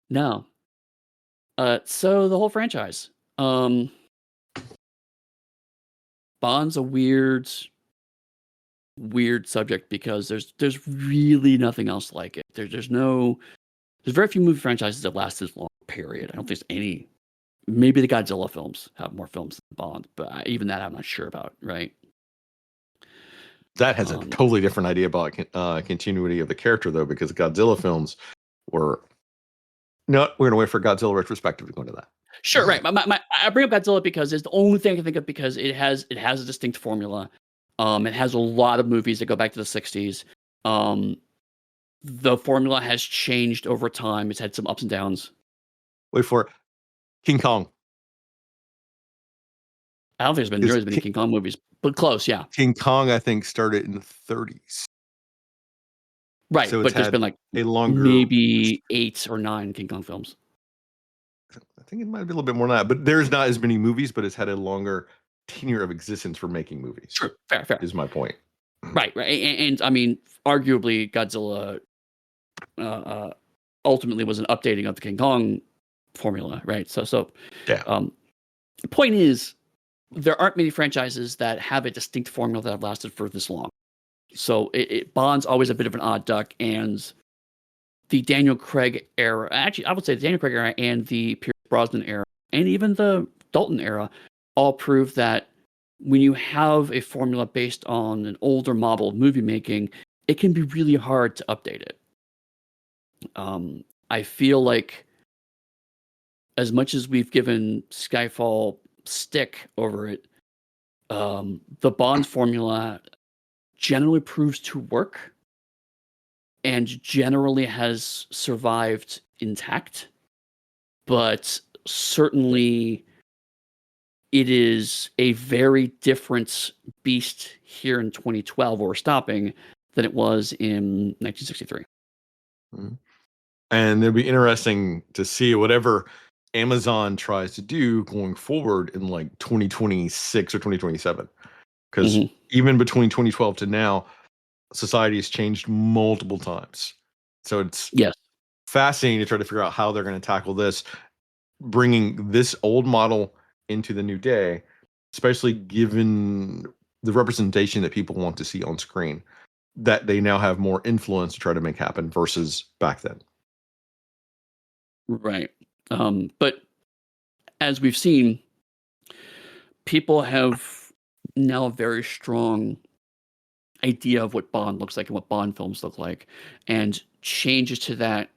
No. So the whole franchise. Bond's a weird subject because there's really nothing else like it. There's very few movie franchises that last this long period. I don't think there's any. Maybe the Godzilla films have more films than Bond, but even that I'm not sure about, right? That has a totally different idea about continuity of the character, though, because Godzilla films were... No, we're going to wait for Godzilla retrospective to go into that. Sure, right. I bring up Godzilla because it's the only thing I can think of because it has a distinct formula. It has a lot of movies that go back to the 60s. The formula has changed over time. It's had some ups and downs. Wait for it. King Kong. I don't think there's been many King Kong movies, but close, yeah. King Kong, I think, started in the 30s. Right, so but there's been like a longer, maybe 8 or 9 King Kong films. I think it might be a little bit more than that, but there's not as many movies, but it's had a longer tenure of existence for making movies. True, fair. Is my point. Right. And I mean, arguably, Godzilla ultimately was an updating of the King Kong formula, right? So yeah. The point is, there aren't many franchises that have a distinct formula that have lasted for this long. So Bond's always a bit of an odd duck, and the Daniel Craig era, actually, I would say the Daniel Craig era and the Pierce Brosnan era, and even the Dalton era, all prove that when you have a formula based on an older model of movie making, it can be really hard to update it. I feel like as much as we've given Skyfall stick over it, the Bond formula generally proves to work and generally has survived intact, but certainly it is a very different beast here in 2012, or stopping, than it was in 1963. Mm-hmm. And it'll be interesting to see whatever Amazon tries to do going forward in like 2026 or 2027. Because even between 2012 to now, society has changed multiple times. So it's fascinating to try to figure out how they're going to tackle this. bringing this old model into the new day, especially given the representation that people want to see on screen, that they now have more influence to try to make happen versus back then. Right. But as we've seen, people have now a very strong idea of what Bond looks like and what Bond films look like, and changes to that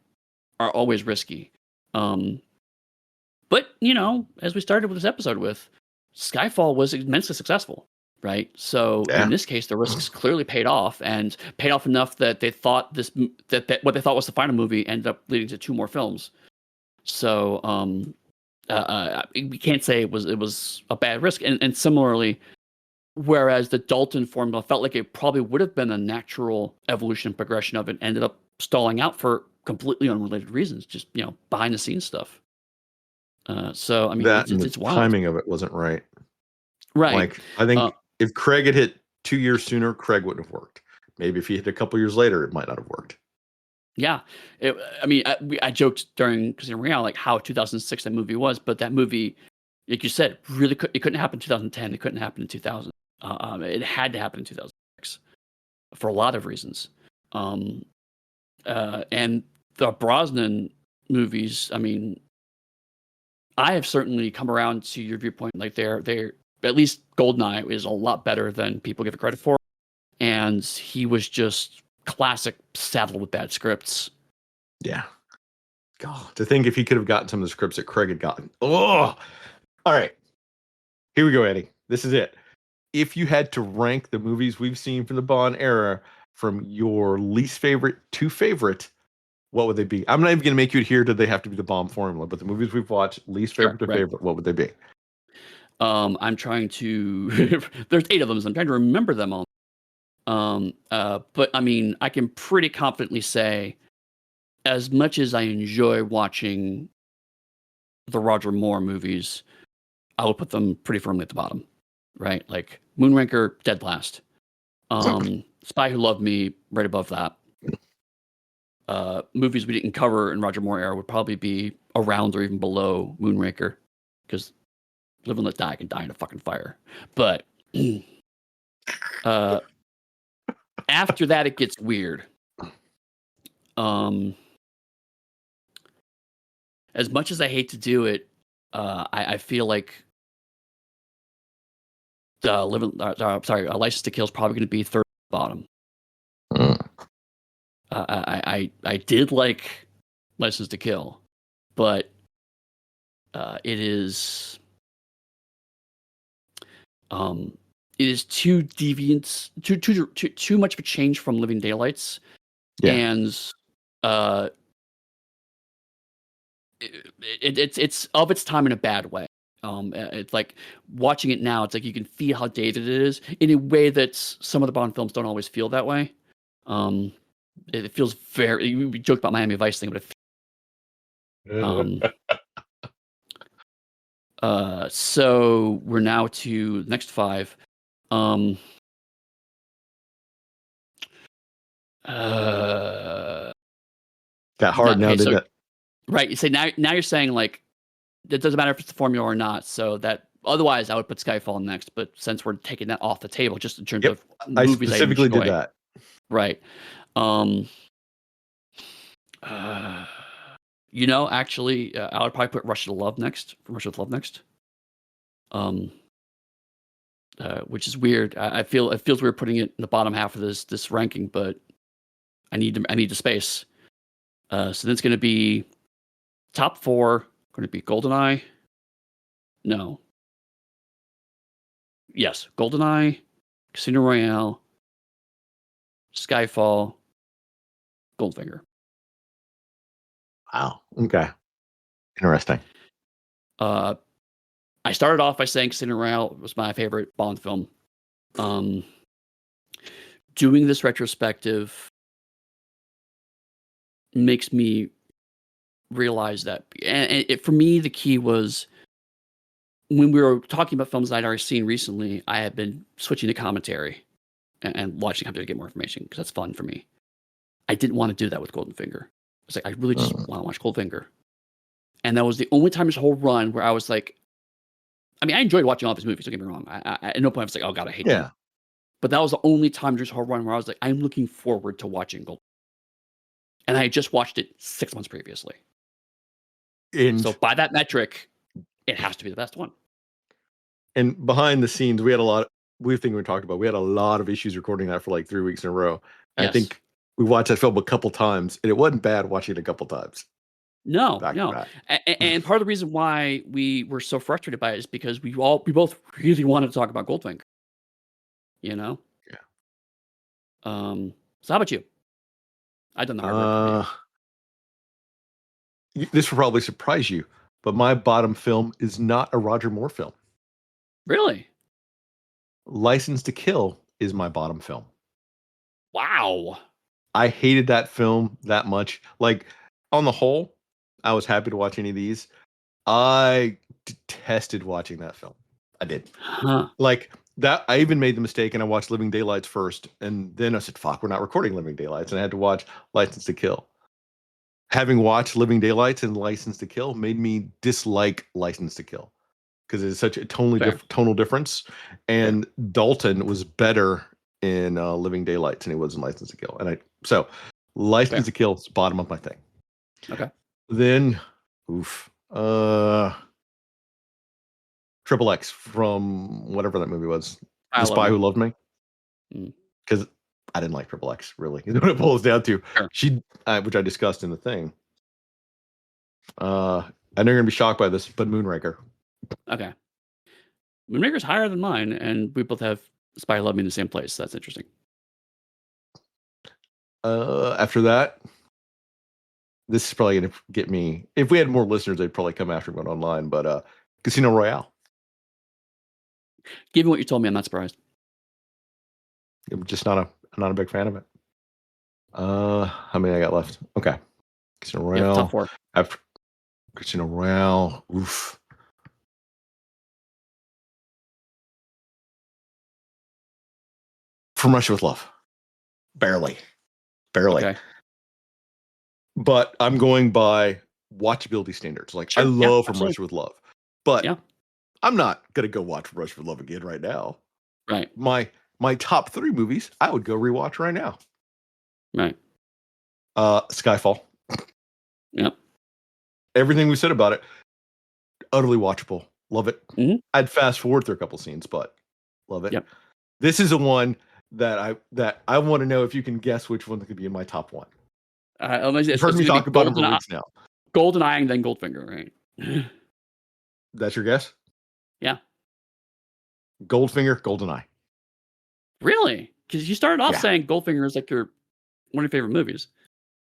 are always risky. But as we started with this episode with, Skyfall was immensely successful, right? So Yeah. in this case, the risks clearly paid off, and paid off enough that they thought that what they thought was the final movie ended up leading to 2 more films. So we can't say it was a bad risk. And similarly, whereas the Dalton formula felt like it probably would have been a natural evolution and progression of it, ended up stalling out for completely unrelated reasons, just behind the scenes stuff. So I mean, That and the it's wild, timing of it wasn't right. right? Like, I think if Craig had hit 2 years sooner, Craig wouldn't have worked. Maybe if he hit a couple years later, it might not have worked. Yeah, I mean, I joked during Casino Royale like how 2006 that movie was, but that movie, like you said, really it couldn't happen in 2010. It couldn't happen in 2000. It had to happen in 2006 for a lot of reasons. And the Brosnan movies, I mean, I have certainly come around to your viewpoint. Like they're at least Goldeneye is a lot better than people give it credit for, and he was just classic saddled with bad scripts. Yeah. God, to think if he could have gotten some of the scripts that Craig had gotten. Oh, all right. Here we go, Eddie. This is it. If you had to rank the movies we've seen from the Bond era from your least favorite to favorite, what would they be? I'm not even going to make you adhere to they have to be the Bond formula, but the movies we've watched, least favorite to favorite, what would they be? I'm trying to. There's 8 of them, so I'm trying to remember them all. But I mean, I can pretty confidently say, as much as I enjoy watching the Roger Moore movies, I would put them pretty firmly at the bottom, right? Like Moonraker, dead last. Spy Who Loved Me, right above that. Movies we didn't cover in Roger Moore era would probably be around or even below Moonraker, because Live and Let Die can die in a fucking fire. But after that, it gets weird. As much as I hate to do it, I feel like License to Kill is probably going to be third bottom. I did like License to Kill, but it is too deviant, too much of a change from Living Daylights, and it's of its time in a bad way. It's like watching it now. It's like you can feel how dated it is in a way that some of the Bond films don't always feel that way. It feels very. We joked about Miami Vice thing, but so we're now to the next 5. Got hard now, didn't it? Right. You say now you're saying like it doesn't matter if it's the formula or not. So that otherwise I would put Skyfall next, but since we're taking that off the table, just in terms of movies I specifically did that. Right. Actually, I would probably put Rush with Love next. Which is weird. I feel it feels weird putting it in the bottom half of this ranking, but I need the space. So then it's going to be top 4. Going to be GoldenEye. No. Yes, GoldenEye, Casino Royale, Skyfall, Goldfinger. Wow. Okay. Interesting. I started off by saying Casino Royale was my favorite Bond film. Doing this retrospective makes me realize that, and for me, the key was when we were talking about films I'd already seen recently. I had been switching to commentary and watching commentary to get more information because that's fun for me. I didn't want to do that with Goldfinger. It's like I really just want to watch Goldfinger. And that was the only time this whole run where I was like, I mean, I enjoyed watching all of his movies. Don't get me wrong. At no point I was like, oh god, I hate them. Yeah. But that was the only time during this whole run where I was like, I'm looking forward to watching Gold. And I had just watched it 6 months previously. And So by that metric, it has to be the best one. And behind the scenes, we had we talked about, we had a lot of issues recording that for like 3 weeks in a row. Yes. I think we watched that film a couple times, and it wasn't bad watching it a couple times. No, Back to no. back. And part of the reason why we were so frustrated by it is because we both really wanted to talk about Goldfinger. You know? Yeah. So how about you? I've done the hard work for This will probably surprise you, but my bottom film is not a Roger Moore film. Really? License to Kill is my bottom film. Wow. I hated that film that much. Like, on the whole, I was happy to watch any of these. I detested watching that film. I did. Huh. Like, that, I even made the mistake and I watched Living Daylights first, and then I said, fuck, we're not recording Living Daylights, and I had to watch License to Kill. Having watched Living Daylights and License to Kill made me dislike License to Kill because it's such a tonal difference. And Dalton was better in Living Daylights than he was in License to Kill. And so License to Kill is bottom of my thing. Okay. Then, Triple X from whatever that movie was, The Spy Who Loved Me. Because I didn't like Triple X, really. Is what it boils down to. Sure. Which I discussed in the thing. I know you're gonna be shocked by this, but Moonraker. Okay. Moonraker's higher than mine, and we both have Spy Who Loved Me in the same place. So that's interesting. After that, this is probably gonna get me. If we had more listeners, they'd probably come after me online. But Casino Royale. Given what you told me, I'm not surprised. I'm just not a big fan of it. How many I got left? Okay. Casino Royale. Yeah, top 4. After Casino Royale. From Russia with Love. Barely. Okay. But I'm going by watchability standards. Like, sure, I love From Russia with Love. But I'm not going to go watch From Russia with Love again right now. Right. My top 3 movies, I would go rewatch right now. Right. Skyfall. Yep. Everything we said about it, utterly watchable. Love it. Mm-hmm. I'd fast forward through a couple scenes, but love it. Yep. This is a one that I want to know if you can guess which one could be in my top 1. You've heard me talk about it for weeks now. GoldenEye and then Goldfinger, right? That's your guess? Yeah. Goldfinger, GoldenEye. Really? Because you started off saying Goldfinger is like one of your favorite movies.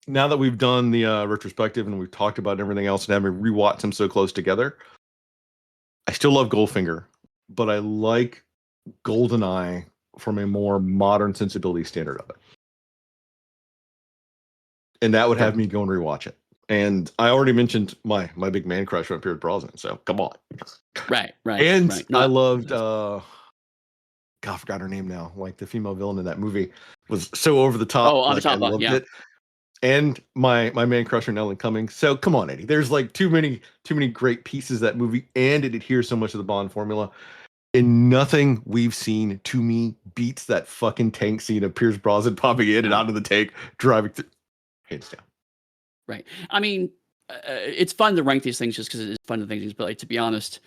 Now that we've done the retrospective and we've talked about everything else and having rewatched them so close together, I still love Goldfinger, but I like GoldenEye from a more modern sensibility standard of it. And that would have me go and rewatch it. And I already mentioned my big man crush on Pierce Brosnan, so come on. Right. And I loved God, I forgot her name now. Like, the female villain in that movie was so over the top. Oh, on like, the top, I loved it. And my man crush on Ellen Cummings. So come on, Eddie. There's like too many great pieces of that movie, and it adheres so much to the Bond formula. And nothing we've seen, to me, beats that fucking tank scene of Pierce Brosnan popping in and out of the tank, driving through. Hands down. Right. I mean, it's fun to rank these things just because it's fun to think things. But like, to be honest,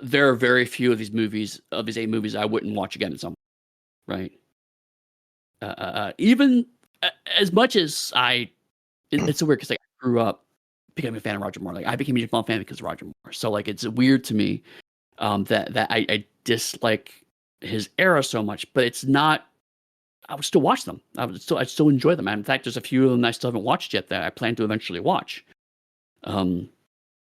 there are very few of these movies, of these 8 movies, I wouldn't watch again at some point. Right. Even as much as it's so weird because like, I grew up becoming a fan of Roger Moore. Like, I became a James Bond fan because of Roger Moore. So like, it's weird to me that I dislike his era so much, but it's not. I would still watch them. I'd still enjoy them. And in fact, there's a few of them I still haven't watched yet that I plan to eventually watch.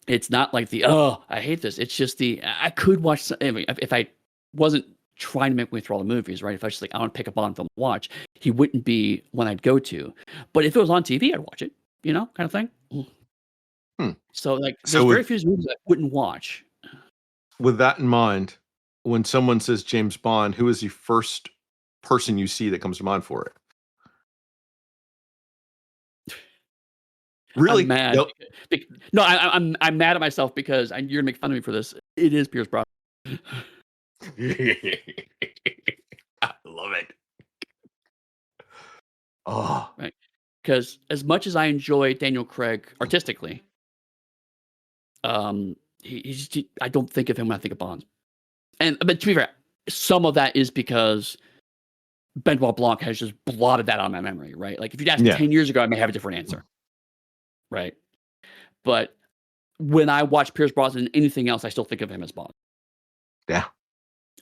It's not like I hate this. It's just I could watch if I wasn't trying to make my way through all the movies, right? If I was just like, I want to pick a Bond film to watch, he wouldn't be one I'd go to. But if it was on TV, I'd watch it, kind of thing. So like, there's very few movies I wouldn't watch. With that in mind, when someone says James Bond, who is the first person you see that comes to mind for it? I'm Really? mad. Nope. No, I'm mad at myself because you're gonna make fun of me for this. It is Pierce Brosnan. I love it. Oh, Right. Because as much as I enjoy Daniel Craig artistically, I don't think of him when I think of Bond. But to be fair, some of that is because Benoit Blanc has just blotted that out of my memory, right? Like if you'd asked me yeah. 10 years ago, I may have a different answer, right? But when I watch Pierce Brosnan in anything else, I still think of him as Bond. Yeah.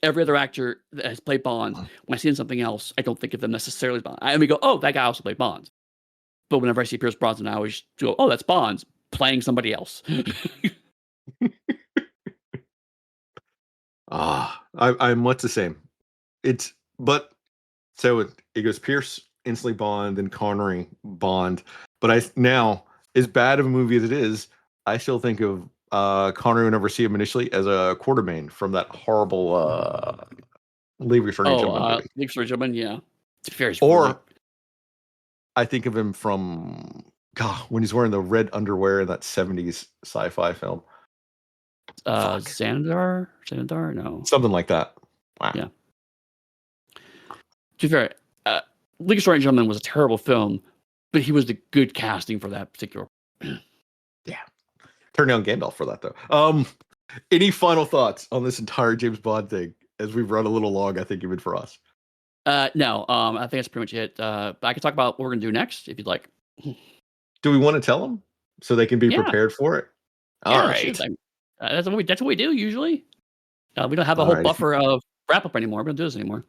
Every other actor that has played Bond, when I see in something else, I don't think of them necessarily as Bond. I only go, oh, that guy also played Bond. But whenever I see Pierce Brosnan, I always go, oh, that's Bond playing somebody else. I'm much the same. But so it goes Pierce, instantly Bond, then Connery, Bond. But now, as bad of a movie as it is, I still think of Connery whenever I see him initially as a Quartermain from that horrible Leave Returning Gentleman movie. Leave for Gentleman, yeah. To be fair, he's Or really... I think of him from when he's wearing the red underwear in that 70s sci-fi film. Xandar? No. Something like that. Wow. Yeah. To be fair, League of Strange Gentlemen was a terrible film, but he was the good casting for that particular. Yeah. Turn down Gandalf for that though. Any final thoughts on this entire James Bond thing as we've run a little long, I think, even for us? No, I think that's pretty much it. But I can talk about what we're gonna do next if you'd like. Do we want to tell them so they can be prepared for it? All right. That's what we do usually. We don't have a All whole right. buffer of wrap up anymore. We don't do this anymore.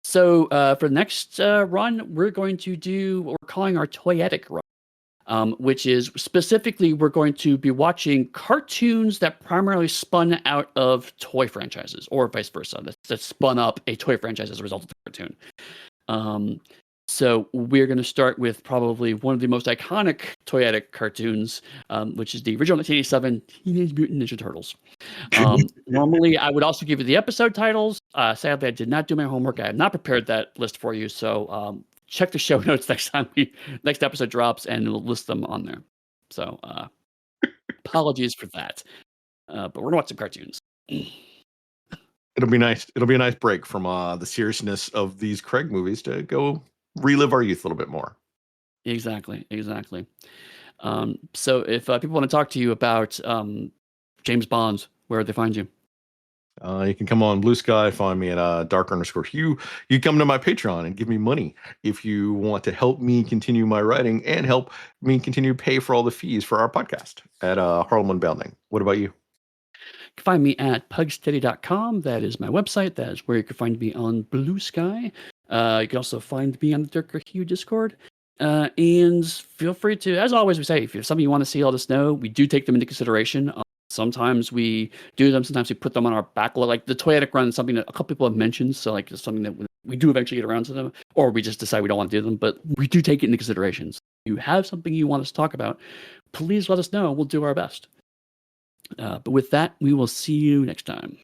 So for the next run, we're going to do what we're calling our toyetic run, which is specifically we're going to be watching cartoons that primarily spun out of toy franchises, or vice versa, that spun up a toy franchise as a result of the cartoon. So we're going to start with probably one of the most iconic toyetic cartoons, which is the original 1987 Teenage Mutant Ninja Turtles. Normally, I would also give you the episode titles. Sadly, I did not do my homework. I have not prepared that list for you. So check the show notes next episode drops, and we'll list them on there. So apologies for that. But we're going to watch some cartoons. It'll be nice. It'll be a nice break from the seriousness of these Craig movies to go relive our youth a little bit more. Exactly. So if people want to talk to you about James Bond, where would they find you? You can come on Blue Sky, find me at dark_Hugh. You come to my Patreon and give me money if you want to help me continue my writing and help me continue to pay for all the fees for our podcast at Harlem Unbounding. What about you? You can find me at pugsteady.com. That is my website. That is where you can find me on Blue Sky. You can also find me on the Darker_Hugh Discord. And feel free to, as always, we say, if you have something you want to see, let us know. We do take them into consideration. Sometimes we do them. Sometimes we put them on our backlog. Like the toyetic run is something that a couple people have mentioned. So like it's something that we do eventually get around to them, or we just decide we don't want to do them. But we do take it into consideration. So if you have something you want us to talk about, please let us know. We'll do our best. But with that, we will see you next time.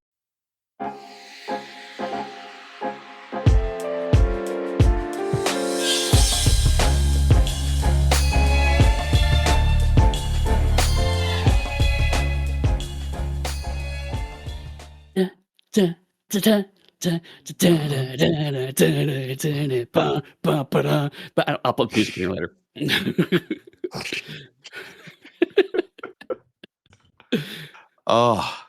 But I'll put music in here later. Oh.